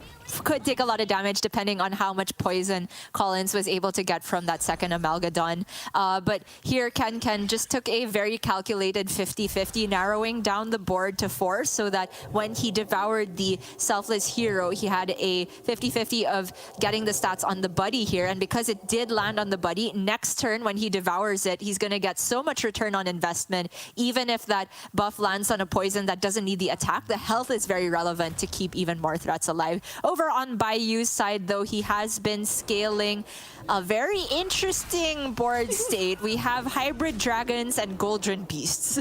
could take a lot of damage depending on how much poison Collins was able to get from that second Amalgadon. But here, Ken just took a very calculated 50-50, narrowing down the board to 4, so that when he devoured the Selfless Hero, he had a 50-50 of getting the stats on the buddy here. And because it did land on the buddy, next turn when he devours it, he's going to get so much return on investment. Even if that buff lands on a poison that doesn't need the attack, the health is very relevant to keep even more threats alive. Over on Bayou's side, though, he has been scaling a very interesting board state. We have Hybrid Dragons and Goldren Beasts.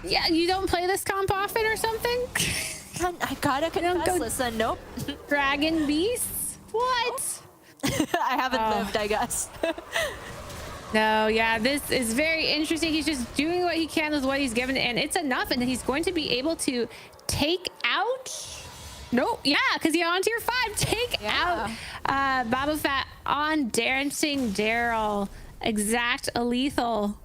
Yeah, you don't play this comp often or something? I gotta confess, listen, nope. Dragon Beasts? What? I haven't lived, I guess. No, yeah, this is very interesting. He's just doing what he can with what he's given, and it's enough, and he's going to be able to take out... No, yeah, because he's on tier 5. Take out Baba Fat on Dancing Daryl. Exact a lethal.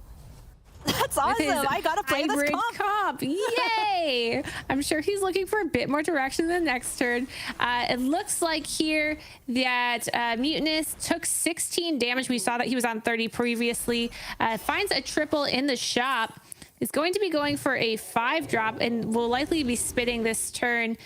That's awesome. I gotta play this comp. Yay! I'm sure he's looking for a bit more direction the next turn. It looks like here that Mutinous took 16 damage. We saw that he was on 30 previously. Finds a triple in the shop. Is going to be going for a 5-drop and will likely be spitting this turn.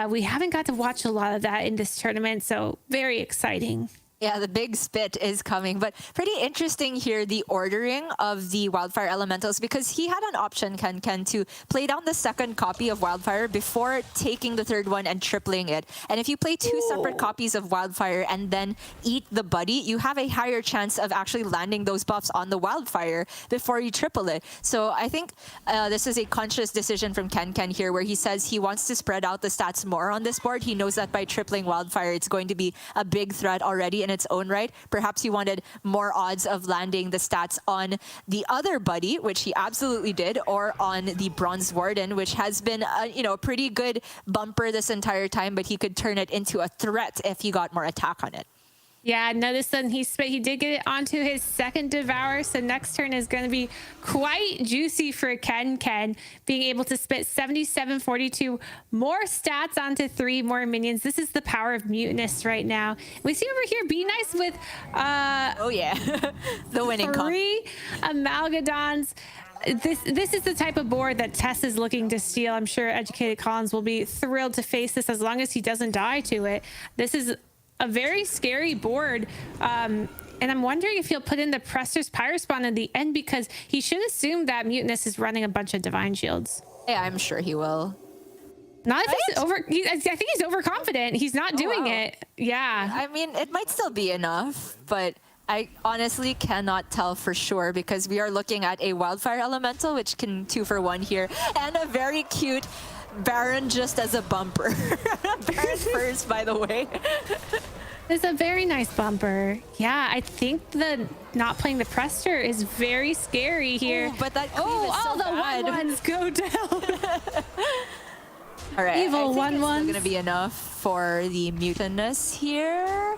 We haven't got to watch a lot of that in this tournament, so very exciting. Yeah, the big spit is coming, but pretty interesting here, the ordering of the Wildfire Elementals, because he had an option, Ken, to play down the second copy of Wildfire before taking the third one and tripling it. And if you play 2 separate copies of Wildfire and then eat the buddy, you have a higher chance of actually landing those buffs on the Wildfire before you triple it. So I think this is a conscious decision from Ken here, where he says he wants to spread out the stats more on this board. He knows that by tripling Wildfire, it's going to be a big threat already in its own right. Perhaps he wanted more odds of landing the stats on the other buddy, which he absolutely did, or on the Bronze Warden, which has been a pretty good bumper this entire time, but he could turn it into a threat if he got more attack on it. Yeah, notice that he did get it onto his second Devour, so next turn is going to be quite juicy for Ken, being able to spit 77-42 more stats onto 3 more minions. This is the power of Mutinous right now. We see over here, Be Nice with oh yeah, the winning 3 Amalgadons. This is the type of board that Tess is looking to steal. I'm sure Educated Collins will be thrilled to face this as long as he doesn't die to it. This is a very scary board, and I'm wondering if he'll put in the Presser's Pyrespawn in the end, because he should assume that Mutinous is running a bunch of Divine Shields. Yeah, I'm sure he will. Not if he's I think he's overconfident. He's not doing it. Yeah. I mean, it might still be enough, but I honestly cannot tell for sure because we are looking at a Wildfire Elemental, which can 2-for-1 here, and a very cute Baron just as a bumper. Baron first, by the way. It's a very nice bumper. Yeah, I think the not playing the Prester is very scary here. Ooh, but that cleave is so all the bad. 1-1s go down. All right, Evil I think 1-1s. it's still gonna be enough for the Mutinous here.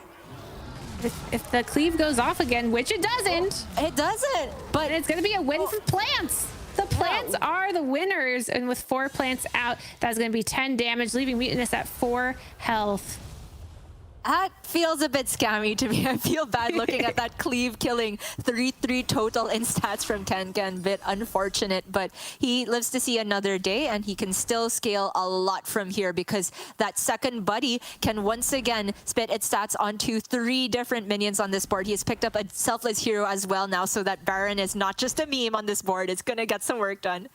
If the cleave goes off again, which it doesn't, It doesn't, but it's going to be a win for plants. The plants are the winners, and with 4 plants out, that's going to be 10 damage, leaving Mutinous at 4 health. that feels a bit scammy to me. I feel bad looking at that cleave killing 3-3 total in stats from Ken. Bit unfortunate, but he lives to see another day and he can still scale a lot from here because that second buddy can once again spit its stats onto 3 different minions on this board. He has picked up a selfless hero as well now, so that Baron is not just a meme on this board. It's gonna get some work done.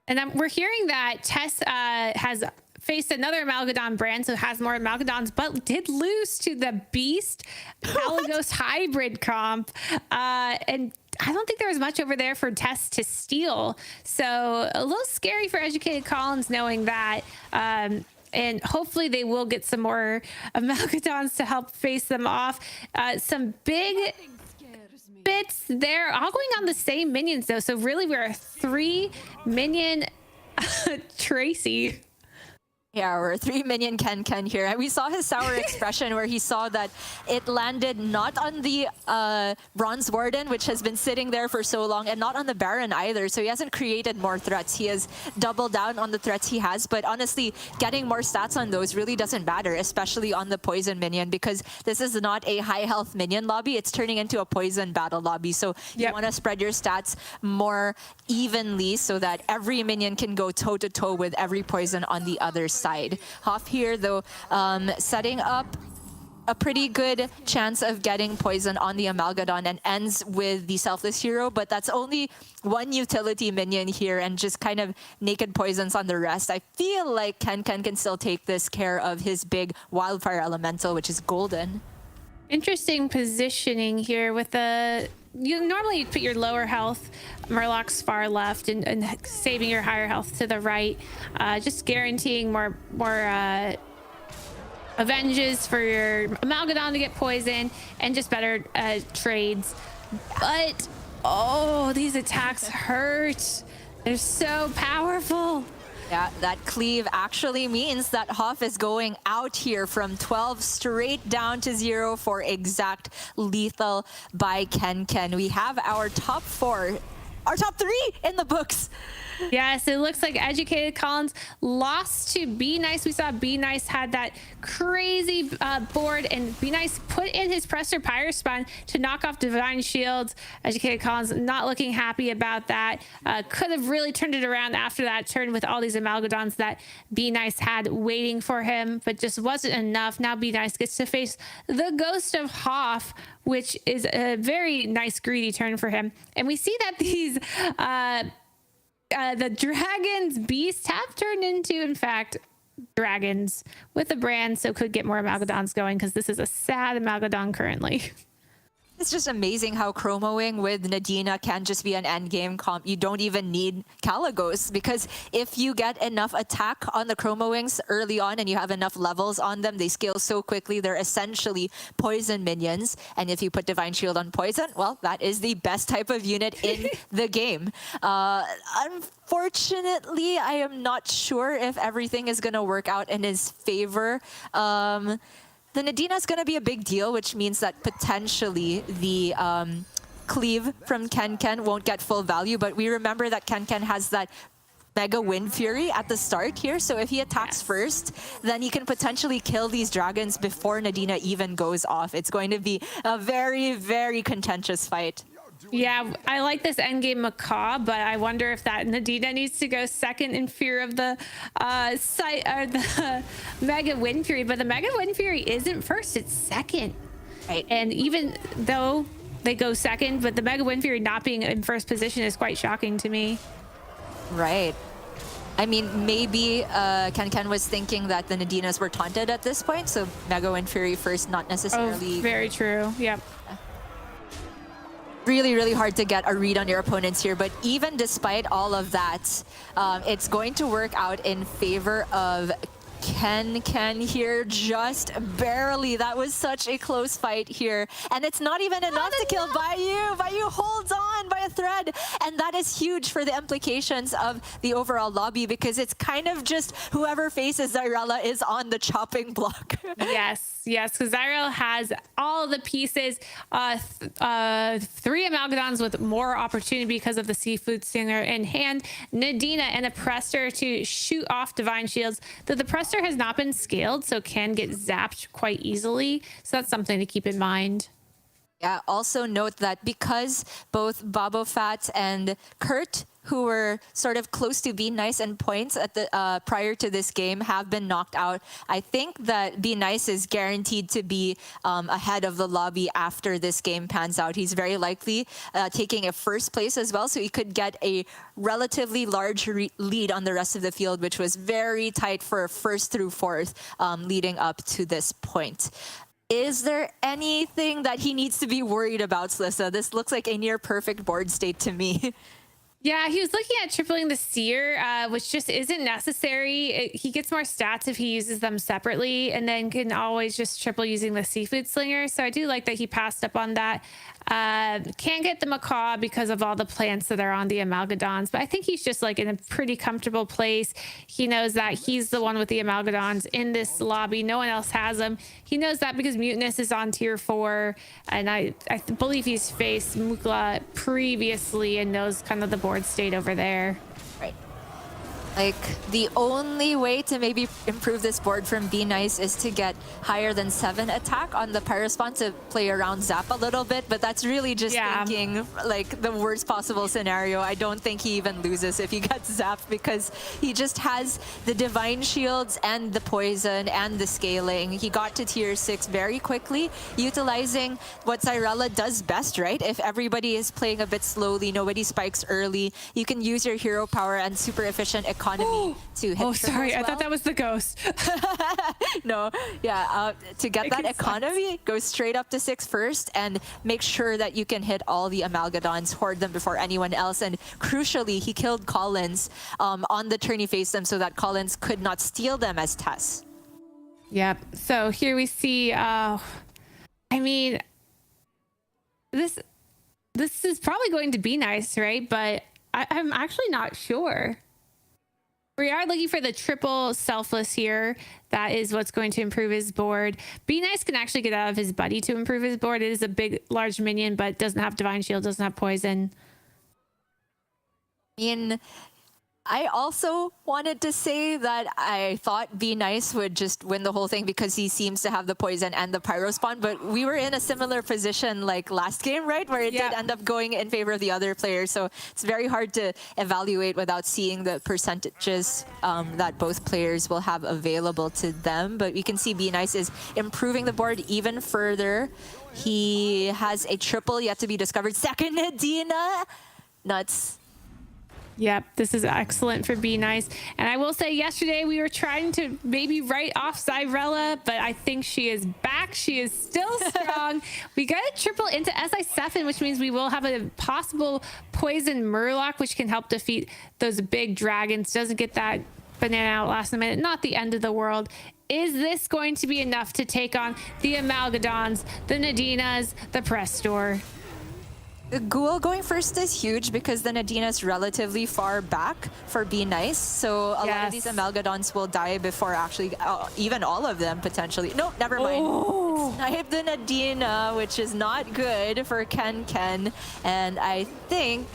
And we're hearing that Tess has faced another Amalgadon brand, so has more Amalgadons, but did lose to the Beast Alagos hybrid comp. And I don't think there was much over there for Tess to steal. So a little scary for Educated Collins knowing that. And hopefully they will get some more Amalgadons to help face them off. Some big bits there, all going on the same minions though. So really we're a 3 minion Tracy. Yeah, we're 3 minion Ken here. And we saw his sour expression where he saw that it landed not on the Bronze Warden, which has been sitting there for so long, and not on the Baron either. So he hasn't created more threats. He has doubled down on the threats he has. But honestly, getting more stats on those really doesn't matter, especially on the poison minion, because this is not a high health minion lobby. It's turning into a poison battle lobby. So you want to spread your stats more evenly so that every minion can go toe to toe with every poison on the other side. Hoff here, though, setting up a pretty good chance of getting poison on the Amalgadon and ends with the Selfless Hero, but that's only 1 utility minion here and just kind of naked poisons on the rest. I feel like Ken can still take this care of his big Wildfire Elemental, which is golden. Interesting positioning here with the... You normally put your lower health Murlocs far left and saving your higher health to the right, just guaranteeing more avenges for your Amalgadon to get poison and just better trades. But oh, these attacks hurt. They're so powerful. Yeah, that cleave actually means that Hoff is going out here from 12 straight down to 0 for exact lethal by Ken. We have our top 4, our top 3 in the books. Yes, it looks like Educated Collins lost to Be Nice. We saw Be Nice had that crazy board, and Be Nice put in his Prester Pyre Spawn to knock off Divine Shields. Educated Collins not looking happy about that. Could have really turned it around after that turn with all these Amalgadons that Be Nice had waiting for him, but just wasn't enough. Now Be Nice gets to face the Ghost of Hoff, which is a very nice greedy turn for him. And we see that these... the dragons beast have turned into, in fact, dragons with a brand, so could get more Amalgadons going because this is a sad Amalgadon currently. It's just amazing how chromoing with Nadina can just be an endgame comp. You don't even need Kalagos, because if you get enough attack on the chromo wings early on and you have enough levels on them, they scale so quickly. They're essentially poison minions. And if you put Divine Shield on poison, well, that is the best type of unit in the game. Unfortunately, I am not sure if everything is going to work out in his favor. The Nadina is going to be a big deal, which means that potentially the cleave from Ken won't get full value. But we remember that Ken has that Mega Wind Fury at the start here. So if he attacks first, then he can potentially kill these dragons before Nadina even goes off. It's going to be a very, very contentious fight. Yeah, I like this endgame Macaw, but I wonder if that Nadina needs to go second in fear of the the Mega Wind Fury. But the Mega Wind Fury isn't first; it's second. Right. And even though they go second, but the Mega Wind Fury not being in first position is quite shocking to me. Right. I mean, maybe Ken was thinking that the Nadinas were taunted at this point, so Mega Wind Fury first, not necessarily. Oh, very true. Yep. Really, really hard to get a read on your opponents here. But even despite all of that, it's going to work out in favor of Ken here, just barely. That was such a close fight here. And it's not even enough to kill Bayou. Bayou holds on by a thread. And that is huge for the implications of the overall lobby, because it's kind of just whoever faces Zyrella is on the chopping block. Yes, because Zyrella has all the pieces. 3 Amalgadons with more opportunity because of the Seafood Stinger in hand. Nadina and a Prester to shoot off Divine Shields. The Prester has not been scaled, so can get zapped quite easily. So that's something to keep in mind. Yeah, also note that because both Babofat and Kurt, who were sort of close to Be Nice and points at the prior to this game, have been knocked out, I think that Be Nice is guaranteed to be ahead of the lobby after this game pans out. He's very likely taking a first place as well, so he could get a relatively large lead on the rest of the field, which was very tight for first through fourth leading up to this point. Is there anything that he needs to be worried about, Slissa? This looks like a near perfect board state to me. Yeah, he was looking at tripling the Seer, which just isn't necessary. He gets more stats if he uses them separately, and then can always just triple using the Seafood Slinger. So I do like that he passed up on that. Can't get the Macaw because of all the plants that are on the Amalgadons, but I think he's just like in a pretty comfortable place. He knows that he's the one with the Amalgadons in this lobby. No one else has them. He knows that because Mutinous is on tier 4, and I believe he's faced Mukla previously and knows kind of the board state over there. Right. Like, the only way to maybe improve this board from Be Nice is to get higher than 7 attack on the Pyrospon to play around Zap a little bit, but that's really just thinking like the worst possible scenario. I don't think he even loses if he gets zapped, because he just has the Divine Shields and the Poison and the Scaling. He got to tier 6 very quickly, utilizing what Zyrella does best, right? If everybody is playing a bit slowly, nobody spikes early, you can use your hero power and super efficient economy to hit. Oh, sorry, well. I thought that was the ghost. No, yeah, to get that economy, go straight up to 6 first and make sure that you can hit all the Amalgadons, hoard them before anyone else. And crucially, he killed Collins on the turn he faced them so that Collins could not steal them as Tess. Yep. So here we see, I mean, this is probably going to be nice, right? But I'm actually not sure. We are looking for the triple selfless here. That is what's going to improve his board. Be Nice can actually get out of his buddy to improve his board. It is a big, large minion, but doesn't have Divine Shield, doesn't have Poison. I mean, I also wanted to say that I thought Be Nice would just win the whole thing because he seems to have the Poison and the Pyrospon, but we were in a similar position like last game, right? Where it did end up going in favor of the other player. So it's very hard to evaluate without seeing the percentages that both players will have available to them. But we can see Be Nice is improving the board even further. He has a triple yet to be discovered. Second Nadina. Nuts. Yep, this is excellent for Be Nice. And I will say yesterday we were trying to maybe write off Zyrella, but I think she is back. She is still strong. We got a triple into SI7, which means we will have a possible Poison Murloc, which can help defeat those big dragons. Doesn't get that banana out last minute. Not the end of the world. Is this going to be enough to take on the Amalgadons, the Nadinas, the Prestor? The Ghoul going first is huge because the Nadina is relatively far back for Be Nice. So a lot of these Amalgadons will die before actually, even all of them potentially. No, never mind. Oh. Snipe the Nadina, which is not good for Ken. And I think...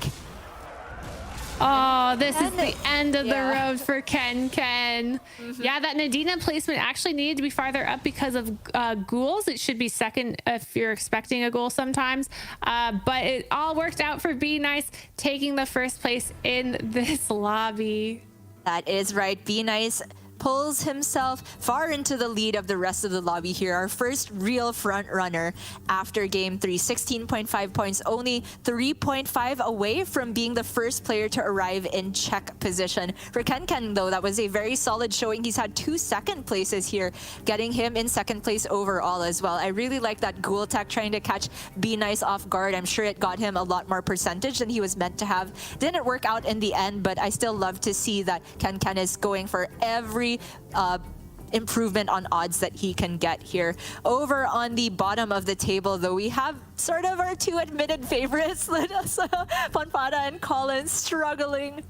Oh, this is the end of the road for Ken. Yeah, that Nadina placement actually needed to be farther up because of ghouls. It should be second if you're expecting a ghoul sometimes. But it all worked out for Be Nice, taking the first place in this lobby. That is right. Be Nice pulls himself far into the lead of the rest of the lobby here. Our first real front runner after game 3. 16.5 points, only 3.5 away from being the first player to arrive in check position. For Ken, though, that was a very solid showing. He's had 2 second places here, getting him in second place overall as well. I really like that Ghoul Tech trying to catch Be Nice off guard. I'm sure it got him a lot more percentage than he was meant to have. Didn't work out in the end, but I still love to see that Ken is going for every improvement on odds that he can get here. Over on the bottom of the table, though, we have sort of our 2 admitted favorites, Ponpada and Colin, struggling.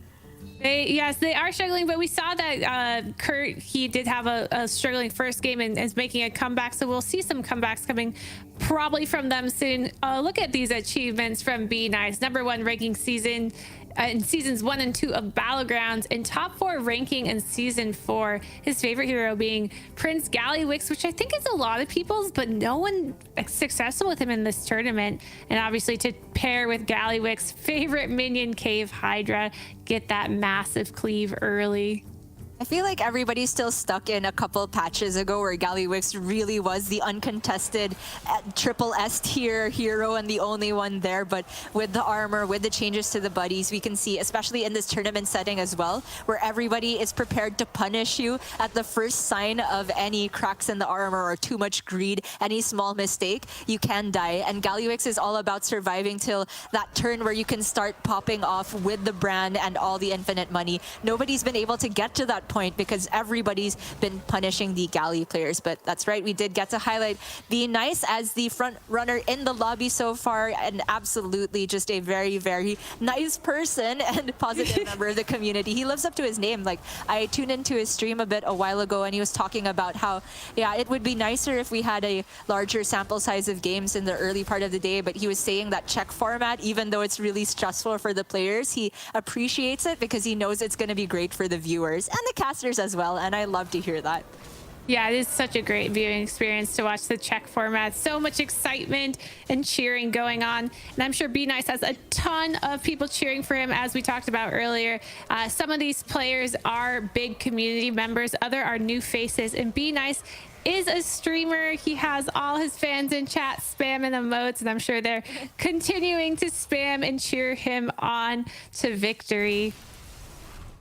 Yes, they are struggling, but we saw that Kurt, he did have a struggling first game and is making a comeback, so we'll see some comebacks coming probably from them soon. Look at these achievements from Be Nice. #1 ranking season in seasons 1 and 2 of Battlegrounds, and top 4 ranking in season 4. His favorite hero being Prince Gallywix, which I think is a lot of people's, but no one successful with him in this tournament. And obviously to pair with Gallywix, favorite minion Cave Hydra, get that massive cleave early. I feel like everybody's still stuck in a couple patches ago where Gallywix really was the uncontested triple S tier hero and the only one there. But with the armor, with the changes to the buddies, we can see, especially in this tournament setting as well, where everybody is prepared to punish you at the first sign of any cracks in the armor or too much greed, any small mistake, you can die. And Gallywix is all about surviving till that turn where you can start popping off with the brand and all the infinite money. Nobody's been able to get to that point because everybody's been punishing the Galley players. But that's right, we did get to highlight Be Nice as the front runner in the lobby so far, and absolutely just a very, very nice person and positive member of the community. He lives up to his name. Like, I tuned into his stream a bit a while ago and he was talking about how, yeah, it would be nicer if we had a larger sample size of games in the early part of the day, but he was saying that check format, even though it's really stressful for the players, he appreciates it because he knows it's going to be great for the viewers and the casters as well, and I love to hear that. Yeah, it is such a great viewing experience to watch the check format. So much excitement and cheering going on. And I'm sure Be Nice has a ton of people cheering for him, as we talked about earlier. Some of these players are big community members, other are new faces, and Be Nice is a streamer. He has all his fans in chat spamming emotes, and I'm sure they're continuing to spam and cheer him on to victory.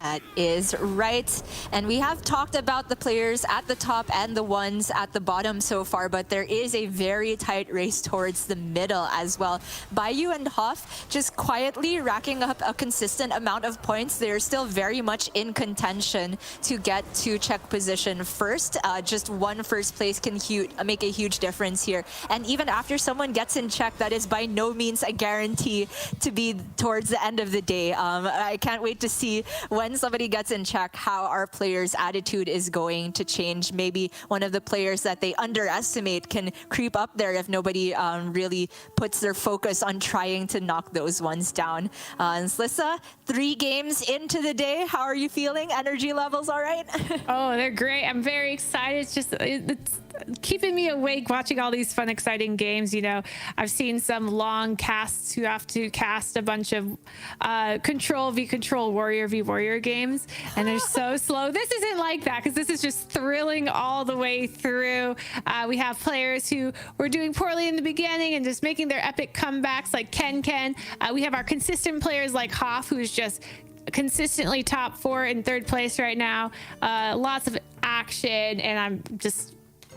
That is right. And we have talked about the players at the top and the ones at the bottom so far, but there is a very tight race towards the middle as well. Bayou and Hoff just quietly racking up a consistent amount of points. They're still very much in contention to get to check position first. Just one first place can make a huge difference here. And even after someone gets in check, that is by no means a guarantee to be towards the end of the day. I can't wait to see when somebody gets in check how our players' attitude is going to change. Maybe one of the players that they underestimate can creep up there if nobody really puts their focus on trying to knock those ones down. And Slissa, 3 games into the day, how are you feeling? Energy levels all right? Oh, they're great. I'm very excited. It's keeping me awake watching all these fun, exciting games. You know, I've seen some long casts who have to cast a bunch of control v control, warrior v warrior games, and they're so slow. This isn't like that because this is just thrilling all the way through. We have players who were doing poorly in the beginning and just making their epic comebacks like Ken. We have our consistent players like Hoff, who's just consistently top 4 in 3rd place right now. Lots of action, and I'm just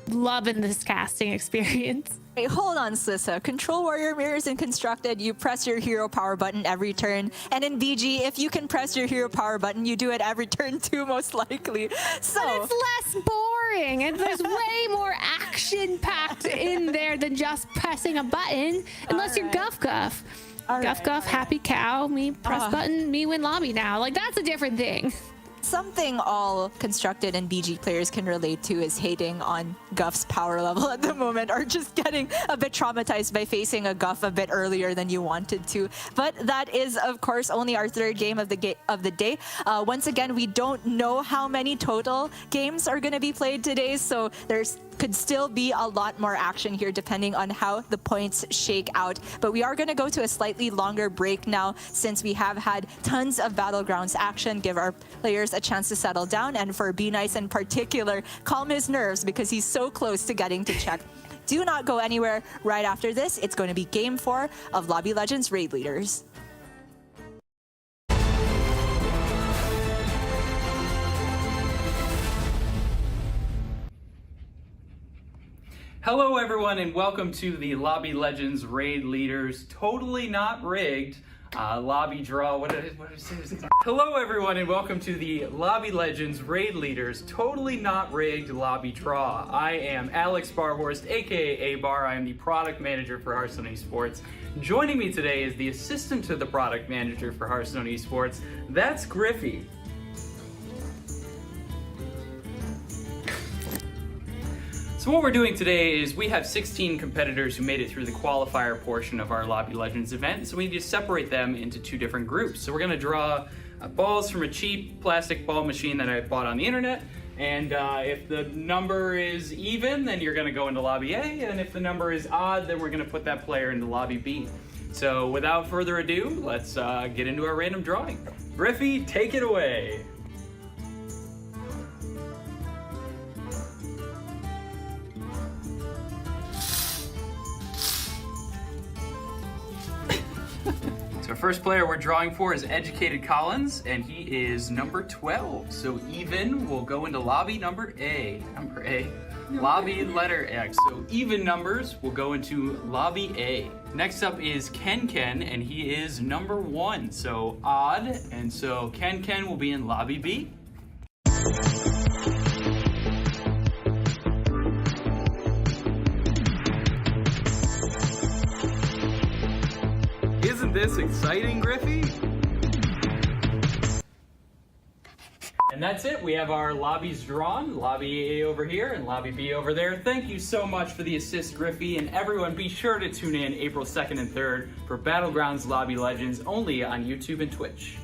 loving this casting experience. Hey, hold on, Slissa. Control warrior mirrors in constructed, you press your hero power button every turn. And in BG, if you can press your hero power button, you do it every turn too, most likely. So but it's less boring, and there's way more action packed in there than just pressing a button, unless you're Guff. Guff, happy cow, me press button, me win lobby now. Like, that's a different thing. Something all constructed and BG players can relate to is hating on Guff's power level at the moment, or just getting a bit traumatized by facing a Guff a bit earlier than you wanted to. But that is, of course, only our 3rd game of the day. Once again, we don't know how many total games are going to be played today, so could still be a lot more action here depending on how the points shake out. But we are going to go to a slightly longer break now since we have had tons of Battlegrounds action. Give our players a a chance to settle down, and for Be Nice in particular, calm his nerves because he's so close to getting to check. Do not go anywhere. Right after this, it's going to be Game 4 of Lobby Legends Raid Leaders. Hello everyone and welcome to the Lobby Legends Raid Leaders Totally Not Rigged Lobby Draw. What did I say? Hello everyone and welcome to the Lobby Legends Raid Leaders Totally Not Rigged Lobby Draw. I am Alex Barhorst, aka A-Bar. I am the product manager for Hearthstone Esports. Joining me today is the assistant to the product manager for Hearthstone Esports. That's Griffey. So what we're doing today is we have 16 competitors who made it through the qualifier portion of our Lobby Legends event, so we need to separate them into two different groups. So we're going to draw balls from a cheap plastic ball machine that I bought on the internet, and if the number is even, then you're going to go into Lobby A, and if the number is odd, then we're going to put that player into Lobby B. So without further ado, let's get into our random drawing. Griffey, take it away. So our first player we're drawing for is Educated Collins, and he is number 12. So even will go into lobby number A. Lobby letter X. So even numbers will go into lobby A. Next up is Ken, and he is number 1. So odd, and so Ken will be in lobby B. Isn't this exciting, Griffey? And that's it. We have our lobbies drawn. Lobby A over here and lobby B over there. Thank you so much for the assist, Griffey. And everyone, be sure to tune in April 2nd and 3rd for Battlegrounds Lobby Legends only on YouTube and Twitch.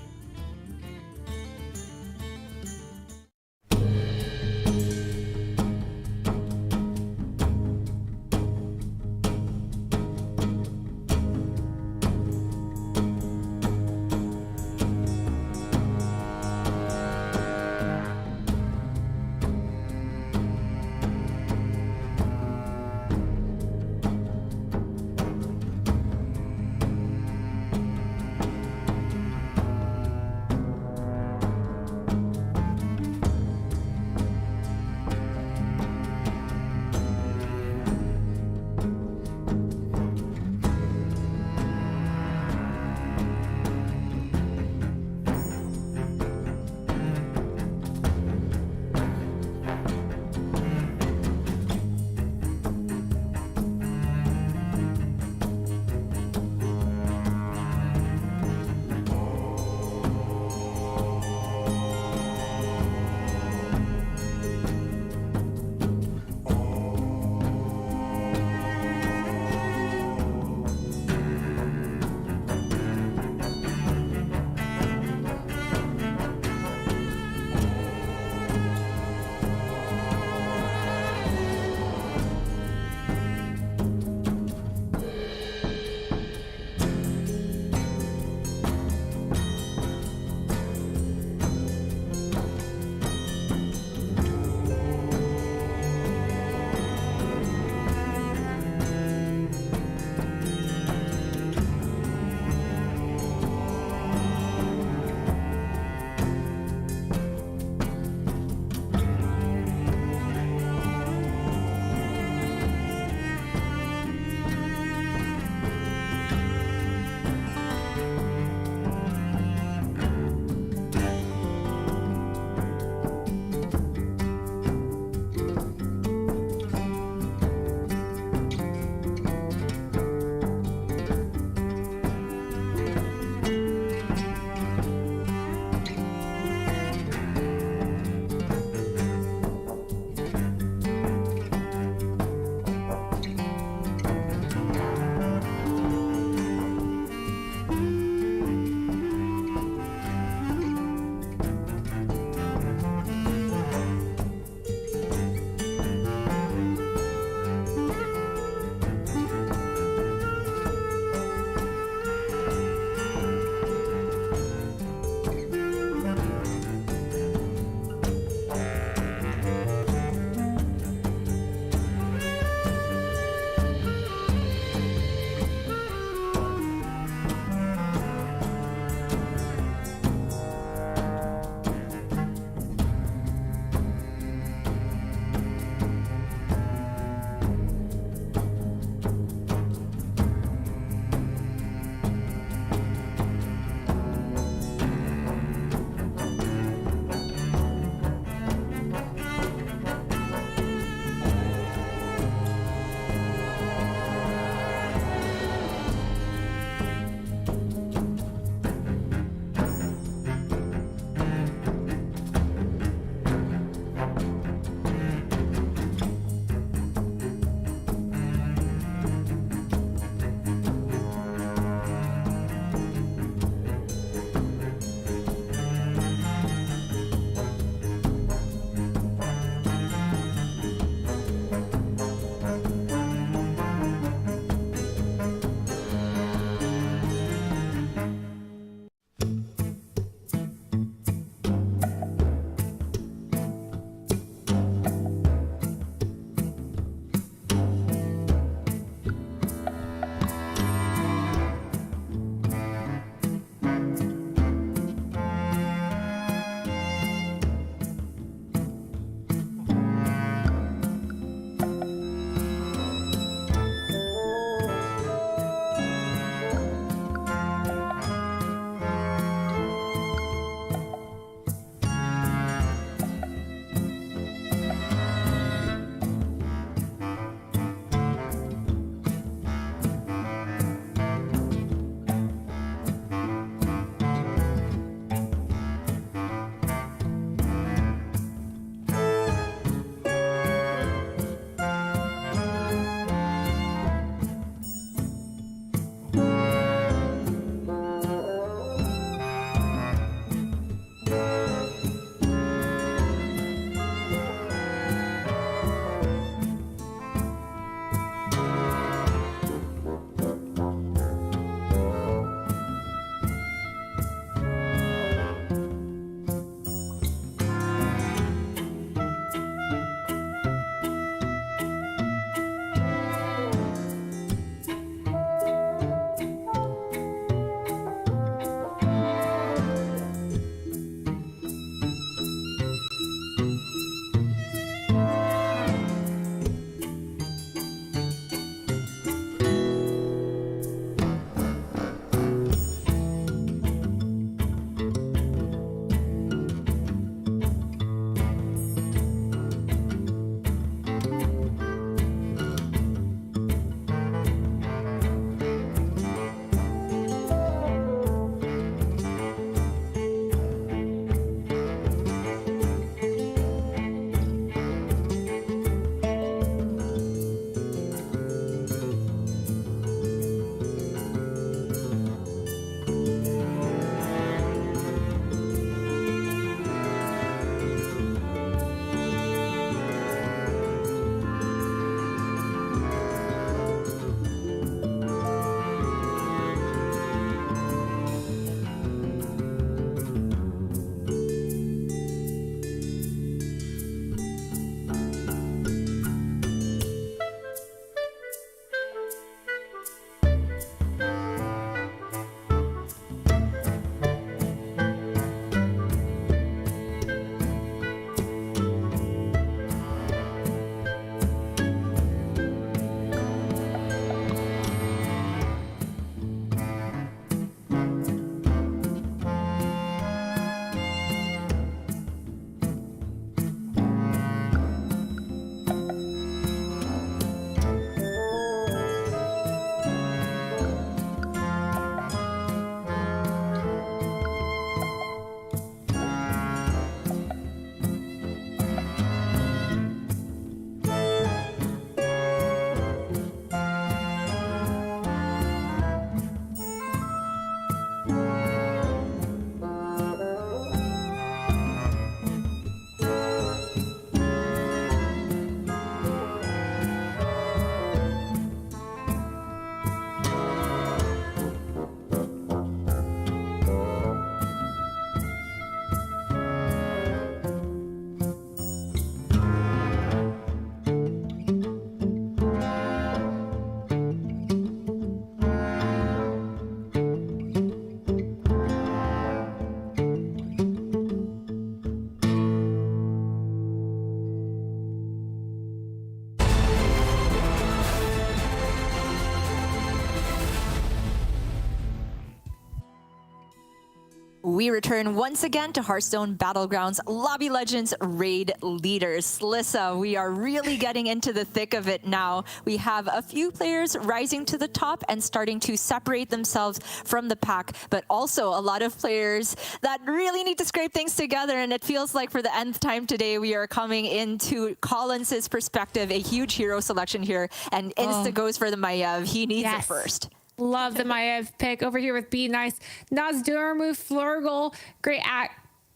we return once again to Hearthstone Battlegrounds Lobby Legends Raid Leaders. Lissa, we are really getting into the thick of it now. We have a few players rising to the top and starting to separate themselves from the pack, but also a lot of players that really need to scrape things together. And it feels like for the nth time today, we are coming into Collins's perspective, a huge hero selection here, and insta goes for the Maiev. He needs it first. Love the Maiev pick over here with Be Nice. Nazdurmu, Flurgle, great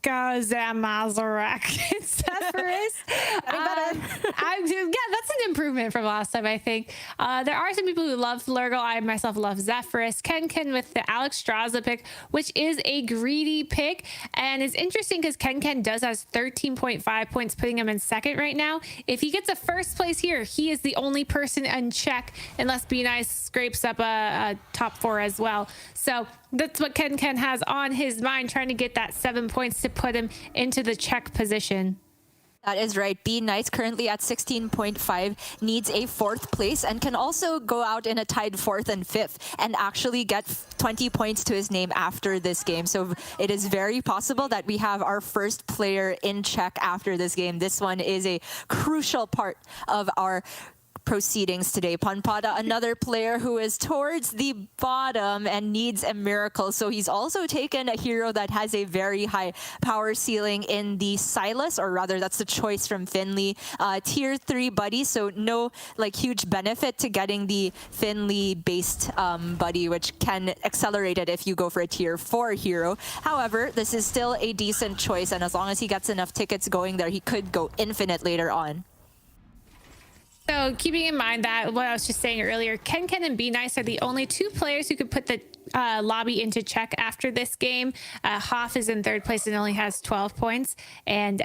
Akazamazarak, Zephyrus. Yeah, that's an improvement from last time, I think. There are some people who love Flurgle. I myself love Zephyrus. Kenken with the Alex Straza pick, which is a greedy pick. And it's interesting because Kenken does has 13.5 points, putting him in second right now. If he gets a first place here, he is the only person in check, unless Be Nice scrapes up a top 4 as well. So that's what Kenken has on his mind, trying to get that 7 points to put him into the check position. That is right. Be Nice currently at 16.5, needs a 4th place, and can also go out in a tied 4th and 5th and actually get 20 points to his name after this game. So it is very possible that we have our first player in check after this game. This one is a crucial part of our proceedings today. Panpada, another player who is towards the bottom and needs a miracle. So he's also taken a hero that has a very high power ceiling in the Silas, or rather that's the choice from Finley. Tier 3 buddy, so no like huge benefit to getting the Finley based buddy, which can accelerate it if you go for a tier 4 hero. However, this is still a decent choice, and as long as he gets enough tickets going there, he could go infinite later on. So keeping in mind that what I was just saying earlier, Kenken and Be Nice are the only 2 players who could put the lobby into check after this game. Hoff is in 3rd place and only has 12 points. And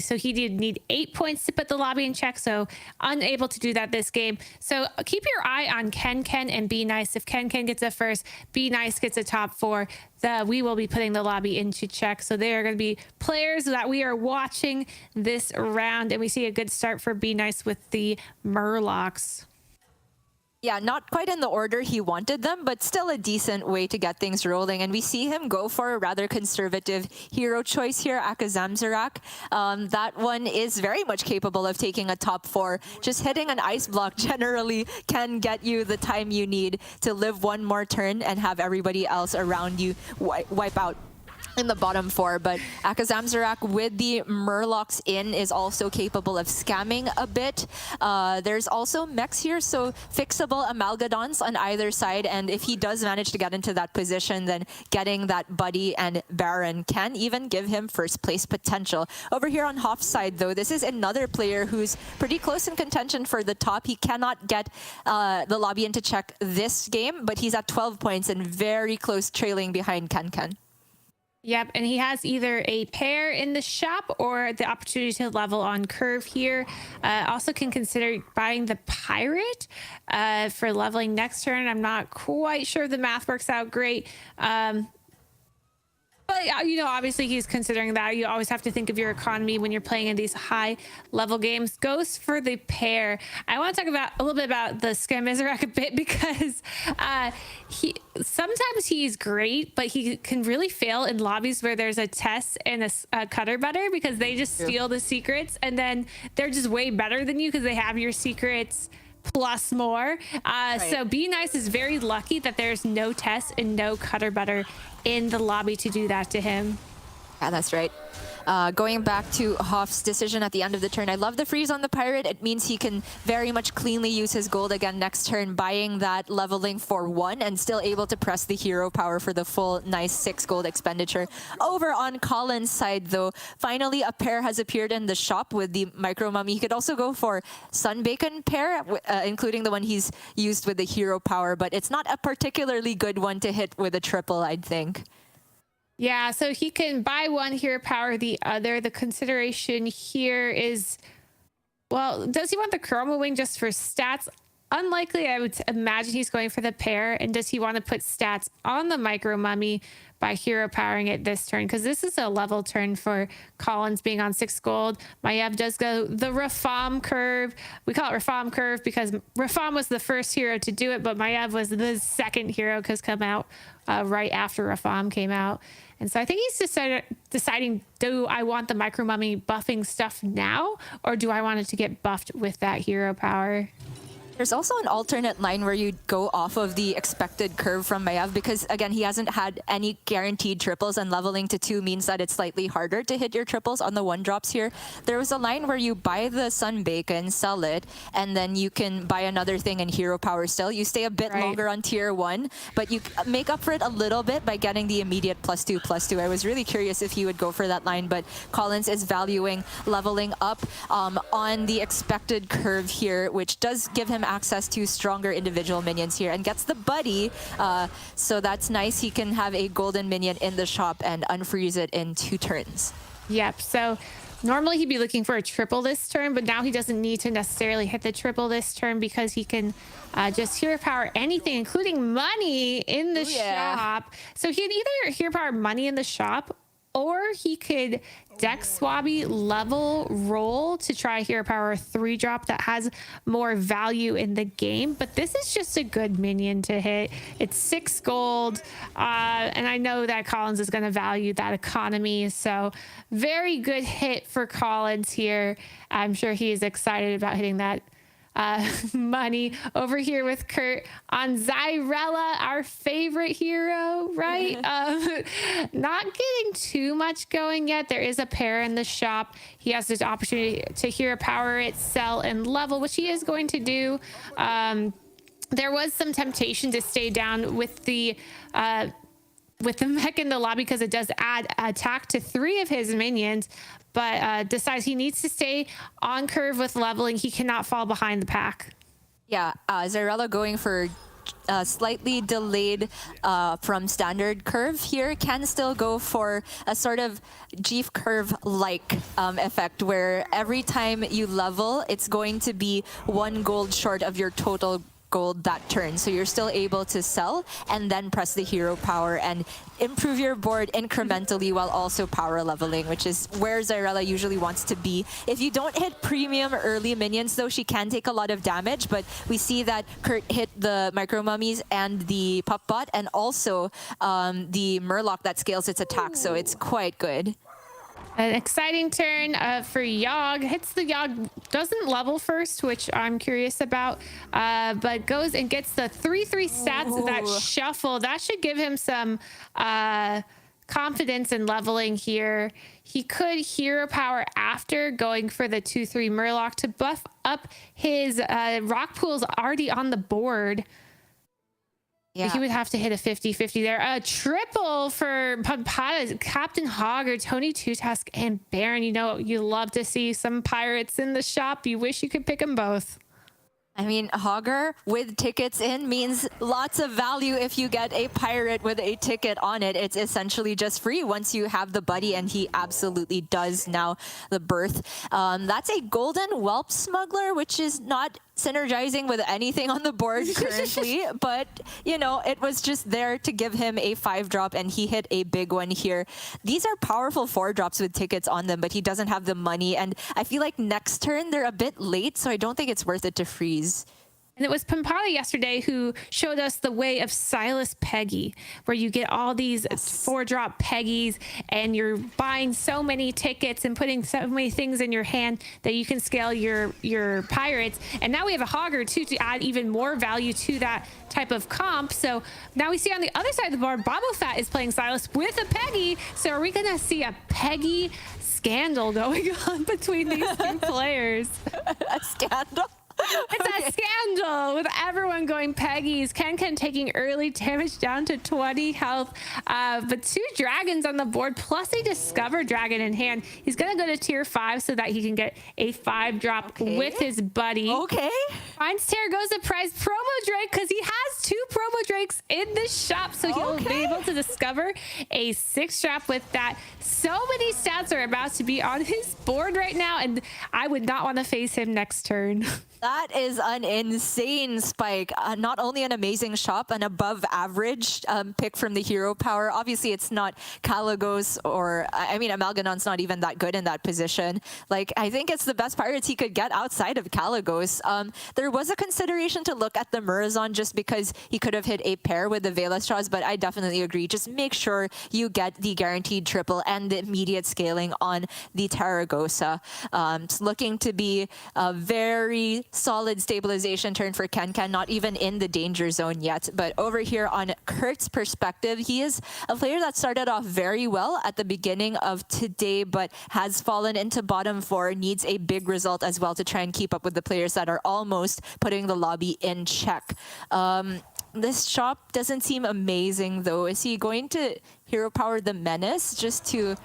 so he did need 8 points to put the lobby in check. So unable to do that this game. So keep your eye on Kenken and Be Nice. If Kenken gets a first, Be Nice gets a top 4, we will be putting the lobby into check. So they are going to be players that we are watching this round. And we see a good start for Be Nice with the Murlocs. Yeah, not quite in the order he wanted them, but still a decent way to get things rolling. And we see him go for a rather conservative hero choice here, Akazamzarak. That one is very much capable of taking a top 4. Just hitting an ice block generally can get you the time you need to live one more turn and have everybody else around you wipe out in the bottom 4, but Akazamzarak with the Murlocs in is also capable of scamming a bit. There's also mechs here, so fixable Amalgadons on either side, and if he does manage to get into that position, then getting that Buddy and Baron can even give him first place potential. Over here on Hoff's side though, this is another player who's pretty close in contention for the top. He cannot get the lobby into check this game, but he's at 12 points and very close, trailing behind Kenken. Yep, and he has either a pair in the shop or the opportunity to level on curve here. Also can consider buying the Pirate for leveling next turn. I'm not quite sure the math works out great. But, you know, obviously he's considering that. You always have to think of your economy when you're playing in these high level games. Goes for the pair. I want to talk about a little bit about the Scamizerac a bit, because sometimes he's great, but he can really fail in lobbies where there's a Tess and a Cutter Butter, because they just steal the secrets, and then they're just way better than you because they have your secrets plus more. So Be Nice is very lucky that there's no Tess and no Cutter Butter in the lobby to do that to him. Yeah, that's right. Going back to Hoff's decision at the end of the turn, I love the freeze on the Pirate. It means he can very much cleanly use his gold again next turn, buying that leveling for 1 and still able to press the hero power for the full nice 6 gold expenditure. Over on Colin's side though, finally a pair has appeared in the shop with the Micro Mummy. He could also go for Sunbacon pair, including the one he's used with the hero power, but it's not a particularly good one to hit with a triple, I'd think. Yeah, so he can buy one hero power the other. The consideration here is, well, does he want the Chroma Wing just for stats? unlikely. I would imagine he's going for the pair. And does he want to put stats on the Micro Mummy by hero powering it this turn? Because this is a level turn for Collins being on 6 gold. Maiev does go the Rafam curve. We call it Rafam curve because Rafam was the first hero to do it, but Maiev was the second hero because come out right after Rafam came out. And so I think he's deciding, do I want the Micro Mummy buffing stuff now, or do I want it to get buffed with that hero power? There's also an alternate line where you go off of the expected curve from Maiev because, again, he hasn't had any guaranteed triples, and leveling to 2 means that it's slightly harder to hit your triples on the 1-drops here. There was a line where you buy the Sun Bacon, sell it, and then you can buy another thing and hero power still. You stay a bit longer on tier 1, but you make up for it a little bit by getting the immediate +2/+2. I was really curious if he would go for that line, but Collins is valuing leveling up on the expected curve here, which does give him access to stronger individual minions here and gets the buddy, so that's nice. He can have a golden minion in the shop and unfreeze it in 2 turns. Yep, so normally he'd be looking for a triple this turn, but now he doesn't need to necessarily hit the triple this turn because he can just hero power anything, including money in the shop. So he can either hero power money in the shop, or he could deck swabby level roll to try hero power 3-drop that has more value in the game. But this is just a good minion to hit. It's 6 gold, and I know that Collins is going to value that economy. So very good hit for Collins here. I'm sure he is excited about hitting that money. Over here with Kurt on Zyrella, our favorite hero, right? Not getting too much going yet. There is a pair in the shop. He has this opportunity to hero power it, sell, and level, which he is going to do. There was some temptation to stay down with the mech in the lobby because it does add attack to 3 of his minions, but decides he needs to stay on curve with leveling. He cannot fall behind the pack. Yeah, Zyrella going for slightly delayed from standard curve here, can still go for a sort of Jeef curve-like effect where every time you level, it's going to be 1 gold short of your total gold that turn. So you're still able to sell and then press the hero power and improve your board incrementally while also power leveling, which is where Zyrella usually wants to be. If you don't hit premium early minions, though, she can take a lot of damage, but we see that Kurt hit the Micro Mummies and the Pup Bot and also the Murloc that scales its attack, so it's quite good. An exciting turn for Yogg. Hits the Yogg, doesn't level first, which I'm curious about, but goes and gets the 3/3 stats of that shuffle. That should give him some confidence in leveling here. He could hero power after going for the 2/3 Murloc to buff up his rock pools already on the board. Yeah. He would have to hit a 50-50 there. A triple for Pampata, Captain Hog, or Tony Two-Tusk, and Baron. You know, you love to see some pirates in the shop. You wish you could pick them both. I mean, Hogger with tickets in means lots of value. If you get a pirate with a ticket on it, it's essentially just free once you have the buddy, and he absolutely does now, the birth. That's a golden whelp smuggler, which is not synergizing with anything on the board currently, but you know, it was just there to give him a 5-drop, and he hit a big one here. These are powerful 4-drops with tickets on them, but he doesn't have the money, and I feel like next turn they're a bit late, so I don't think it's worth it to freeze. And it was Pampata yesterday who showed us the way of Silas Peggy, where you get all these 4-drop Peggies and you're buying so many tickets and putting so many things in your hand that you can scale your pirates. And now we have a Hogger too to add even more value to that type of comp. So now we see on the other side of the board, Bobo Fett is playing Silas with a Peggy. So are we going to see a Peggy scandal going on between these two players? A scandal? It's a scandal with everyone going Peggies. Ken taking early damage down to 20 health, but 2 dragons on the board plus a Discover Dragon in hand. He's going to go to tier 5 so that he can get a 5-drop with his buddy. Okay. Finds Terror, goes to prize Promo Drake because he has 2 Promo Drakes in the shop, so he'll be able to discover a 6-drop with that. So many stats are about to be on his board right now, and I would not want to face him next turn. That is an insane spike. Not only an amazing shot, an above average pick from the hero power. Obviously, it's not Kalagos or, I mean, Amalgadon's not even that good in that position. Like, I think it's the best pirates he could get outside of Kalagos. There was a consideration to look at the Murazon just because he could have hit a pair with the Vela Straws, but I definitely agree. Just make sure you get the guaranteed triple and the immediate scaling on the Taragosa. It's looking to be a very solid stabilization turn for Ken, not even in the danger zone yet. But over here on Kurt's perspective, he is a player that started off very well at the beginning of today, but has fallen into bottom 4, needs a big result as well to try and keep up with the players that are almost putting the lobby in check. This shop doesn't seem amazing though. Is he going to hero power the Menace just to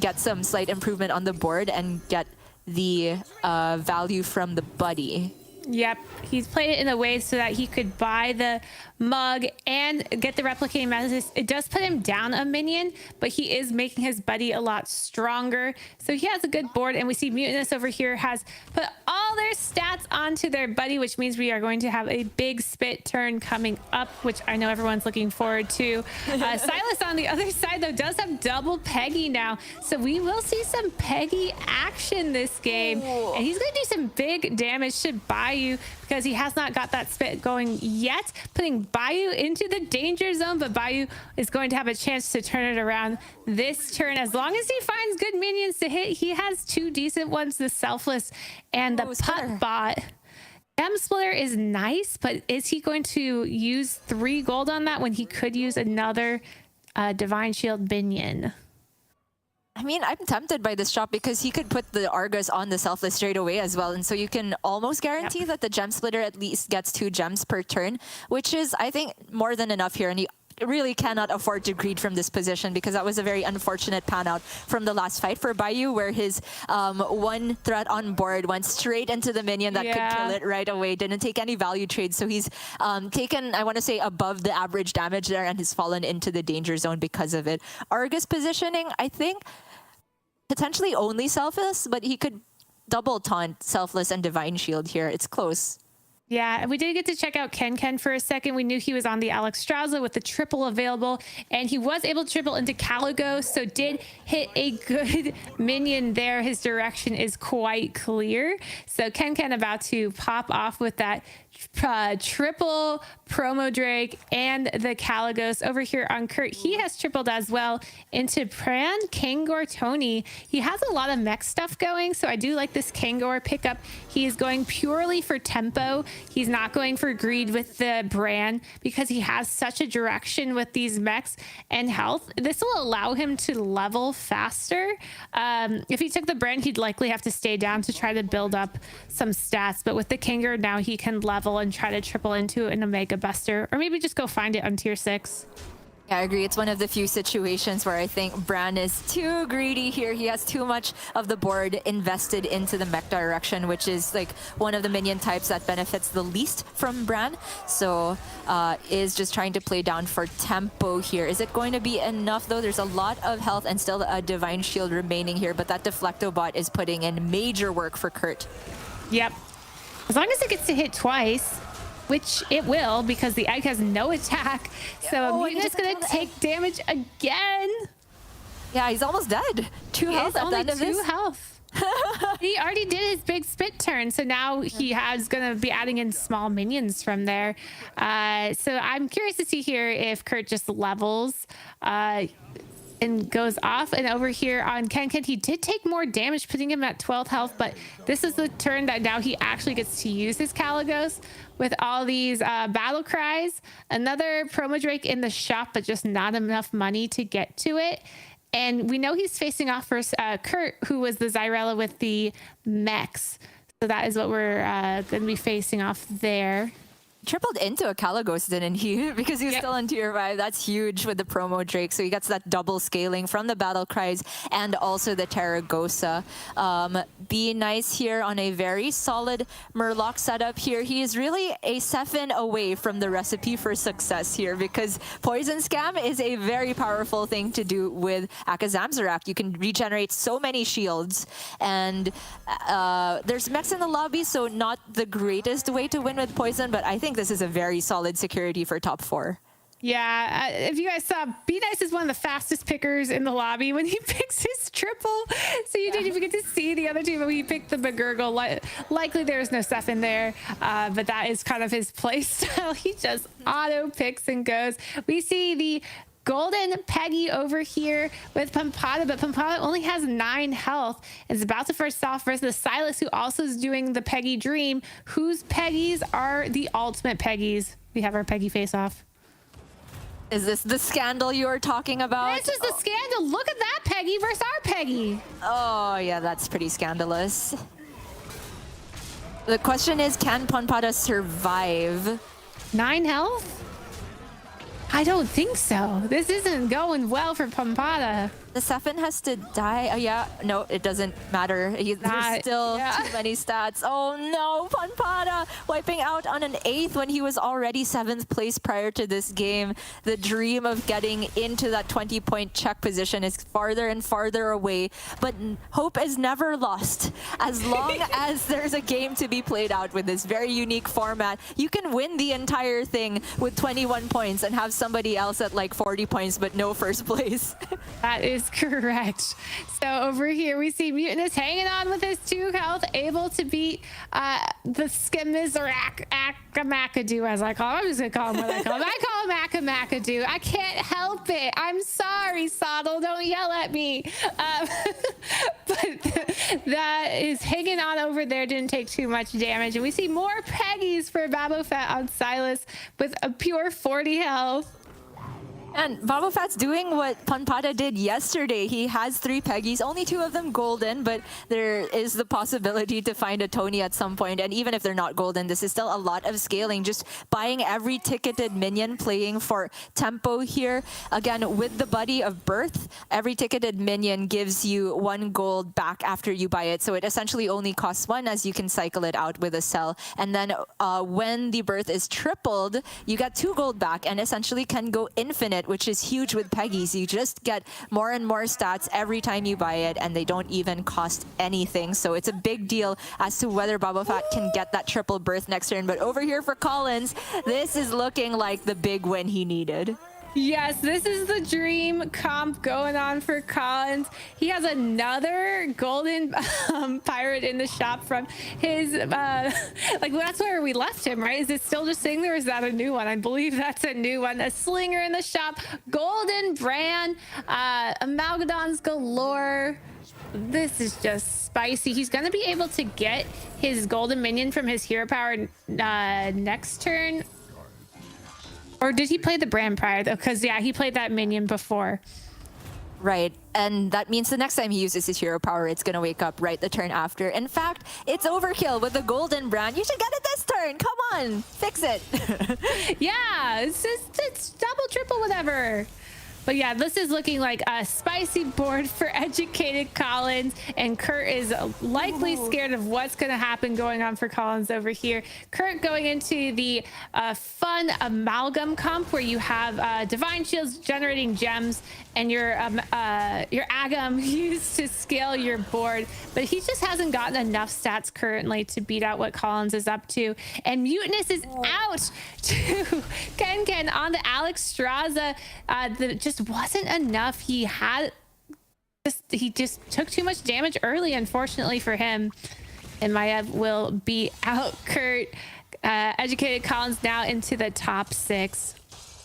get some slight improvement on the board and get the value from the buddy? Yep, he's played it in a way so that he could buy the mug and get the replicating Menace. It does put him down a minion, but he is making his buddy a lot stronger. So he has a good board, and we see Mutinous over here has put all their stats onto their buddy, which means we are going to have a big spit turn coming up, which I know everyone's looking forward to. Silas on the other side, though, does have double Peggy now, so we will see some Peggy action this game. Ooh. And he's going to do some big damage to Bayou because he has not got that spit going yet, putting Bayou into the danger zone, but Bayou is going to have a chance to turn it around this turn. As long as he finds good minions to hit, he has 2 decent ones, the Selfless and the Putt Bot. Gem Splitter is nice, but is he going to use 3 gold on that when he could use another Divine Shield minion? I mean, I'm tempted by this shop because he could put the Argus on the Selfless straight away as well. And so you can almost guarantee that the Gem Splitter at least gets 2 gems per turn, which is, I think, more than enough here. And he really cannot afford to greed from this position because that was a very unfortunate pan out from the last fight for Bayou, where his 1 threat on board went straight into the minion that could kill it right away, didn't take any value trades. So he's taken, I want to say, above the average damage there and has fallen into the danger zone because of it. Argus positioning, I think, potentially only Selfless, but he could double taunt Selfless and Divine Shield here. It's close. Yeah, and we did get to check out Ken for a second. We knew he was on the Alexstrasza with the triple available, and he was able to triple into Kalagos, so did hit a good minion there. His direction is quite clear. So Ken about to pop off with that triple promo Drake and the Kalagos. Over here on Kurt, he has tripled as well into Pran Kangor Tony. He has a lot of mech stuff going, so I do like this Kangor pickup. He is going purely for tempo. He's not going for greed with the Bran because he has such a direction with these mechs and health. This will allow him to level faster. If he took the Bran, he'd likely have to stay down to try to build up some stats, but with the Kangor now he can level and try to triple into an Omega Buster, or maybe just go find it on tier 6. Yeah, I agree. It's one of the few situations where I think Bran is too greedy here. He has too much of the board invested into the mech direction, which is like one of the minion types that benefits the least from Bran. So is just trying to play down for tempo here. Is it going to be enough though? There's a lot of health and still a Divine Shield remaining here, but that Deflecto bot is putting in major work for Kurt. Yep. As long as it gets to hit twice, which it will because the egg has no attack. So Mutinous going to take damage again. Yeah, he's almost dead. 2 health at the end of this. 2 health. He already did his big spit turn, so now he has going to be adding in small minions from there. So I'm curious to see here if Kurt just levels and goes off. And over here on Ken, he did take more damage, putting him at 12 health, but this is the turn that now he actually gets to use his Kalagos with all these battle cries. Another promo Drake in the shop, but just not enough money to get to it. And we know he's facing off first Kurt, who was the Zyrella with the mechs. So that is what we're going to be facing off there. tripled into a Kalagos, didn't he? Because he was still on tier 5. That's huge with the promo Drake. So he gets that double scaling from the battle cries and also the Terragosa. Be nice here on a very solid Murloc setup here. He is really a 7 away from the recipe for success here, because Poison Scam is a very powerful thing to do with Akazamzarak. You can regenerate so many shields, and there's mechs in the lobby, so not the greatest way to win with Poison, but I think this is a very solid security for top 4. Yeah, if you guys saw, Be Nice is one of the fastest pickers in the lobby when he picks his triple. So you didn't even get to see the other two, but he picked the McGurgle. Likely there's no stuff in there, but that is kind of his play style. He just auto picks and goes. We see the Golden Peggy over here with Pampada, but Pampada only has 9 health. Is about to first off versus the Silas, who also is doing the Peggy Dream, whose Peggies are the ultimate Peggies. We have our Peggy face off. Is this the scandal you were talking about? This is the scandal. Look at that Peggy versus our Peggy. Oh, yeah, that's pretty scandalous. The question is, can Pampada survive? 9 health? I don't think so. This isn't going well for Pampada. The Sefin has to die. Oh, yeah. No, it doesn't matter. There's still too many stats. Oh, no. Pampada wiping out on an 8th when he was already 7th place prior to this game. The dream of getting into that 20-point check position is farther and farther away. But hope is never lost. As long as there's a game to be played out with this very unique format, you can win the entire thing with 21 points and have somebody else at like 40 points, but no first place. That is correct. So over here we see Mutinous hanging on with his 2 health, able to beat the Skimizarak Akamakadu, as I call him. I'm just gonna call him what I call him. I call him Akamakadu. I can't help it. I'm sorry, Soddle. Don't yell at me. But that is hanging on over there. Didn't take too much damage. And we see more Peggies for Babofet on Silas with a pure 40 health. And Babofat's doing what Pampada did yesterday. He has 3 Peggies, only 2 of them golden, but there is the possibility to find a Tony at some point. And even if they're not golden, this is still a lot of scaling. Just buying every ticketed minion, playing for tempo here. Again, with the Buddy of Birth, every ticketed minion gives you 1 gold back after you buy it. So it essentially only costs 1, as you can cycle it out with a sell. And then when the birth is tripled, you get 2 gold back and essentially can go infinite, which is huge with Peggies. You just get more and more stats every time you buy it, and they don't even cost anything. So it's a big deal as to whether Babofat can get that triple birth next turn. But over here for Collins, this is looking like the big win he needed. Yes, this is the dream comp going on for Collins. He has another golden pirate in the shop from his, like that's where we left him, right? Is it still just sitting there, or is that a new one? I believe that's a new one. A slinger in the shop, golden brand, amalgadons galore. This is just spicy. He's going to be able to get his golden minion from his hero power next turn. Or did he play the brand prior though? Because yeah, he played that minion before. Right, and that means the next time he uses his hero power, it's gonna wake up right the turn after. In fact, it's overkill with the golden brand. You should get it this turn. Come on, fix it. Yeah, it's double, triple, whatever. But yeah, this is looking like a spicy board for Educated Collins, and Kurt is likely scared of what's going to happen going on for Collins over here. Kurt going into the fun amalgam comp where you have divine shields generating gems and your agam used to scale your board, but he just hasn't gotten enough stats currently to beat out what Collins is up to. And Mutinous is out to Ken on the Alex Straza. Just wasn't enough. He just took too much damage early, unfortunately for him. And Maya will be out. Kurt, Educated Collins now into the top 6.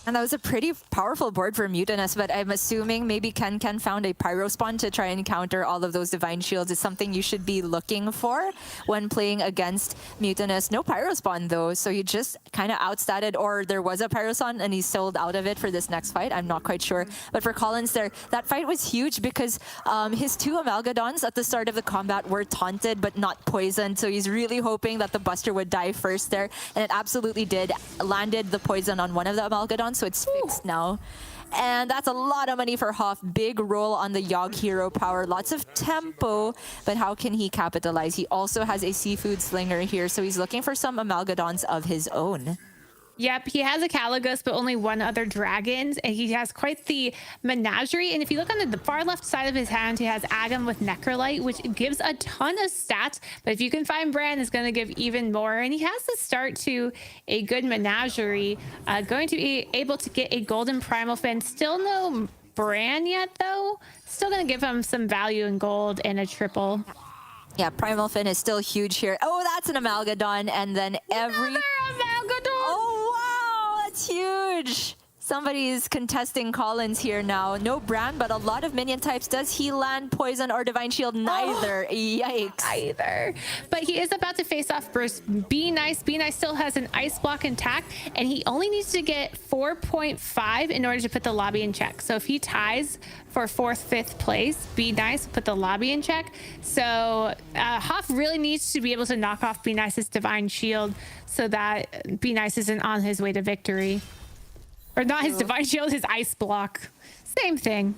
And that was a pretty powerful board for Mutinous, but I'm assuming maybe Ken found a Pyro Spawn to try and counter all of those Divine Shields. Is something you should be looking for when playing against Mutinous. No Pyro Spawn though, so you just kind of outstatted, or there was a Pyro Spawn and he sold out of it for this next fight. I'm not quite sure. But for Collins there, that fight was huge because his 2 Amalgadons at the start of the combat were taunted but not poisoned, so he's really hoping that the Buster would die first there, and it absolutely did. Landed the poison on one of the Amalgadons, so it's fixed now. And that's a lot of money for Hoff. Big roll on the Yogg hero power. Lots of tempo, but how can he capitalize? He also has a Seafood Slinger here, so he's looking for some Amalgadons of his own. Yep, he has a Caligos, but only 1 other dragon, and he has quite the menagerie. And if you look on the far left side of his hand, he has Agam with Necrolite, which gives a ton of stats. But if you can find Bran, it's going to give even more. And he has the start to a good menagerie. Going to be able to get a golden primal fin. Still no Bran yet, though. Still going to give him some value in gold and a triple. Yeah, Primal Fin is still huge here. Oh, that's an Amalgadon, and then every... Another Amalgadon! Oh, wow, that's huge. Somebody's contesting Collins here now. No Bran, but a lot of minion types. Does he land Poison or Divine Shield? Neither. Oh, yikes. Either. But he is about to face off versus Be Nice. Be Nice still has an Ice Block intact, and he only needs to get 4.5 in order to put the lobby in check. So if he ties for 4th, 5th place, Be Nice put the lobby in check. So Hoff really needs to be able to knock off Be Nice's Divine Shield so that Be Nice isn't on his way to victory. Or not his Divine Shield, his Ice Block. Same thing.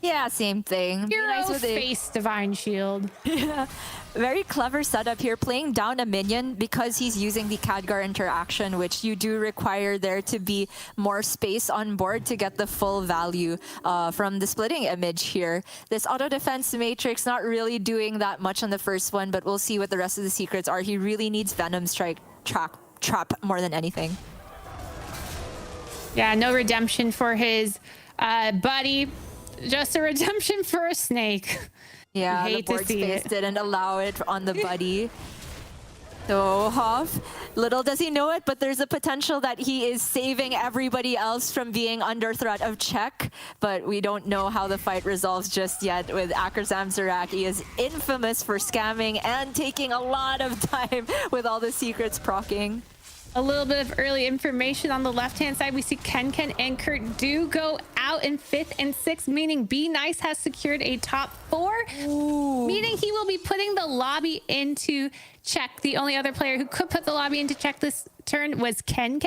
Yeah, same thing. Hero Nice with face Divine Shield. Yeah. Very clever setup here, playing down a minion because he's using the Khadgar interaction, which you do require there to be more space on board to get the full value from the splitting image here. This auto defense matrix not really doing that much on the first one, but we'll see what the rest of the secrets are. He really needs Venom Strike trap more than anything. Yeah, no redemption for his buddy. Just a redemption for a snake. Yeah, the board space didn't allow it on the buddy. So Hoff, little does he know it, but there's a potential that he is saving everybody else from being under threat of check. But we don't know how the fight resolves just yet with Akarzam Zarak. He is infamous for scamming and taking a lot of time with all the secrets proccing. A little bit of early information on the left-hand side. We see Ken and Kurt do go out in 5th and 6th, meaning Be Nice has secured a top 4. Ooh. Meaning he will be putting the lobby into check. The only other player who could put the lobby into check this turn was Ken,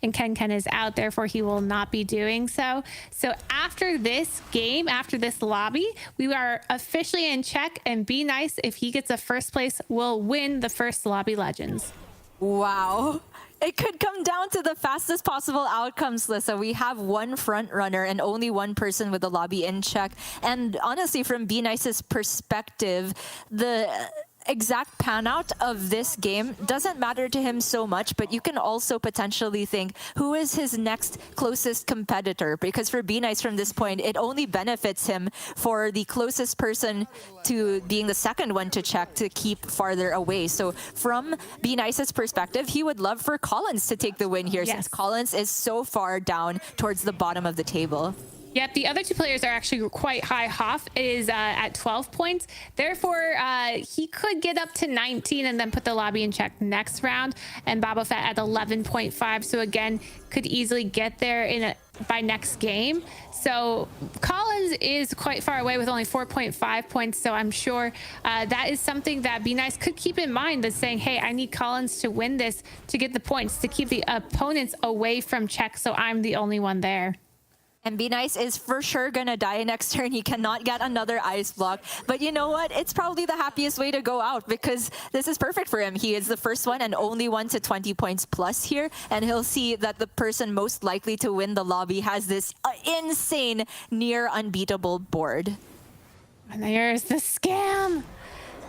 and Ken is out, therefore he will not be doing so. So after this game, after this lobby, we are officially in check, and Be Nice, if he gets a 1st place, will win the first Lobby Legends. Wow. It could come down to the fastest possible outcomes, Lissa. We have 1 front runner and only 1 person with the lobby in check. And honestly, from Be Nice's perspective, the exact pan out of this game doesn't matter to him so much, but you can also potentially think, who is his next closest competitor? Because for Be Nice from this point, it only benefits him for the closest person to being the second one to check to keep farther away. So from Be Nice's perspective, he would love for Collins to take the win here, since Collins is so far down towards the bottom of the table. Yep, the other 2 players are actually quite high. Hoff is at 12 points. Therefore, he could get up to 19 and then put the lobby in check next round. And Boba Fett at 11.5. So again, could easily get there by next game. So Collins is quite far away with only 4.5 points. So I'm sure that is something that Be Nice could keep in mind, that's saying, hey, I need Collins to win this to get the points, to keep the opponents away from check. So I'm the only one there. And Be Nice is for sure gonna die next turn. He cannot get another Ice Block. But you know what? It's probably the happiest way to go out, because this is perfect for him. He is the first one and only one to 20 points plus here. And he'll see that the person most likely to win the lobby has this insane, near unbeatable board. And there's the scam.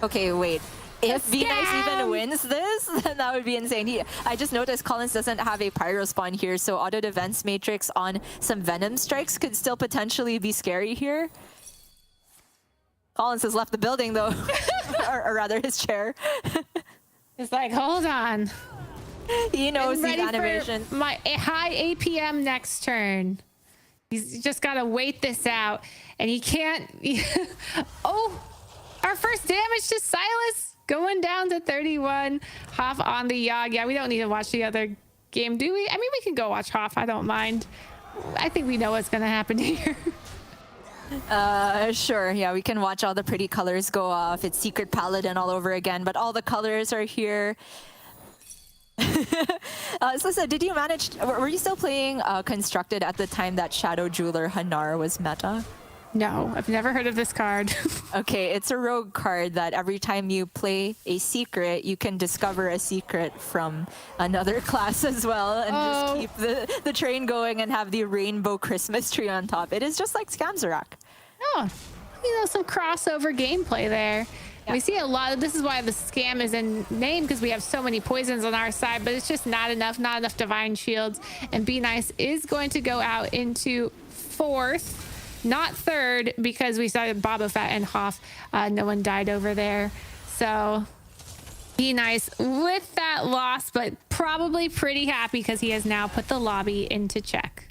Okay, wait. If Be Nice even wins this, then that would be insane. I just noticed Collins doesn't have a Pyro Spawn here, so auto defense matrix on some Venom Strikes could still potentially be scary here. Collins has left the building though, or rather his chair. It's like, hold on. He knows these Ready animations. for my high APM next turn. He's just got to wait this out. And he can't. Oh, our first damage to Silas going down to 31. Hoff on the Yogg. Yeah, we don't need to watch the other game, do we? I mean, we can go watch Hoff. I don't mind. I think we know what's going to happen here. Sure. Yeah, we can watch all the pretty colors go off. It's Secret Paladin all over again, but all the colors are here. So, did you manage? Were you still playing Constructed at the time that Shadow Jeweler Hanar was meta? No, I've never heard of this card. Okay, it's a rogue card that every time you play a secret, you can discover a secret from another class as well, and just keep the train going and have the rainbow Christmas tree on top. It is just like Scamzarak. Oh, some crossover gameplay there. Yeah. We see a lot of, this is why the scam is in name, because we have so many poisons on our side, but it's just not enough divine shields. And Be Nice is going to go out into 4th. Not 3rd, because we saw Boba Fett and Hoff. No one died over there. So Be Nice with that loss, but probably pretty happy because he has now put the lobby into check.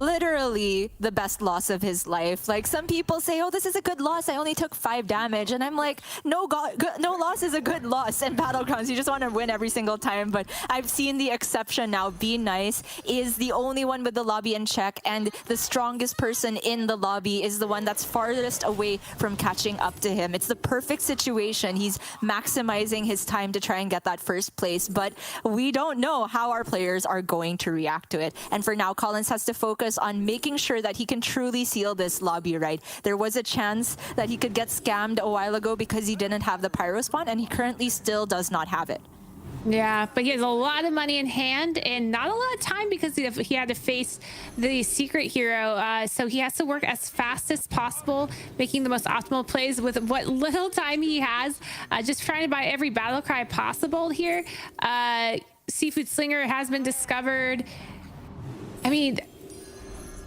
Literally the best loss of his life. Like, some people say, oh, this is a good loss, I only took 5 damage, and I'm like, no loss is a good loss in Battlegrounds. You just want to win every single time. But I've seen the exception now. Be Nice is the only one with the lobby in check, and the strongest person in the lobby is the one that's farthest away from catching up to him. It's the perfect situation. He's maximizing his time to try and get that first place, but we don't know how our players are going to react to it. And for now, Collins has to focus on making sure that he can truly seal this lobby right. There was a chance that he could get scammed a while ago because he didn't have the pyro spawn, and he currently still does not have it. Yeah, but he has a lot of money in hand and not a lot of time because he had to face the secret hero. So he has to work as fast as possible, making the most optimal plays with what little time he has. Just trying to buy every battle cry possible here. Seafood Slinger has been discovered. I mean,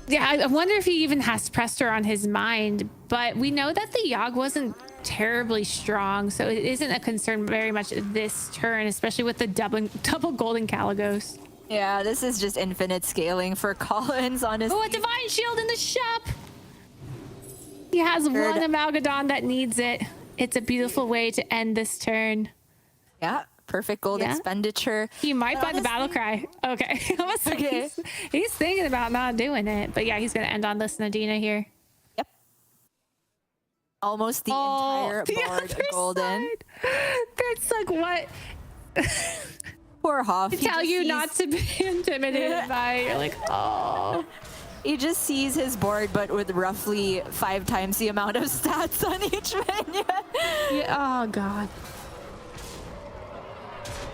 yeah, I wonder if he even has Prester on his mind, but we know that the Yogg wasn't terribly strong, so it isn't a concern very much this turn, especially with the double golden Caligos. Yeah, this is just infinite scaling for Collins, honestly. Oh, a Divine Shield in the shop! He has one Amalgadon that needs it. It's a beautiful way to end this turn. Yeah. Perfect gold expenditure. He might buy the battle cry. Okay. I was like, okay. He's thinking about not doing it. But yeah, he's going to end on this Nadina here. Yep. Almost the entire board golden. Side. That's like what? Poor Hoff. I tell you not to be intimidated by. You're like, oh. He just sees his board, but with roughly 5 times the amount of stats on each minion. Yeah. Oh, God.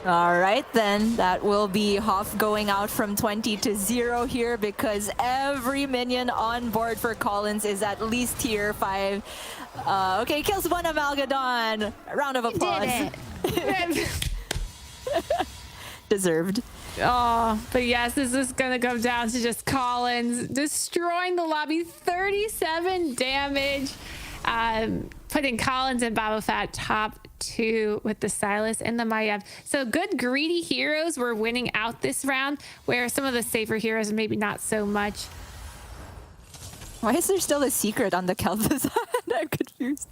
All right, then that will be Hoff going out from 20 to 0 here, because every minion on board for Collins is at least tier 5. Okay, kills one Amalgadon. A round of applause. Deserved. Oh, but yes, this is gonna come down to just Collins destroying the lobby. 37 damage. Putting Collins and Boba Fett top 2 with the Silas and the Maiev. So good greedy heroes were winning out this round, where some of the safer heroes maybe not so much. Why is there still a secret on the Kel'Thuzad? I'm confused.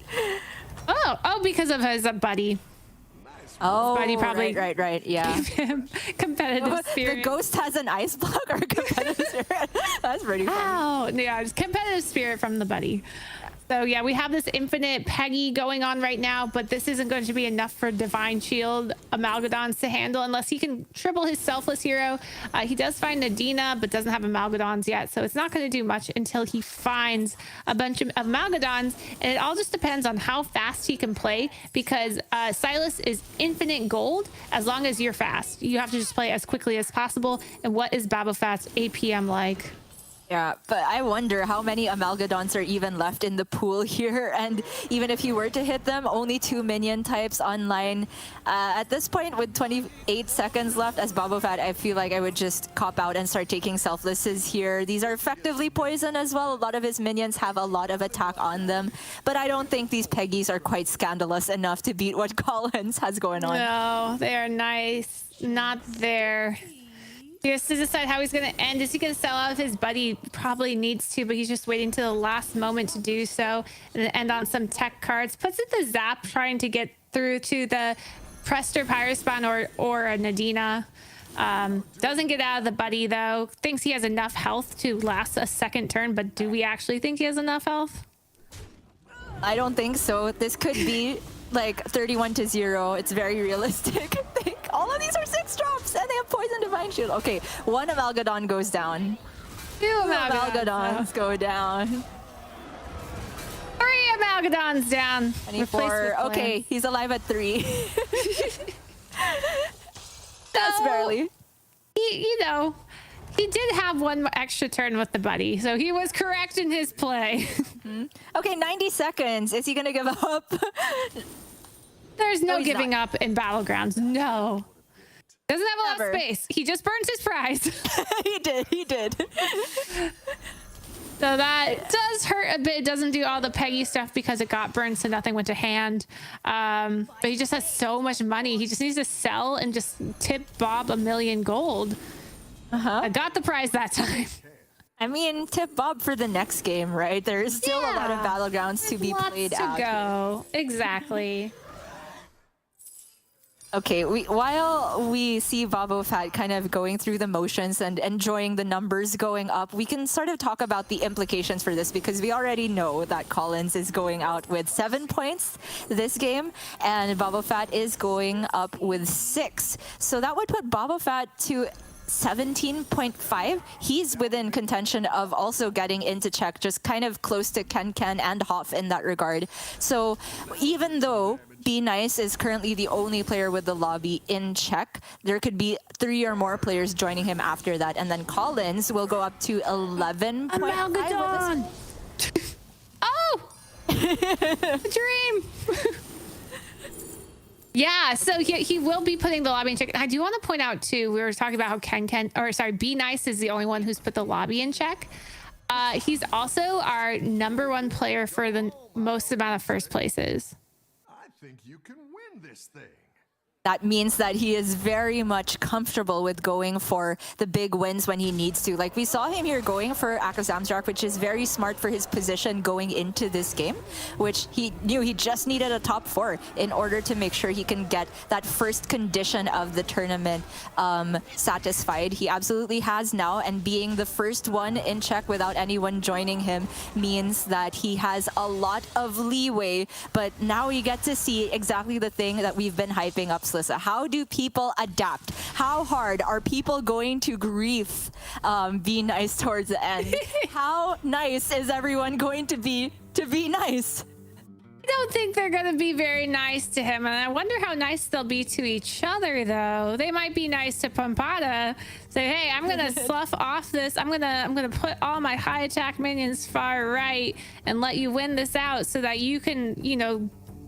Oh, because of his buddy. Oh, buddy probably right, yeah. Competitive spirit. The ghost has an ice block or competitive spirit. That's pretty funny. Oh, yeah, it's competitive spirit from the buddy. So yeah, we have this infinite Peggy going on right now, but this isn't going to be enough for Divine Shield Amalgadons to handle unless he can triple his Selfless hero. He does find Nadina, but doesn't have Amalgadons yet, so it's not going to do much until he finds a bunch of Amalgadons, and it all just depends on how fast he can play, because Silas is infinite gold as long as you're fast. You have to just play as quickly as possible. And what is Boba Fett's APM like? Yeah, but I wonder how many Amalgadons are even left in the pool here. And even if you were to hit them, only 2 minion types online. At this point, with 28 seconds left, as Babofat, I feel like I would just cop out and start taking selflesses here. These are effectively poison as well. A lot of his minions have a lot of attack on them. But I don't think these Peggies are quite scandalous enough to beat what Collins has going on. No, they are nice. Not there. He has to decide how he's going to end. Is he going to sell out of his buddy? Probably needs to, but he's just waiting to the last moment to do so and then end on some tech cards. Puts it the Zap, trying to get through to the Prester Pyrospon or a Nadina. Doesn't get out of the buddy, though. Thinks he has enough health to last a second turn, but do we actually think he has enough health? I don't think so. This could be like 31-0. It's very realistic. I think all of these are 6 drops and they have Poison Divine Shield. Okay, 1 Amalgadon goes down. 2 Amalgadons go down. 3 Amalgadons down. 24. Okay, he's alive at 3. That's barely. He did have 1 extra turn with the buddy, so he was correct in his play. Okay, 90 seconds. Is he gonna give up? There's no he's giving not. up in Battlegrounds. No. Doesn't have a lot Never. of space. He just burns his prize. He did. So that does hurt a bit. It doesn't do all the Peggy stuff because it got burned, so nothing went to hand. But he just has so much money. He just needs to sell and just tip Bob $1 million gold. I got the prize that time. I mean, tip Bob for the next game, right? There's still a lot of Battlegrounds to be played out. Lots to go. Exactly. Okay, while we see Babofat kind of going through the motions and enjoying the numbers going up, we can sort of talk about the implications for this, because we already know that Collins is going out with 7 points this game, and Babofat is going up with 6. So that would put Babofat to 17.5. He's within contention of also getting into Czech, just kind of close to Ken and Hoff in that regard. So even though Be Nice is currently the only player with the lobby in Czech, there could be 3 or more players joining him after that, and then Collins will go up to 11.5. Amalgadon! Oh! Dream! Yeah, so he will be putting the lobby in check. I do want to point out too, we were talking about how Be Nice is the only one who's put the lobby in check. He's also our #1 player for the most amount of first places. I think you can win this thing. That means that he is very much comfortable with going for the big wins when he needs to. Like we saw him here going for Akazamzrak, which is very smart for his position going into this game, which he knew he just needed a top 4 in order to make sure he can get that first condition of the tournament satisfied. He absolutely has now, and being the first one in Czech without anyone joining him means that he has a lot of leeway. But now we get to see exactly the thing that we've been hyping up, Slissa. How do people adapt? How hard are people going to grief Be Nice towards the end? How nice is everyone going to be nice? I don't think they're going to be very nice to him, and I wonder how nice they'll be to each other, though. They might be nice to Pampada. Say, hey, I'm going to slough off this. I'm gonna put all my high attack minions far right and let you win this out so that you can,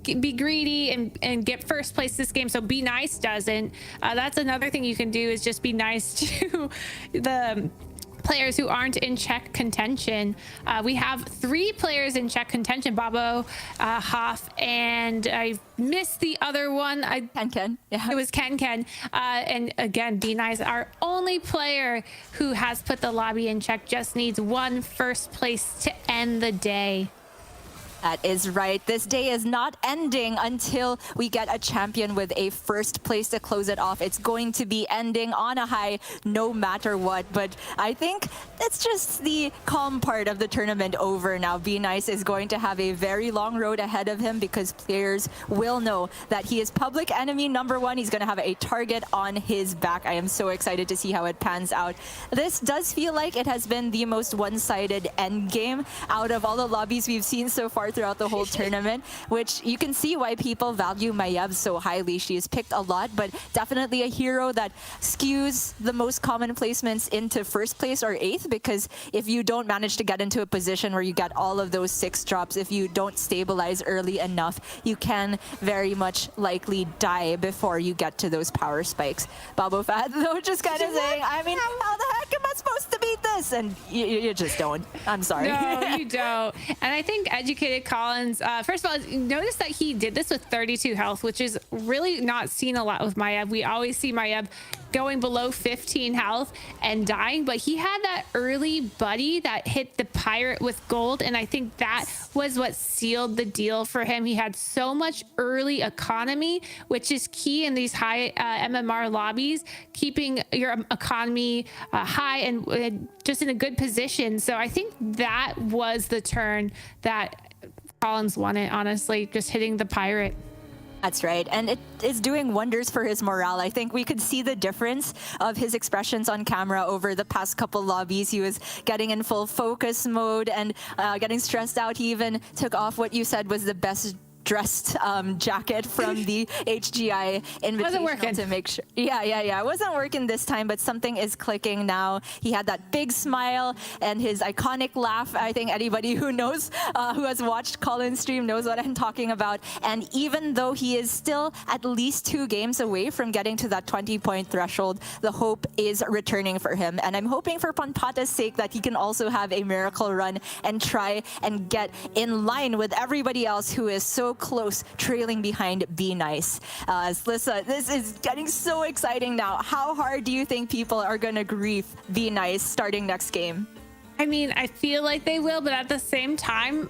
be greedy and get first place this game, so Be Nice doesn't. That's another thing you can do, is just be nice to the players who aren't in Czech contention. We have 3 players in Czech contention: Babo, Hoff, and I missed the other one. Ken. Yeah. It was Ken. And again, Be Nice, our only player who has put the lobby in Czech, just needs 1 first place to end the day. That is right. This day is not ending until we get a champion with a first place to close it off. It's going to be ending on a high no matter what. But I think it's just the calm part of the tournament over now. Be Nice is going to have a very long road ahead of him, because players will know that he is public enemy #1. He's going to have a target on his back. I am so excited to see how it pans out. This does feel like it has been the most one-sided end game out of all the lobbies we've seen so far far throughout the whole tournament, which you can see why people value Maiev so highly. She is picked a lot, but definitely a hero that skews the most common placements into first place or 8th, because if you don't manage to get into a position where you get all of those 6 drops, if you don't stabilize early enough, you can very much likely die before you get to those power spikes. Babo Fat, though, just kind of saying, I mean, how the heck am I supposed to beat this? And you just don't. I'm sorry. No, you don't. And I think Educated Collins, first of all, notice that he did this with 32 health, which is really not seen a lot with Maiev. We always see Maiev going below 15 health and dying, but he had that early buddy that hit the pirate with gold, and I think that was what sealed the deal for him. He had so much early economy, which is key in these high MMR lobbies, keeping your economy high and just in a good position. So I think that was the turn that Collins won it, honestly, just hitting the pirate. That's right. And it is doing wonders for his morale. I think we could see the difference of his expressions on camera over the past couple lobbies. He was getting in full focus mode and getting stressed out. He even took off what you said was the best dressed jacket from the HGI Invitational to make sure. Yeah. It wasn't working this time, but something is clicking now. He had that big smile and his iconic laugh. I think anybody who knows, who has watched Colin's stream knows what I'm talking about. And even though he is still at least 2 games away from getting to that 20-point threshold, the hope is returning for him. And I'm hoping for Panpata's sake that he can also have a miracle run and try and get in line with everybody else who is so close, trailing behind Be Nice. Lissa, this is getting so exciting now. How hard do you think people are going to grief Be Nice starting next game? I mean, I feel like they will, but at the same time,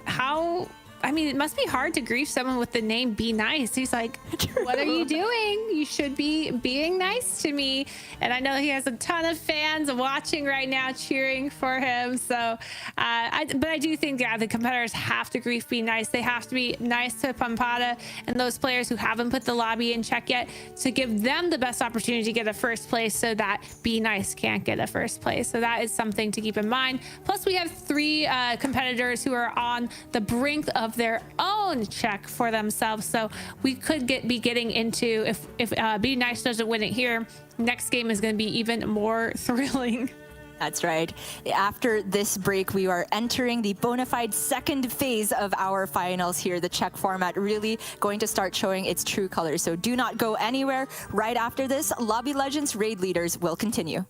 it must be hard to grief someone with the name Be Nice. He's like, what are you doing? You should be being nice to me. And I know he has a ton of fans watching right now cheering for him. So, but I do think, the competitors have to grief Be Nice. They have to be nice to Pampata and those players who haven't put the lobby in check yet to give them the best opportunity to get a first place so that Be Nice can't get a first place. So that is something to keep in mind. Plus, we have 3 competitors who are on the brink of their own check for themselves, so we could be getting into, if Be Nice doesn't win it here, next game is going to be even more thrilling. That's right. After this break, we are entering the bona fide second phase of our finals here. The check format really going to start showing its true colors, so do not go anywhere. Right after this, Lobby Legends Raid Leaders will continue.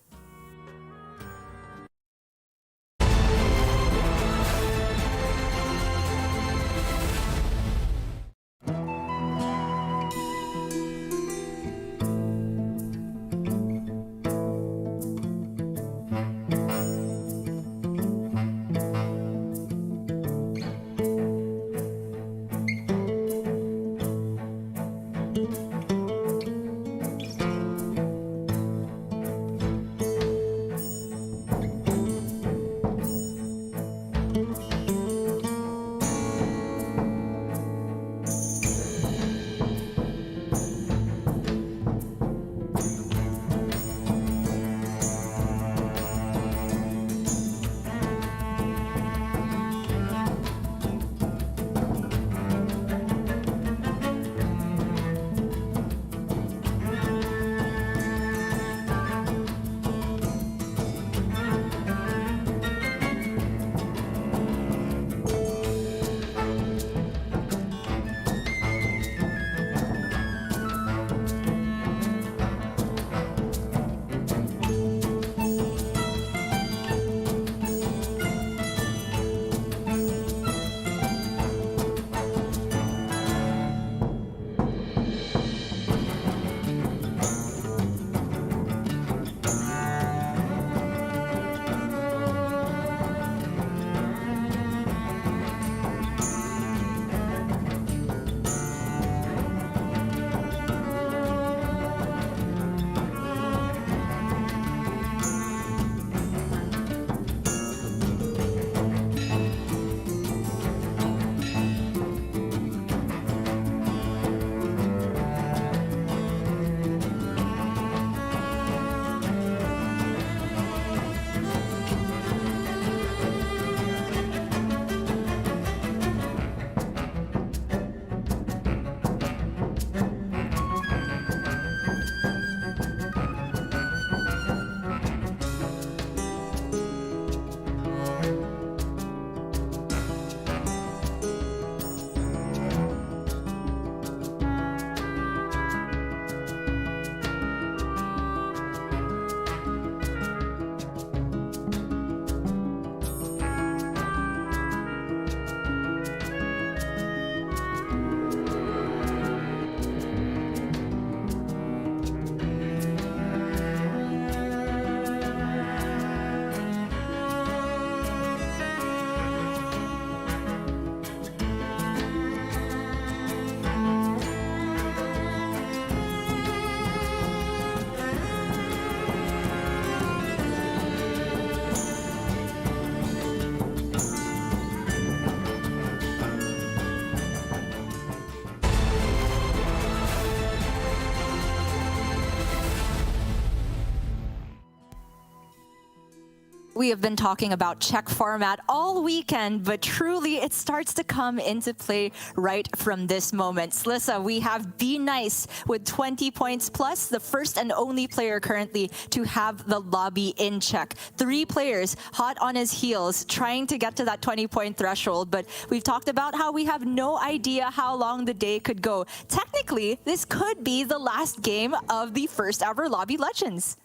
We have been talking about check format all weekend, but truly it starts to come into play right from this moment. Slissa, we have Be Nice with 20 points plus, the first and only player currently to have the lobby in check. 3 players hot on his heels, trying to get to that 20-point threshold, but we've talked about how we have no idea how long the day could go. Technically, this could be the last game of the first ever Lobby Legends.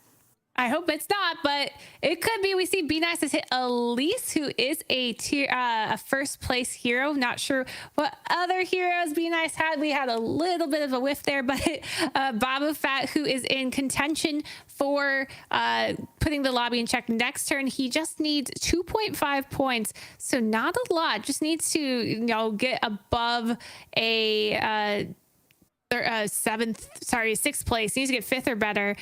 I hope it's not, but it could be. We see Be Nice has hit Elise, who is a first place hero. Not sure what other heroes Be Nice had. We had a little bit of a whiff there, but Babu Fat, who is in contention for putting the lobby in check next turn, he just needs 2.5 points, so not a lot. Just needs to get above a sixth place. He needs to get 5th or better.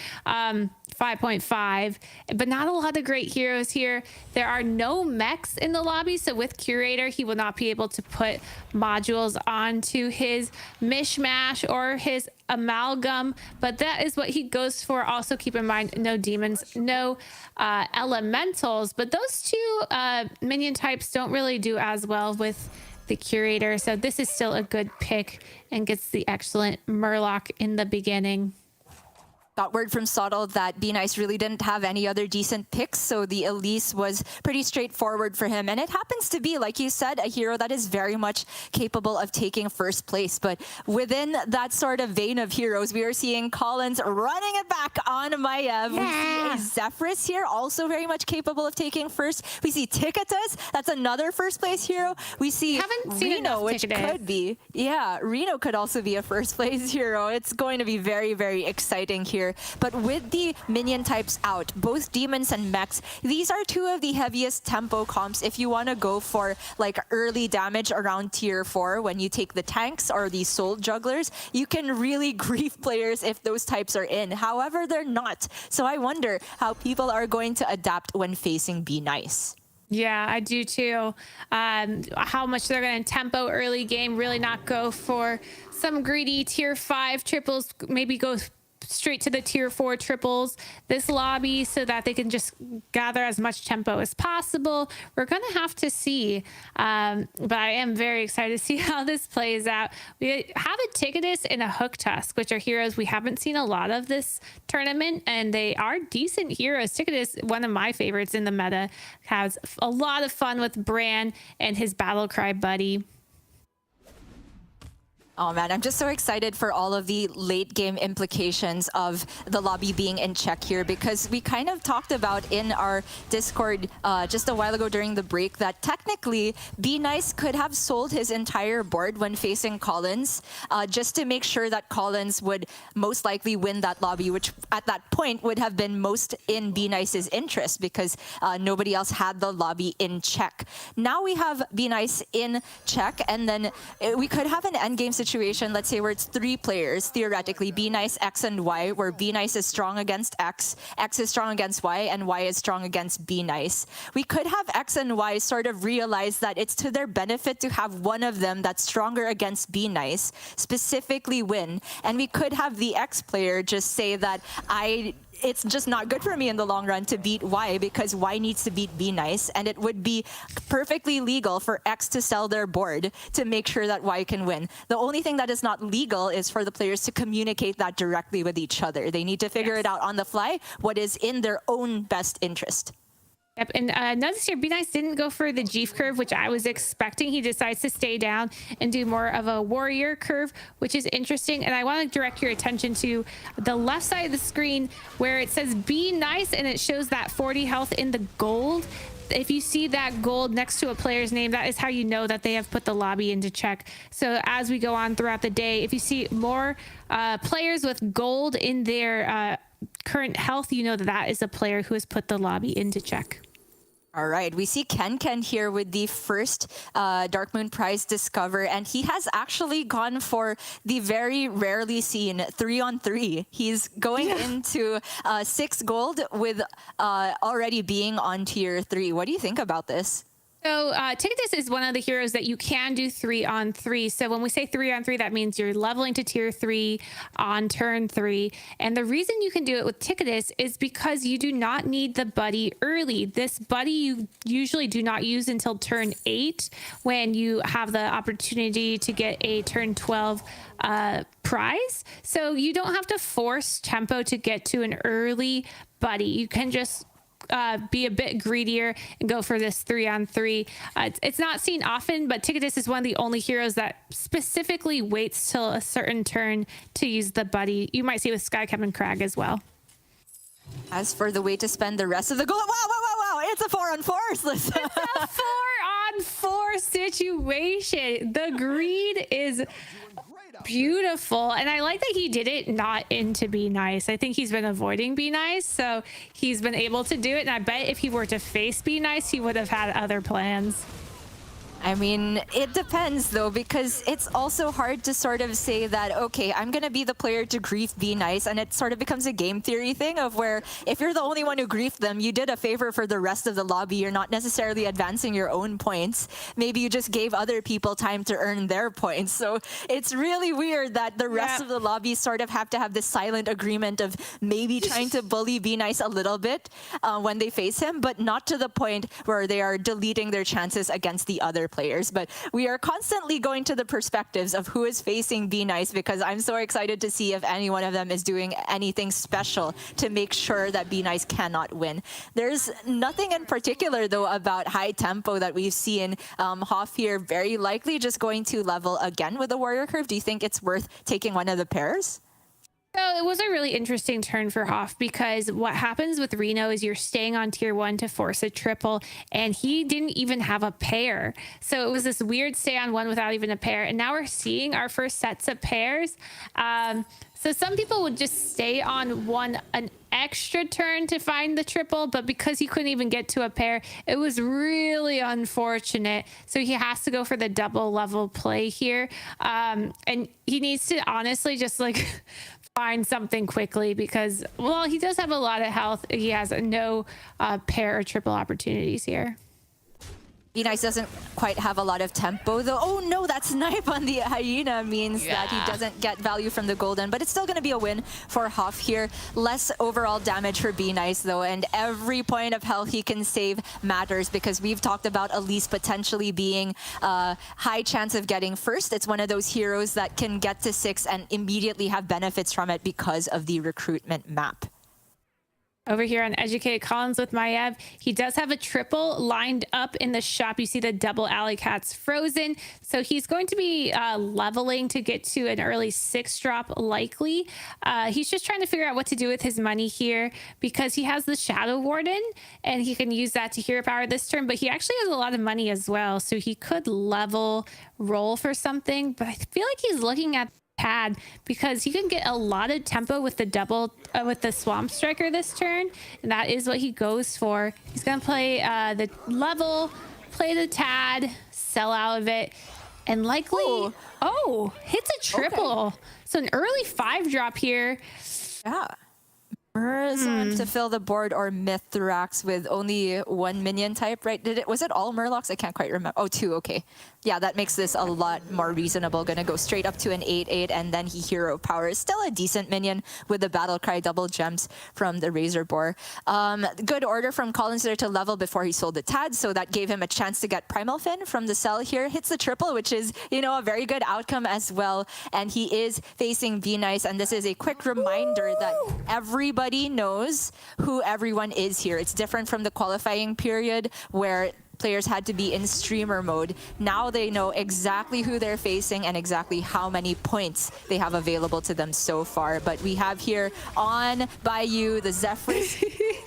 5.5, but not a lot of great heroes here. There are no mechs in the lobby, so with Curator, he will not be able to put modules onto his Mishmash or his Amalgam, but that is what he goes for. Also keep in mind, no demons, no elementals, but those 2 minion types don't really do as well with the Curator, so this is still a good pick and gets the excellent Murloc in the beginning. Got word from Sottle that Be Nice really didn't have any other decent picks, so the Elise was pretty straightforward for him. And it happens to be, like you said, a hero that is very much capable of taking first place. But within that sort of vein of heroes, we are seeing Collins running it back on Maiev. Yeah. We see a Zephyrus here, also very much capable of taking first. We see Ticketus, that's another first place hero. We see Reno, which could be, Reno could also be a first place hero. It's going to be very, very exciting here. But with the minion types out, both demons and mechs, these are 2 of the heaviest tempo comps if you want to go for like early damage around tier 4 when you take the tanks or the soul jugglers. You can really grief players if those types are in. However, they're not. So I wonder how people are going to adapt when facing Be Nice. Yeah, I do too. How much they're going to tempo early game, really not go for some greedy tier 5 triples, maybe go straight to the tier 4 triples this lobby so that they can just gather as much tempo as possible. We're going to have to see, but I am very excited to see how this plays out. We have a Ticketus and a Hook Tusk, which are heroes we haven't seen a lot of this tournament, and they are decent heroes. Ticketus, one of my favorites in the meta, has a lot of fun with Bran and his battle cry buddy. Oh man, I'm just so excited for all of the late game implications of the lobby being in check here, because we kind of talked about in our Discord just a while ago during the break that technically Be Nice could have sold his entire board when facing Collins just to make sure that Collins would most likely win that lobby, which at that point would have been most in Be Nice's interest because nobody else had the lobby in check. Now we have Be Nice in check, and then we could have an endgame situation, let's say, where it's 3 players, theoretically, Be Nice, X, and Y, where Be Nice is strong against X, X is strong against Y, and Y is strong against Be Nice. We could have X and Y sort of realize that it's to their benefit to have one of them that's stronger against Be Nice, specifically win. And we could have the X player just say that it's just not good for me in the long run to beat Y because Y needs to beat Be Nice, and it would be perfectly legal for X to sell their board to make sure that Y can win. The only thing that is not legal is for the players to communicate that directly with each other. They need to figure it out on the fly, what is in their own best interest. Yep, and notice here, Be Nice didn't go for the Jeef curve, which I was expecting. He decides to stay down and do more of a warrior curve, which is interesting. And I want to direct your attention to the left side of the screen where it says Be Nice, and it shows that 40 health in the gold. If you see that gold next to a player's name, that is how you know that they have put the lobby into check. So as we go on throughout the day, if you see more players with gold in their current health, you know that that is a player who has put the lobby into check. All right, we see Ken here with the first Dark Moon Prize Discover, and he has actually gone for the very rarely seen 3-on-3. He's going into 6 gold with already being on tier 3. What do you think about this? So Ticketus is one of the heroes that you can do 3-on-3. So when we say 3-on-3, that means you're leveling to tier 3 on turn 3. And the reason you can do it with Ticketus is because you do not need the buddy early. This buddy you usually do not use until turn 8 when you have the opportunity to get a turn 12 prize. So you don't have to force tempo to get to an early buddy. You can just be a bit greedier and go for this 3-on-3. It's not seen often, but Ticketus is one of the only heroes that specifically waits till a certain turn to use the buddy. You might see with Skycap and Crag as well. As for the way to spend the rest of the goal, wow, it's a 4-on-4, Alyssa. It's a 4-on-4 situation. The greed is beautiful, and I like that he did it not into Be Nice. I think he's been avoiding Be Nice, so he's been able to do it, and I bet if he were to face Be Nice, he would have had other plans. I mean, it depends though, because it's also hard to sort of say that, okay, I'm going to be the player to grief Be Nice, and it sort of becomes a game theory thing of where if you're the only one who griefed them, you did a favor for the rest of the lobby. You're not necessarily advancing your own points. Maybe you just gave other people time to earn their points. So it's really weird that the rest of the lobby sort of have to have this silent agreement of maybe trying to bully Be Nice a little bit when they face him, but not to the point where they are deleting their chances against the other players. But we are constantly going to the perspectives of who is facing Be Nice, because I'm so excited to see if any one of them is doing anything special to make sure that Be Nice cannot win. There's nothing in particular though about high tempo that we've seen. Hoff here very likely just going to level again with the Warrior Curve. Do you think it's worth taking one of the pairs? So it was a really interesting turn for Hoff, because what happens with Reno is you're staying on tier 1 to force a triple, and he didn't even have a pair. So it was this weird stay on 1 without even a pair. And now we're seeing our first sets of pairs. So some people would just stay on 1 an extra turn to find the triple, but because he couldn't even get to a pair, it was really unfortunate. So he has to go for the double level play here. And he needs to honestly just like find something quickly, because, well, he does have a lot of health. He has no pair or triple opportunities here. Be Nice doesn't quite have a lot of tempo though. Oh no, that snipe on the hyena means that he doesn't get value from the golden, but it's still going to be a win for Hoff here. Less overall damage for Be Nice though, and every point of health he can save matters, because we've talked about Elise potentially being a high chance of getting first. It's one of those heroes that can get to 6 and immediately have benefits from it because of the recruitment map. Over here on Educated Collins with Maev, he does have a triple lined up in the shop. You see the double alley cats frozen. So he's going to be leveling to get to an early 6 drop likely. He's just trying to figure out what to do with his money here, because he has the Shadow Warden and he can use that to hero power this turn, but he actually has a lot of money as well. So he could level roll for something, but I feel like he's looking at pad, because he can get a lot of tempo with the double with the Swamp Striker this turn, and that is what he goes for. He's gonna play the level, play the Tad, sell out of it, and likely hits a triple. So an early 5 drop here. Yeah. Murlocs to fill the board, or Mithrax with only 1 minion type, right? Was it all Murlocs? I can't quite remember. Oh, 2, okay. Yeah, that makes this a lot more reasonable. Gonna go straight up to an 8/8, and then he hero powers. Still a decent minion with the Battle Cry double gems from the Razor Boar. Good order from Collins there to level before he sold the Tad, so that gave him a chance to get Primal Fin from the cell here. Hits the triple, which is, you know, a very good outcome as well. And he is facing Be Nice, and this is a quick reminder that everybody knows who everyone is here. It's different from the qualifying period where players had to be in streamer mode. Now they know exactly who they're facing and exactly how many points they have available to them so far. But we have here on Bayou, the Zephyrus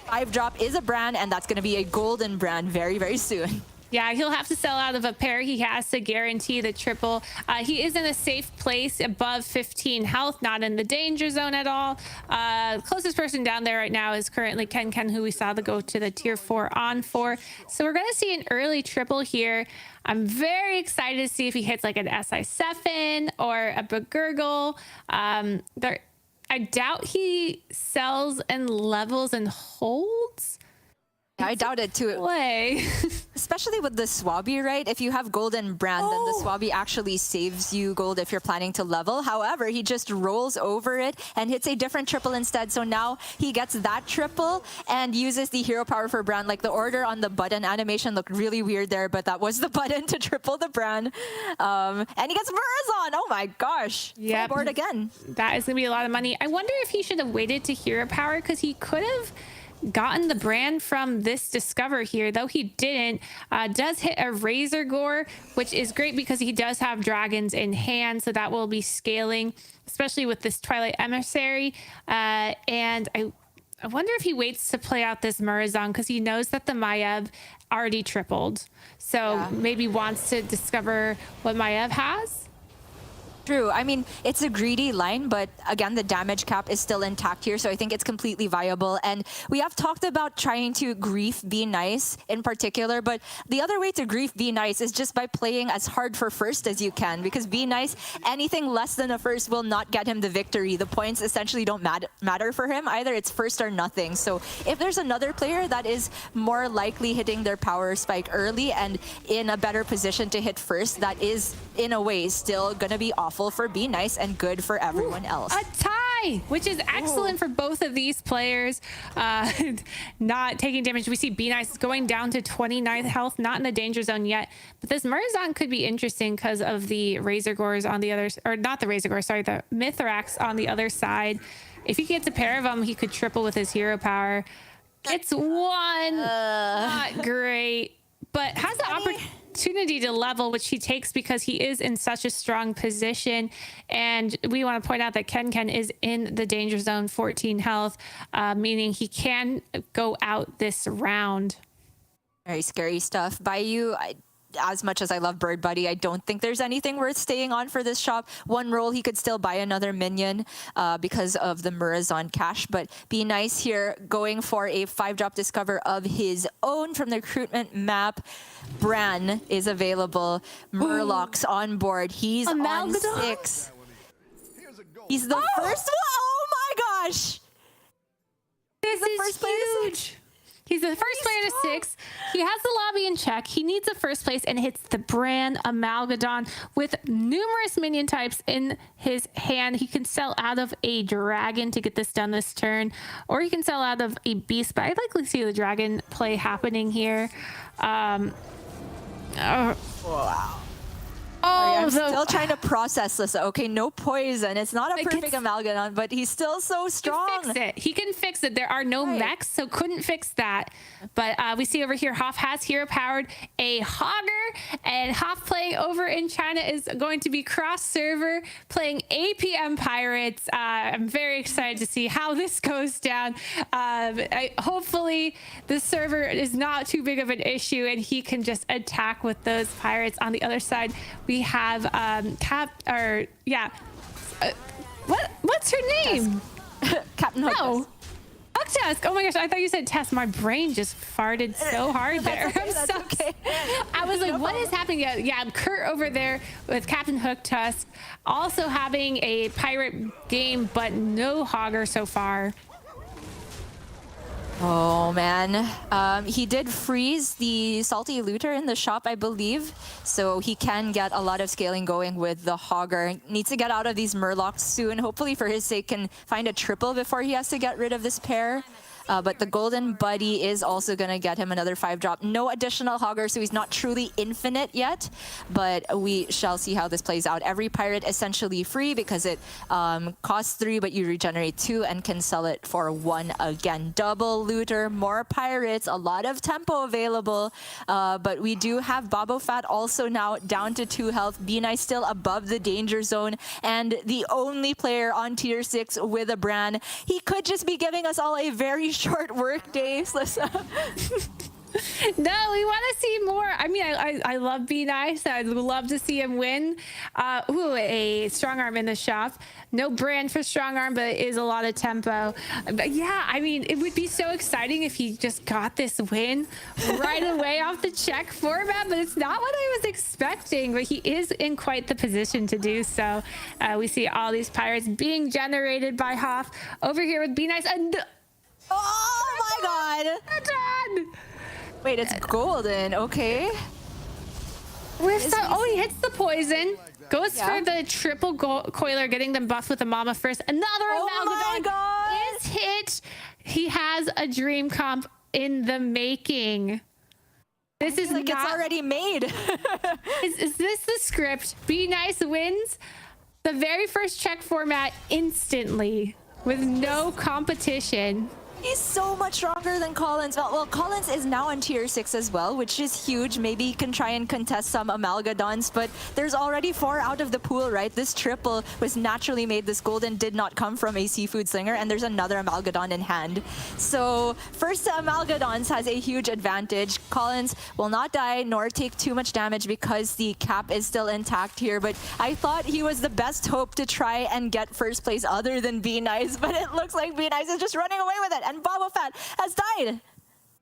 5 drop is a brand, and that's going to be a golden brand very, very soon. Yeah, he'll have to sell out of a pair. He has to guarantee the triple. He is in a safe place above 15 health, not in the danger zone at all. Closest person down there right now is currently Ken, who we saw go to the tier 4 on 4. So we're going to see an early triple here. I'm very excited to see if he hits like an SI7 or a Begurgle. I doubt he sells and levels and holds. I doubt it too. Play. Especially with the Swabby, right? If you have Golden Brand, then the Swabby actually saves you gold if you're planning to level. However, he just rolls over it and hits a different triple instead. So now he gets that triple and uses the hero power for Brand. Like the order on the button animation looked really weird there, but that was the button to triple the Brand. And he gets Murazon. Oh my gosh. Yep. Full board again. That is going to be a lot of money. I wonder if he should have waited to hero power because he could have gotten the Brand from this discover here, though he didn't. Does hit a Razor Gore, which is great because he does have dragons in hand, so that will be scaling, especially with this Twilight Emissary. And I wonder if he waits to play out this Murazon because he knows that the Maiev already tripled, so maybe wants to discover what Maiev has. True. I mean, it's a greedy line, but again, the damage cap is still intact here, so I think it's completely viable. And we have talked about trying to grief Be Nice in particular, but the other way to grief Be Nice is just by playing as hard for first as you can, because Be Nice, anything less than a first will not get him the victory. The points essentially don't matter for him. Either it's first or nothing. So if there's another player that is more likely hitting their power spike early and in a better position to hit first, that is, in a way, still going to be awful for Be Nice and good for everyone else. A tie, which is excellent for both of these players. Not taking damage. We see Be Nice going down to 29 health, not in the danger zone yet. But this Murazon could be interesting because of the Razor Gores on the other, or not the Razor Gores, sorry, the Mithrax on the other side. If he gets a pair of them, he could triple with his hero power. It's one, not great, but has the opportunity to level, which he takes because he is in such a strong position. And we want to point out that Ken is in the danger zone, 14 health, meaning he can go out this round. Very scary stuff. Bayou, as much as I love Bird Buddy, I don't think there's anything worth staying on for this shop. One roll, he could still buy another minion because of the Murazon cash. But Be Nice here, going for a 5-drop discover of his own from the recruitment map. Bran is available. Murloc's on board. He's on 6. He's the first one. Oh my gosh! This is huge. He's the first player to 6. He has the lobby in check. He needs a first place and hits the Bran Amalgadon with numerous minion types in his hand. He can sell out of a dragon to get this done this turn, or he can sell out of a beast, but I'd like to see the dragon play happening here. Wow. I'm still trying to process this. Okay, no poison. It's not a perfect Amalgadon, but he's still so strong. Fix it. He can fix it. There are no mechs, so couldn't fix that. But we see over here, Hoff has hero powered a Hogger, and Hoff playing over in China is going to be cross server playing APM Pirates. I'm very excited to see how this goes down. Hopefully the server is not too big of an issue and he can just attack with those pirates. On the other side, we have what's her name? Captain Hook. No. Hooktusk. Oh my gosh, I thought you said Tess. My brain just farted so hard there. That's okay. I was like, what is happening? Yeah, Kurt over there with Captain Hooktusk. Also having a pirate game, but no Hogger so far. Oh man, he did freeze the Salty Looter in the shop, I believe, so he can get a lot of scaling going with the Hogger. Needs to get out of these Murlocs soon. Hopefully for his sake can find a triple before he has to get rid of this pair. But the Golden Buddy is also going to get him another 5-drop. No additional Hogger, so he's not truly infinite yet, but we shall see how this plays out. Every pirate essentially free because it costs 3, but you regenerate 2 and can sell it for 1 again. Double looter, more pirates, a lot of tempo available, but we do have Bobo Fat also now down to 2 health. Be Nice still above the danger zone, and the only player on tier 6 with a Bran. He could just be giving us all a very short work day, Slissa. No, we want to see more. I mean, I love Be Nice. I'd love to see him win. Ooh, a strong arm in the shop. No brand for strong arm, but it is a lot of tempo. But yeah, I mean, it would be so exciting if he just got this win right away off the check format, but it's not what I was expecting. But he is in quite the position to do so. We see all these pirates being generated by Hoff over here with Be Nice. And Oh my god! Done. Wait, it's golden. Okay. He hits the poison. Goes for the triple coiler, getting them buffed with the mama first. Another my Amalgadon god! is hit. He has a dream comp in the making. This is Like not, it's already made. is this the script? Be Nice wins the very first check format instantly with no competition. He's so much stronger than Collins. Well, Collins is now on tier 6 as well, which is huge. Maybe he can try and contest some Amalgadons, but there's already 4 out of the pool, right? This triple was naturally made. This golden did not come from a seafood slinger, and there's another Amalgadon in hand. So first to Amalgadons has a huge advantage. Collins will not die nor take too much damage because the cap is still intact here, but I thought he was the best hope to try and get first place other than Be Nice, but it looks like Be Nice is just running away with it. And Boba Fett has died.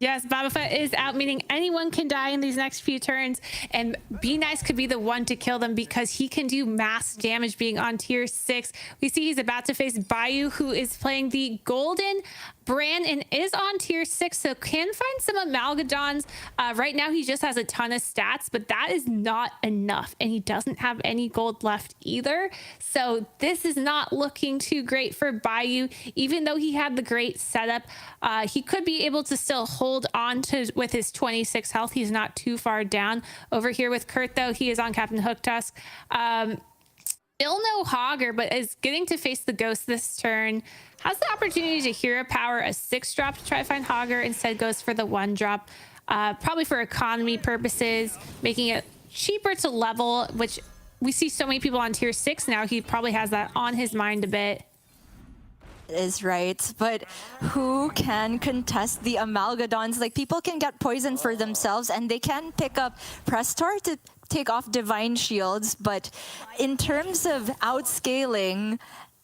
Yes, Boba Fett is out, meaning anyone can die in these next few turns, and Be Nice could be the one to kill them because he can do mass damage being on tier 6. We see he's about to face Bayou, who is playing the golden Bran and is on tier 6, so can find some Amalgadons. Right now, he just has a ton of stats, but that is not enough, and he doesn't have any gold left either. So this is not looking too great for Bayou. Even though he had the great setup, he could be able to still hold on to with his 26 health. He's not too far down. Over here with Kurt, though, he is on Captain Hooktusk. Still no Hogger, but is getting to face the Ghost this turn. Has the opportunity to hero power a 6-drop to try to find Hogger. Instead goes for the 1-drop, probably for economy purposes, making it cheaper to level, which we see so many people on tier 6 now. He probably has that on his mind a bit. Is right, but who can contest the Amalgadons? Like, people can get poison for themselves and they can pick up Prestor to take off Divine Shields, but in terms of outscaling,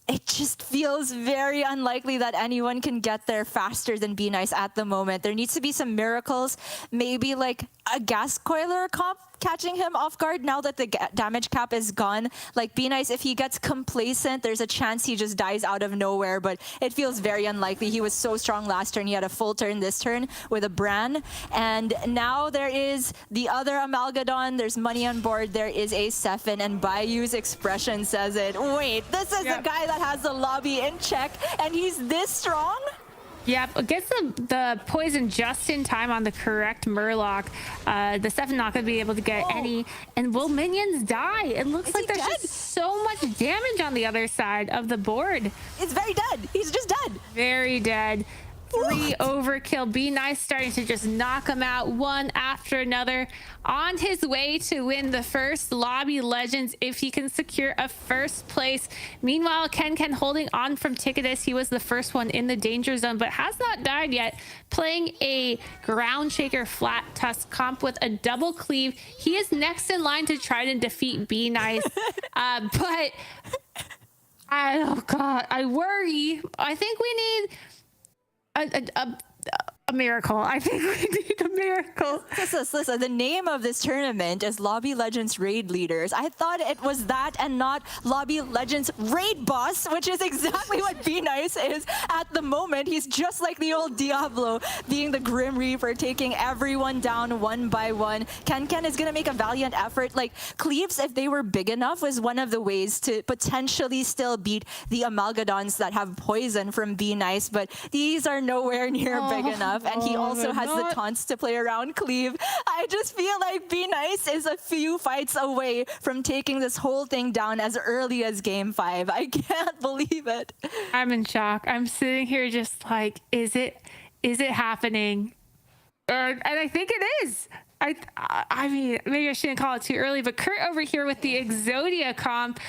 it just feels very unlikely that anyone can get there faster than Be Nice at the moment. There needs to be some miracles, maybe like a gas coiler comp catching him off guard now that the damage cap is gone. Like, Be Nice, if he gets complacent, there's a chance he just dies out of nowhere, but it feels very unlikely. He was so strong last turn. He had a full turn this turn with a Bran, and now there is the other Amalgadon. There's money on board. There is a Sephon, and Bayou's expression says it. Wait, this is the guy that has the lobby in check, and he's this strong? Yep, gets the poison just in time on the correct Murloc. The Sephon not going to be able to get any. And will minions die? It looks like there's just so much damage on the other side of the board. It's very dead. He's just dead. Very dead. 3 overkill. Be Nice starting to just knock him out one after another. On his way to win the first Lobby Legends if he can secure a first place. Meanwhile, Ken holding on from Ticketus. He was the first one in the danger zone, but has not died yet. Playing a Ground Shaker Flat Tusk comp with a double cleave. He is next in line to try to defeat Be Nice. But oh God, I worry. I think we need a miracle. I think we need a miracle. Listen, the name of this tournament is Lobby Legends Raid Leaders. I thought it was that and not Lobby Legends Raid Boss, which is exactly what Be Nice is at the moment. He's just like the old Diablo, being the Grim Reaper, taking everyone down one by one. Ken is going to make a valiant effort. Like, Cleaves, if they were big enough, was one of the ways to potentially still beat the Amalgadons that have poison from Be Nice, but these are nowhere near big enough. And he also has the taunts to play around Cleave. I just feel like Be Nice is a few fights away from taking this whole thing down as early as Game 5. I can't believe it. I'm in shock. I'm sitting here just like, is it happening? And I think it is. I mean, maybe I shouldn't call it too early, but Kurt over here with the Exodia comp,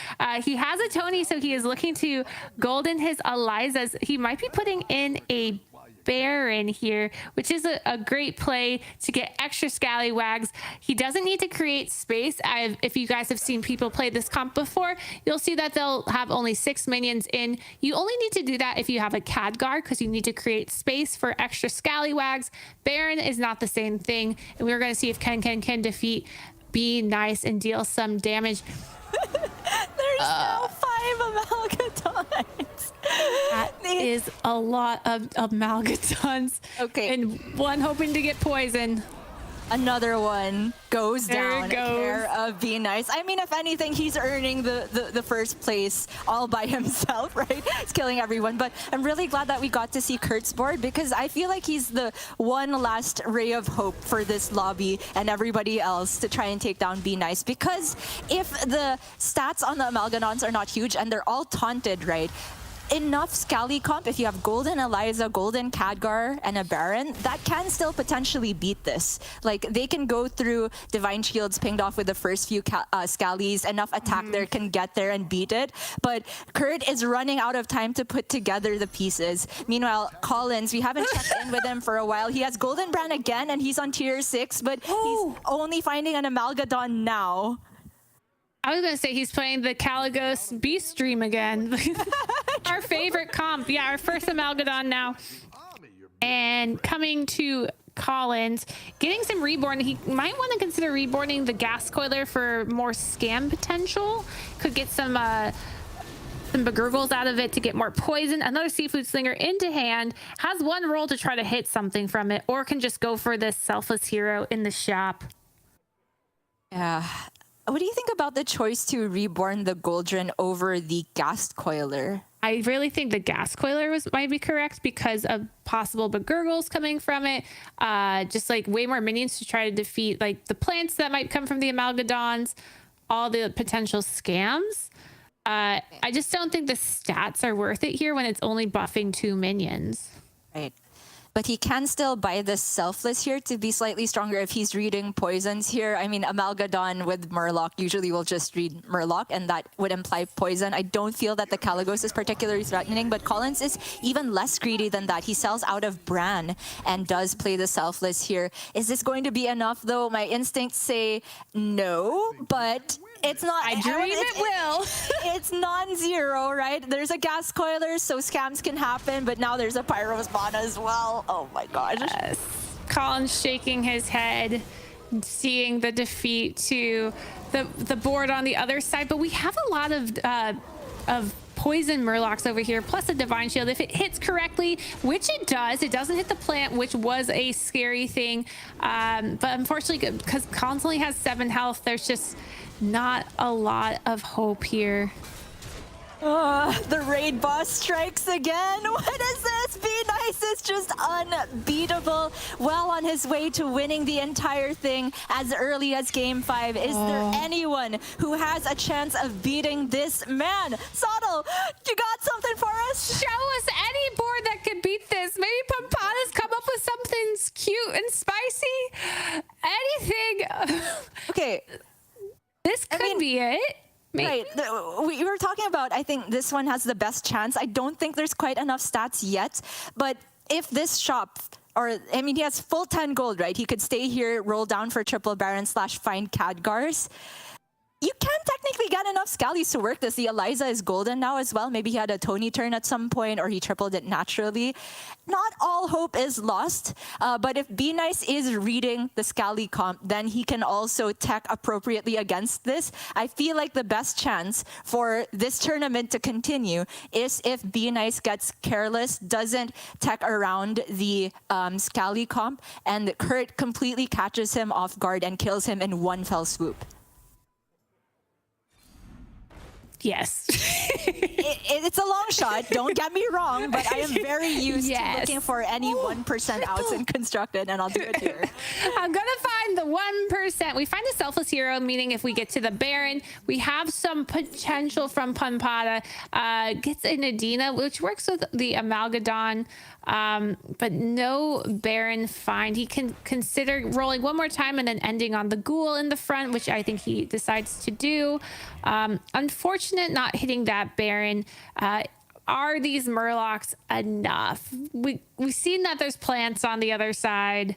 he has a Tony, so he is looking to golden his Elizas. He might be putting in a Baron here, which is a great play to get extra scallywags. He doesn't need to create space. If you guys have seen people play this comp before, you'll see that they'll have only 6 minions in. You only need to do that if you have a Khadgar, because you need to create space for extra scallywags. Baron is not the same thing, and we're going to see if Ken can defeat Be Nice and deal some damage. There's now 5 Amalgadons. That is a lot of Amalgadons. Okay. And one hoping to get poison. Another one goes There down it goes. care of Be Nice. I mean, if anything, he's earning the first place all by himself, right? He's killing everyone. But I'm really glad that we got to see Kurt's board, because I feel like he's the one last ray of hope for this lobby and everybody else to try and take down Be Nice. Because if the stats on the Amalgadons are not huge and they're all taunted, right? Enough Scally comp, if you have Golden Eliza, Golden Khadgar, and a Baron, that can still potentially beat this. Like, they can go through Divine Shields pinged off with the first few Scallies, enough attack there can get there and beat it. But Kurt is running out of time to put together the pieces. Meanwhile, Collins, we haven't checked in with him for a while. He has Golden Brand again, and he's on tier 6, but he's only finding an Amalgadon now. I was going to say he's playing the Caligos Beast Stream again. Our favorite comp. Yeah, our first Amalgadon now. And coming to Collins, getting some reborn. He might want to consider reborning the Gas Coiler for more scam potential. Could get some Begurgles out of it to get more poison. Another Seafood Slinger into hand. Has one roll to try to hit something from it, or can just go for this Selfless Hero in the shop. Yeah. What do you think about the choice to reborn the Goldren over the Gas Coiler? I really think the Gas Coiler might be correct because of possible Begurgles coming from it. Just like way more minions to try to defeat like the plants that might come from the Amalgadons, all the potential scams. I just don't think the stats are worth it here when it's only buffing 2 minions. Right. But he can still buy this Selfless here to be slightly stronger if he's reading poisons here. I mean, Amalgadon with Murloc usually will just read Murloc, and that would imply poison. I don't feel that the Caligos is particularly threatening, but Collins is even less greedy than that. He sells out of Bran and does play the Selfless here. Is this going to be enough, though? My instincts say no, but it's not. I dream it will. It's non-zero, right? There's a Gas Coiler, so scams can happen, but now there's a Pyrospawn as well. Oh my gosh. Collins shaking his head, seeing the defeat to the board on the other side. But we have a lot of poison Murlocs over here, plus a Divine Shield. If it hits correctly, which it doesn't hit the plant, which was a scary thing. But unfortunately, because Collins only has 7 health, there's just not a lot of hope here. The raid boss strikes again. What is this? Be Nice is just unbeatable. Well on his way to winning the entire thing as early as Game 5. Is there anyone who has a chance of beating this man? Sottle, you got something for us? Show us any board that could beat this. Maybe Pampana's come up with something cute and spicy. Anything. Okay. This could be it. Right. We were talking about, I think this one has the best chance. I don't think there's quite enough stats yet. But if this shop, or I mean, he has full 10 gold, right? He could stay here, roll down for triple Baron / find Khadgars. You can technically get enough Scallies to work this. The Eliza is golden now as well. Maybe he had a Tony turn at some point, or he tripled it naturally. Not all hope is lost, but if Be Nice is reading the Scally comp, then he can also tech appropriately against this. I feel like the best chance for this tournament to continue is if Be Nice gets careless, doesn't tech around the Scally comp, and Kurt completely catches him off guard and kills him in one fell swoop. Yes. It's a long shot, don't get me wrong, but I am very used to looking for any 1% outs in Constructed, and I'll do it here. I'm going to find the 1%. We find a Selfless Hero, meaning if we get to the Baron, we have some potential from Punpada. Gets a Nadina, which works with the Amalgadon, but no Baron find. He can consider rolling one more time and then ending on the Ghoul in the front, which I think he decides to do. Unfortunate not hitting that Baron. Are these Murlocs enough? We've seen that there's plants on the other side.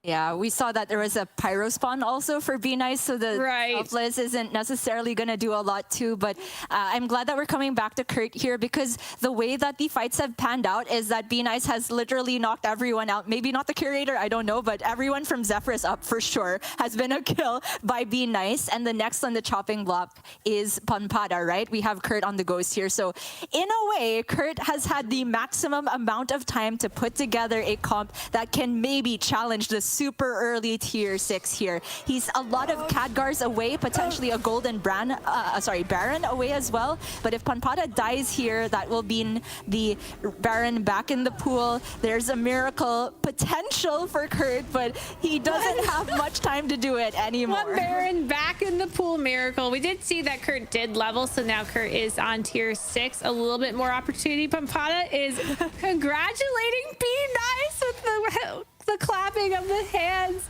Yeah, we saw that there was a pyro spawn also for Be Nice, so the selfless isn't necessarily going to do a lot too. But I'm glad that we're coming back to Kurt here, because the way that the fights have panned out is that Be Nice has literally knocked everyone out. Maybe not the curator, I don't know, but everyone from Zephyrus up for sure has been a kill by Be Nice. And the next on the chopping block is Pampada, right? We have Kurt on the ghost here. So in a way, Kurt has had the maximum amount of time to put together a comp that can maybe challenge the super early tier 6 here. He's a lot of Khadgars away, potentially a golden Baron away as well. But if Pampada dies here, that will mean the Baron back in the pool. There's a miracle potential for Kurt, but he doesn't have much time to do it anymore. One Baron back in the pool miracle. We did see that Kurt did level, so now Kurt is on tier 6. A little bit more opportunity. Pampada is congratulating Be Nice with the clapping of the hands.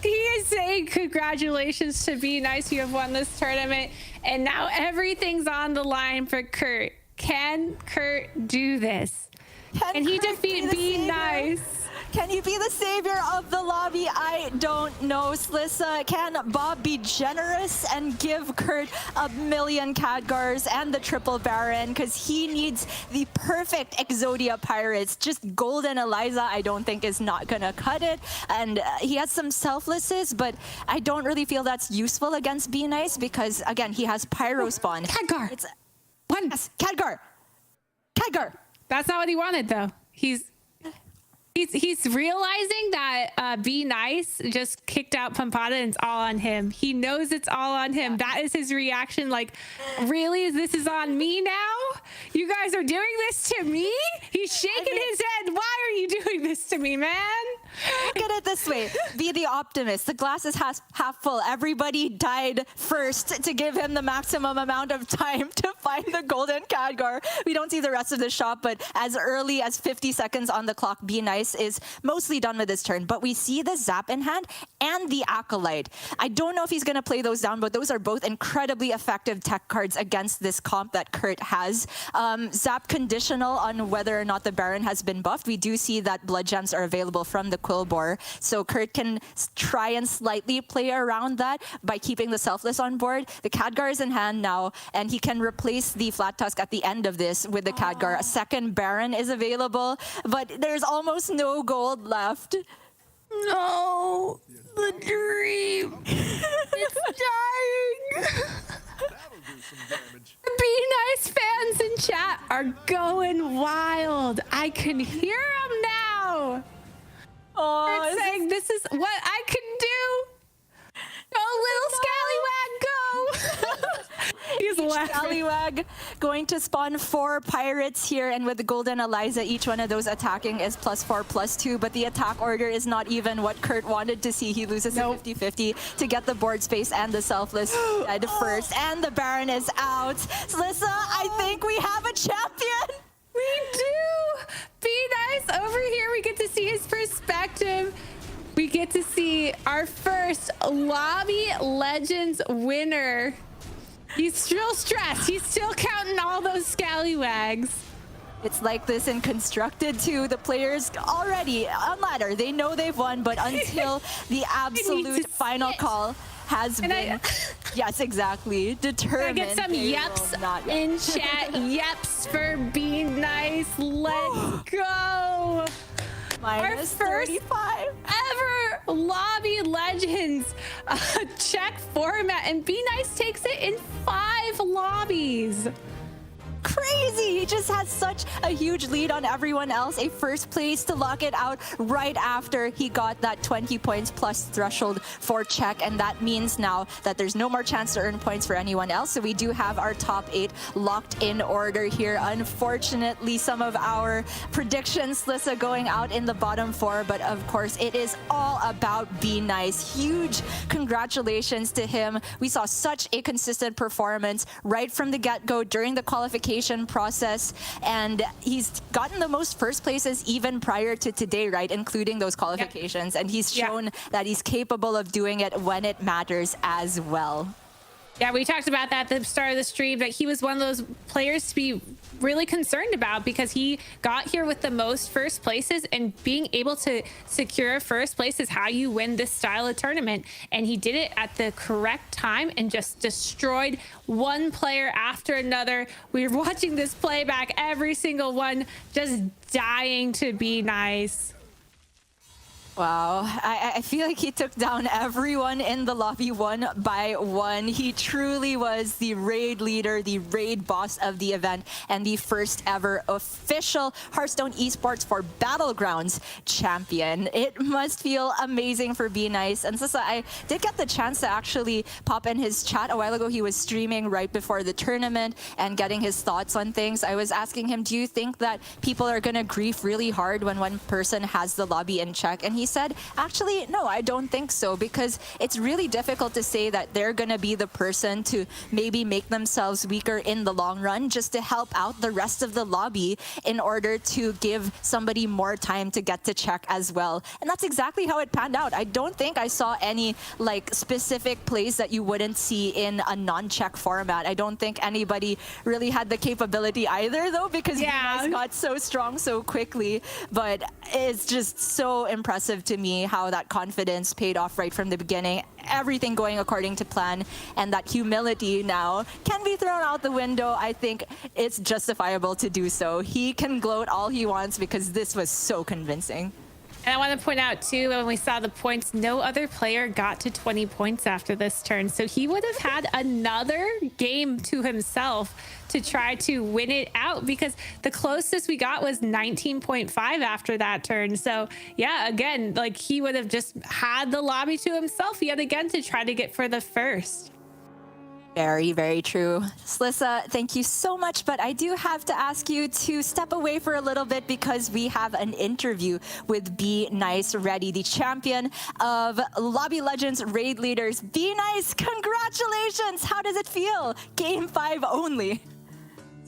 He is saying congratulations to Be Nice, you have won this tournament, and now everything's on the line for Kurt. Can Kurt do this? Can he defeat Be Nice? Can he be the savior of the lobby? I don't know, Slissa. Can Bob be generous and give Kurt 1,000,000 Khadgars and the triple Baron? Because he needs the perfect Exodia Pirates. Just Golden Eliza, I don't think, is not going to cut it. And he has some selflesses, but I don't really feel that's useful against Be Nice because, again, he has Pyro Spawn. Khadgar! Yes, Khadgar! Khadgar! That's not what he wanted, though. He's realizing that Be Nice just kicked out Pampada and it's all on him. He knows it's all on him. That is his reaction. Like, really? This is on me now? You guys are doing this to me? He's shaking his head. Why are you doing this to me, man? Look at it this way. Be the optimist. The glass is half full. Everybody died first to give him the maximum amount of time to find the golden Khadgar. We don't see the rest of the shop, but as early as 50 seconds on the clock, Be Nice is mostly done with his turn. But we see the Zap in hand and the Acolyte. I don't know if he's going to play those down, but those are both incredibly effective tech cards against this comp that Kurt has. Zap conditional on whether or not the Baron has been buffed. We do see that blood gems are available from the Quillbore, so Kurt can try and slightly play around that by keeping the selfless on board. The Khadgar is in hand now, and he can replace the Flat Tusk at the end of this with the Khadgar. A second Baron is available, but there's almost no gold left. No, the dream. It's dying. Be Nice fans in chat are going wild. I can hear them now. Oh, They're saying this is what I can do. Go, little scallywag, go. He's laughing. Scallywag going to spawn 4 pirates here, and with the Golden Eliza, each one of those attacking is +4/+2, but the attack order is not even what Kurt wanted to see. He loses a 50-50 to get the board space and the selfless dead first, and the Baron is out. Slissa, I think we have a champion. We do. Be Nice over here. We get to see his perspective. We get to see our first Lobby Legends winner. He's still stressed. He's still counting all those scallywags. It's like this in Constructed too. The players already on ladder, they know they've won, but until the absolute final call has been, yes, exactly, determined. Can I get some yeps in chat? Yeps for Be Nice. Let's go. Our first 35 ever Lobby Legends check format, and Be Nice takes it in 5 lobbies. Crazy. He just has such a huge lead on everyone else. A first place to lock it out right after he got that 20 points plus threshold for check. And that means now that there's no more chance to earn points for anyone else. So we do have our top 8 locked in order here. Unfortunately, some of our predictions, Slissa, going out in the bottom 4. But of course, it is all about Be Nice. Huge congratulations to him. We saw such a consistent performance right from the get-go during the qualification process, and he's gotten the most first places even prior to today, right, including those qualifications. And he's shown that he's capable of doing it when it matters as well. Yeah, we talked about that at the start of the stream, that he was one of those players to be really concerned about because he got here with the most first places, and being able to secure first place is how you win this style of tournament. And he did it at the correct time and just destroyed one player after another. We were watching this playback, every single one just dying to be nice. Wow, I feel like he took down everyone in the lobby one by one. He truly was the raid leader, the raid boss of the event, and the first ever official Hearthstone Esports for Battlegrounds champion. It must feel amazing for Be Nice. And Slissa, I did get the chance to actually pop in his chat a while ago. He was streaming right before the tournament and getting his thoughts on things. I was asking him, do you think that people are going to grief really hard when one person has the lobby in check? And he said, actually, no, I don't think so, because it's really difficult to say that they're going to be the person to maybe make themselves weaker in the long run just to help out the rest of the lobby in order to give somebody more time to get to check as well. And that's exactly how it panned out. I don't think I saw any like specific plays that you wouldn't see in a non-check format. I don't think anybody really had the capability either, though, because you guys got so strong so quickly. But it's just so impressive to me how that confidence paid off right from the beginning. Everything going according to plan, and that humility now can be thrown out the window. I think it's justifiable to do so. He can gloat all he wants because this was so convincing. And I want to point out, too, when we saw the points, no other player got to 20 points after this turn. So he would have had another game to himself to try to win it out, because the closest we got was 19.5 after that turn. So, yeah, again, like he would have just had the lobby to himself yet again to try to get for the first. Very, very true. Slissa, thank you so much, but I do have to ask you to step away for a little bit because we have an interview with Be Nice ready, the champion of Lobby Legends Raid Leaders. Be Nice, congratulations! How does it feel? Game 5 only.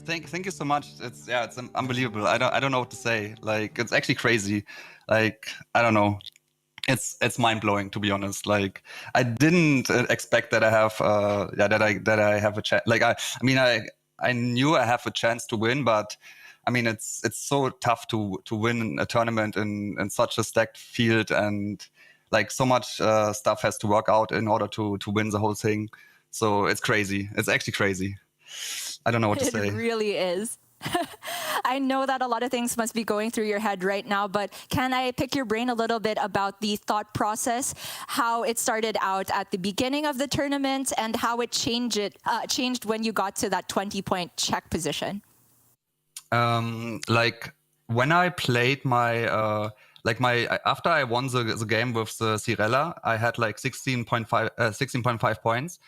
Thank you so much. It's unbelievable. I don't know what to say. Like, it's actually crazy. Like, I don't know. It's mind blowing, to be honest. Like, I didn't expect that I have that I have a chance. Like, I knew I have a chance to win, but I mean it's so tough to win a tournament in such a stacked field, and like so much stuff has to work out in order to win the whole thing. So it's crazy. It's actually crazy. I don't know what to say. It really is. I know that a lot of things must be going through your head right now, but can I pick your brain a little bit about the thought process, how it started out at the beginning of the tournament and how it changed when you got to that 20-point check position? Like when I played my after I won the game with the Cirella, I had like 16.5 points.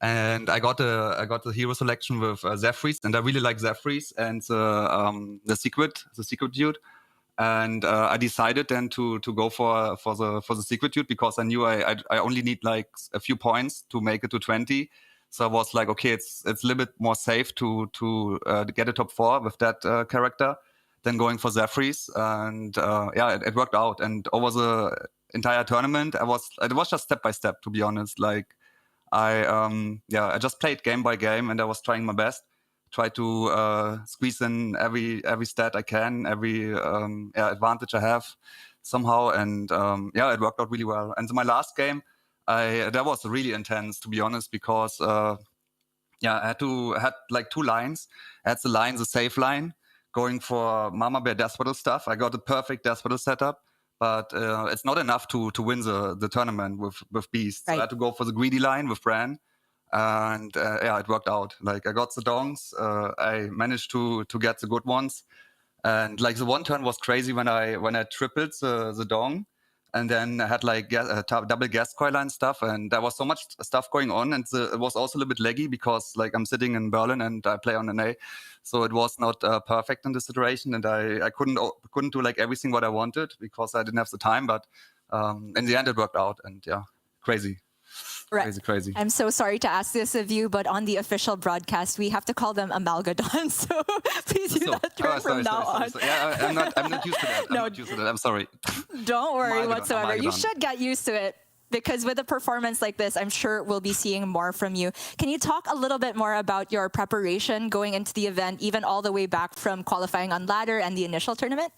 And I got the hero selection with Zephyrs, and I really like Zephyrs and the secret dude. And I decided then to go for the secret dude because I knew I only need like a few points to make it to 20. So I was like, okay, it's a little bit more safe to get a top 4 with that character than going for Zephyrs. And it worked out. And over the entire tournament, it was just step by step, to be honest. Like, I just played game by game, and I was trying my best, try to squeeze in every stat I can, every advantage I have somehow, and it worked out really well. And my last game, that was really intense, to be honest, because I had like 2 lines. I had the safe line, going for Mama Bear Death Battle stuff. I got a perfect Death Battle setup. But it's not enough to win the tournament with Beast. Right. So I had to go for the greedy line with Bran. And it worked out. Like, I got the dongs. I managed to get the good ones. And like the one turn was crazy when I tripled the dong. And then I had like double gas coil line stuff. And there was so much stuff going on. And it was also a little bit laggy because like I'm sitting in Berlin and I play on an A. So it was not perfect in this situation. And I couldn't do like everything what I wanted because I didn't have the time. But in the end, it worked out. And crazy. Right. Crazy. I'm so sorry to ask this of you, but on the official broadcast, we have to call them Amalgadon. So please use that term from now on. Yeah, I'm not used to that. I'm not used to that. I'm sorry. Don't worry Amalgadon, whatsoever. Amalgadon. You should get used to it. because with a performance like this, I'm sure we'll be seeing more from you. Can you talk a little bit more about your preparation going into the event, even all the way back from qualifying on ladder and the initial tournament?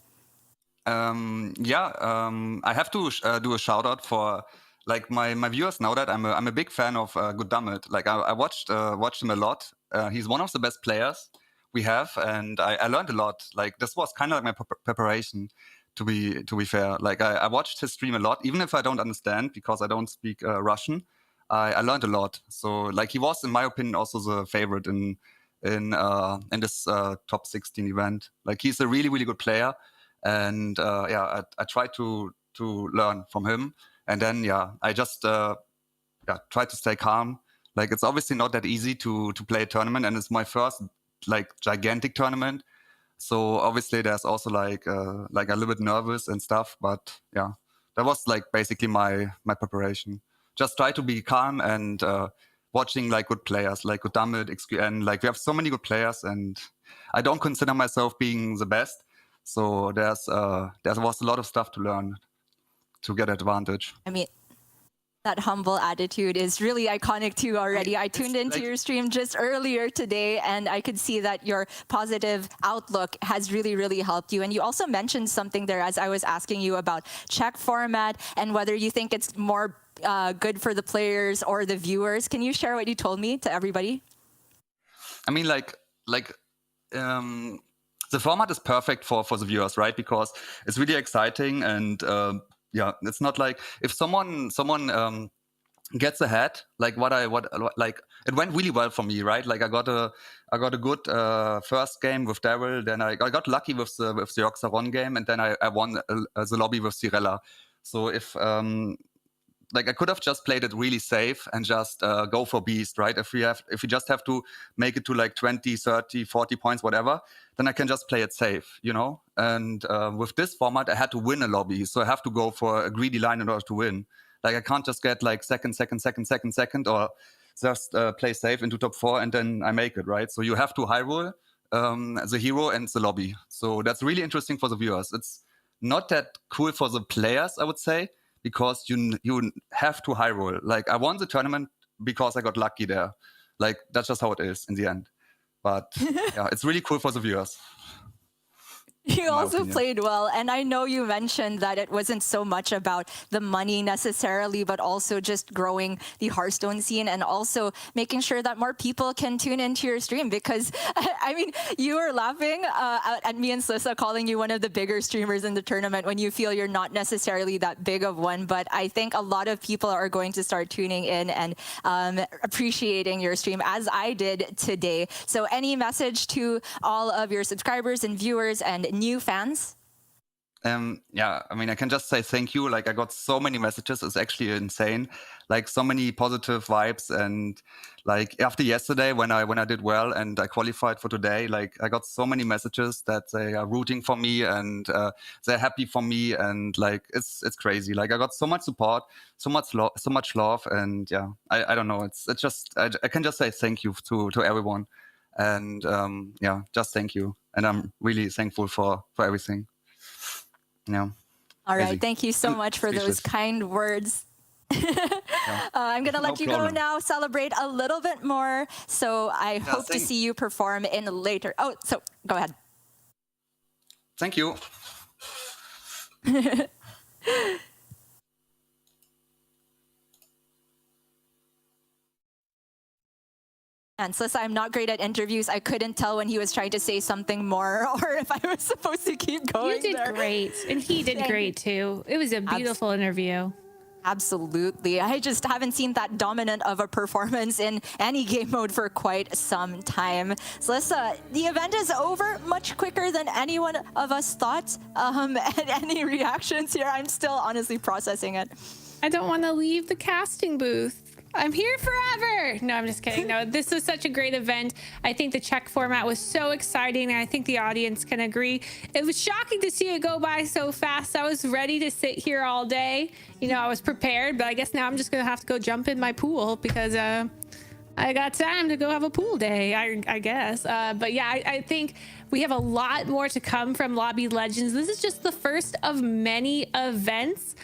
I have to do a shout out for like my viewers know that I'm a big fan of Good Dammit. Like I watched him a lot. He's one of the best players we have, and I learned a lot. Like this was kind of like my preparation. To be fair, like I watched his stream a lot, even if I don't understand because I don't speak Russian. I learned a lot. So like he was, in my opinion, also the favorite in this top 16 event. Like he's a really good player. And I try to learn from him, and then I just try to stay calm. Like it's obviously not that easy to play a tournament, and it's my first like gigantic tournament. So obviously there's also like a little bit nervous and stuff, but yeah, that was like basically my preparation. Just try to be calm and watching like good players like Goddammit, XQN. Like we have so many good players, and I don't consider myself being the best. So there was a lot of stuff to learn to get advantage. I mean, that humble attitude is really iconic too already. I tuned into your stream just earlier today, and I could see that your positive outlook has really helped you. And you also mentioned something there as I was asking you about check format and whether you think it's more good for the players or the viewers. Can you share what you told me to everybody? I mean, the format is perfect for the viewers, right? Because it's really exciting, and it's not like if someone gets ahead, like it went really well for me, right? Like I got a good first game with Daryl, then I got lucky with the Oxaron game, and then I won the lobby with Cirella. So if like I could have just played it really safe and just go for Beast, right? If we just have to make it to like 20, 30, 40 points, whatever, then I can just play it safe, you know? And with this format, I had to win a lobby. So I have to go for a greedy line in order to win. Like I can't just get like second, or just play safe into top 4 and then I make it, right? So you have to high roll the hero and the lobby. So that's really interesting for the viewers. It's not that cool for the players, I would say, because you have to high roll. Like I won the tournament because I got lucky there. Like that's just how it is in the end. But yeah, it's really cool for the viewers. You also played well, and I know you mentioned that it wasn't so much about the money necessarily, but also just growing the Hearthstone scene and also making sure that more people can tune into your stream. Because I mean, you were laughing at me and Slissa calling you one of the bigger streamers in the tournament when you feel you're not necessarily that big of one. But I think a lot of people are going to start tuning in and appreciating your stream, as I did today. So any message to all of your subscribers and viewers and new fans? I mean, I can just say thank you. Like I got so many messages. It's actually insane. Like so many positive vibes. And like after yesterday when I did well and I qualified for today, like I got so many messages that they are rooting for me and they're happy for me. And like, it's crazy. Like I got so much support, so much love. And yeah, I don't know. It's just, I can just say thank you to everyone. And just thank you. And I'm really thankful for everything. Yeah. All right. Thank you so much for those kind words. I'm going to let you go now, celebrate a little bit more. So I hope to see you perform in later. Oh, so go ahead. Thank you. And Slissa, I'm not great at interviews. I couldn't tell when he was trying to say something more or if I was supposed to keep going. You did great. And he did great too. It was a beautiful interview. Absolutely. I just haven't seen that dominant of a performance in any game mode for quite some time. Slissa, the event is over much quicker than any one of us thought. And any reactions here? I'm still honestly processing it. I don't want to leave the casting booth. I'm here forever. No, I'm just kidding. No, this was such a great event. I think the check format was so exciting, and I think the audience can agree. It was shocking to see it go by so fast. I was ready to sit here all day. You know, I was prepared, but I guess now I'm just going to have to go jump in my pool because I got time to go have a pool day, I guess. But yeah, I think We have a lot more to come from Lobby Legends. This is just the first of many events.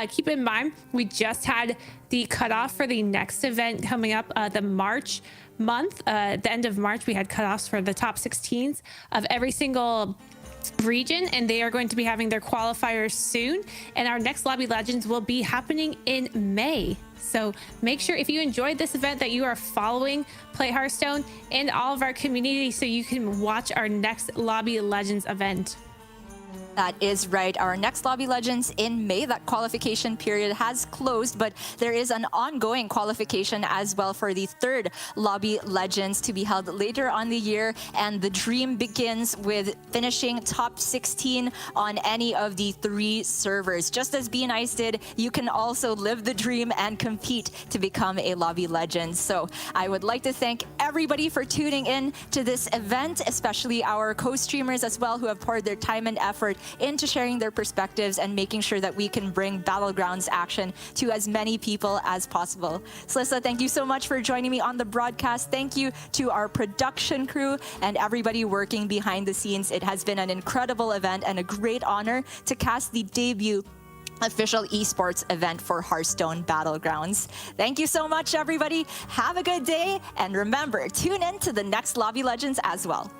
Keep in mind, we just had the cutoff for the next event coming up, the March month. At the end of March, we had cutoffs for the top 16s of every single region, and they are going to be having their qualifiers soon. And our next Lobby Legends will be happening in May. So make sure if you enjoyed this event that you are following Play Hearthstone and all of our community so you can watch our next Lobby Legends event. That is right. Our next Lobby Legends in May, that qualification period has closed, but there is an ongoing qualification as well for the third Lobby Legends to be held later on the year. And the dream begins with finishing top 16 on any of the 3 servers. Just as Be Nice did, you can also live the dream and compete to become a Lobby Legend. So I would like to thank everybody for tuning in to this event, especially our co-streamers as well, who have poured their time and effort into sharing their perspectives and making sure that we can bring Battlegrounds action to as many people as possible. Slissa, thank you so much for joining me on the broadcast. Thank you to our production crew and everybody working behind the scenes. It has been an incredible event and a great honor to cast the debut official esports event for Hearthstone Battlegrounds. Thank you so much, everybody. Have a good day, and remember, tune in to the next Lobby Legends as well.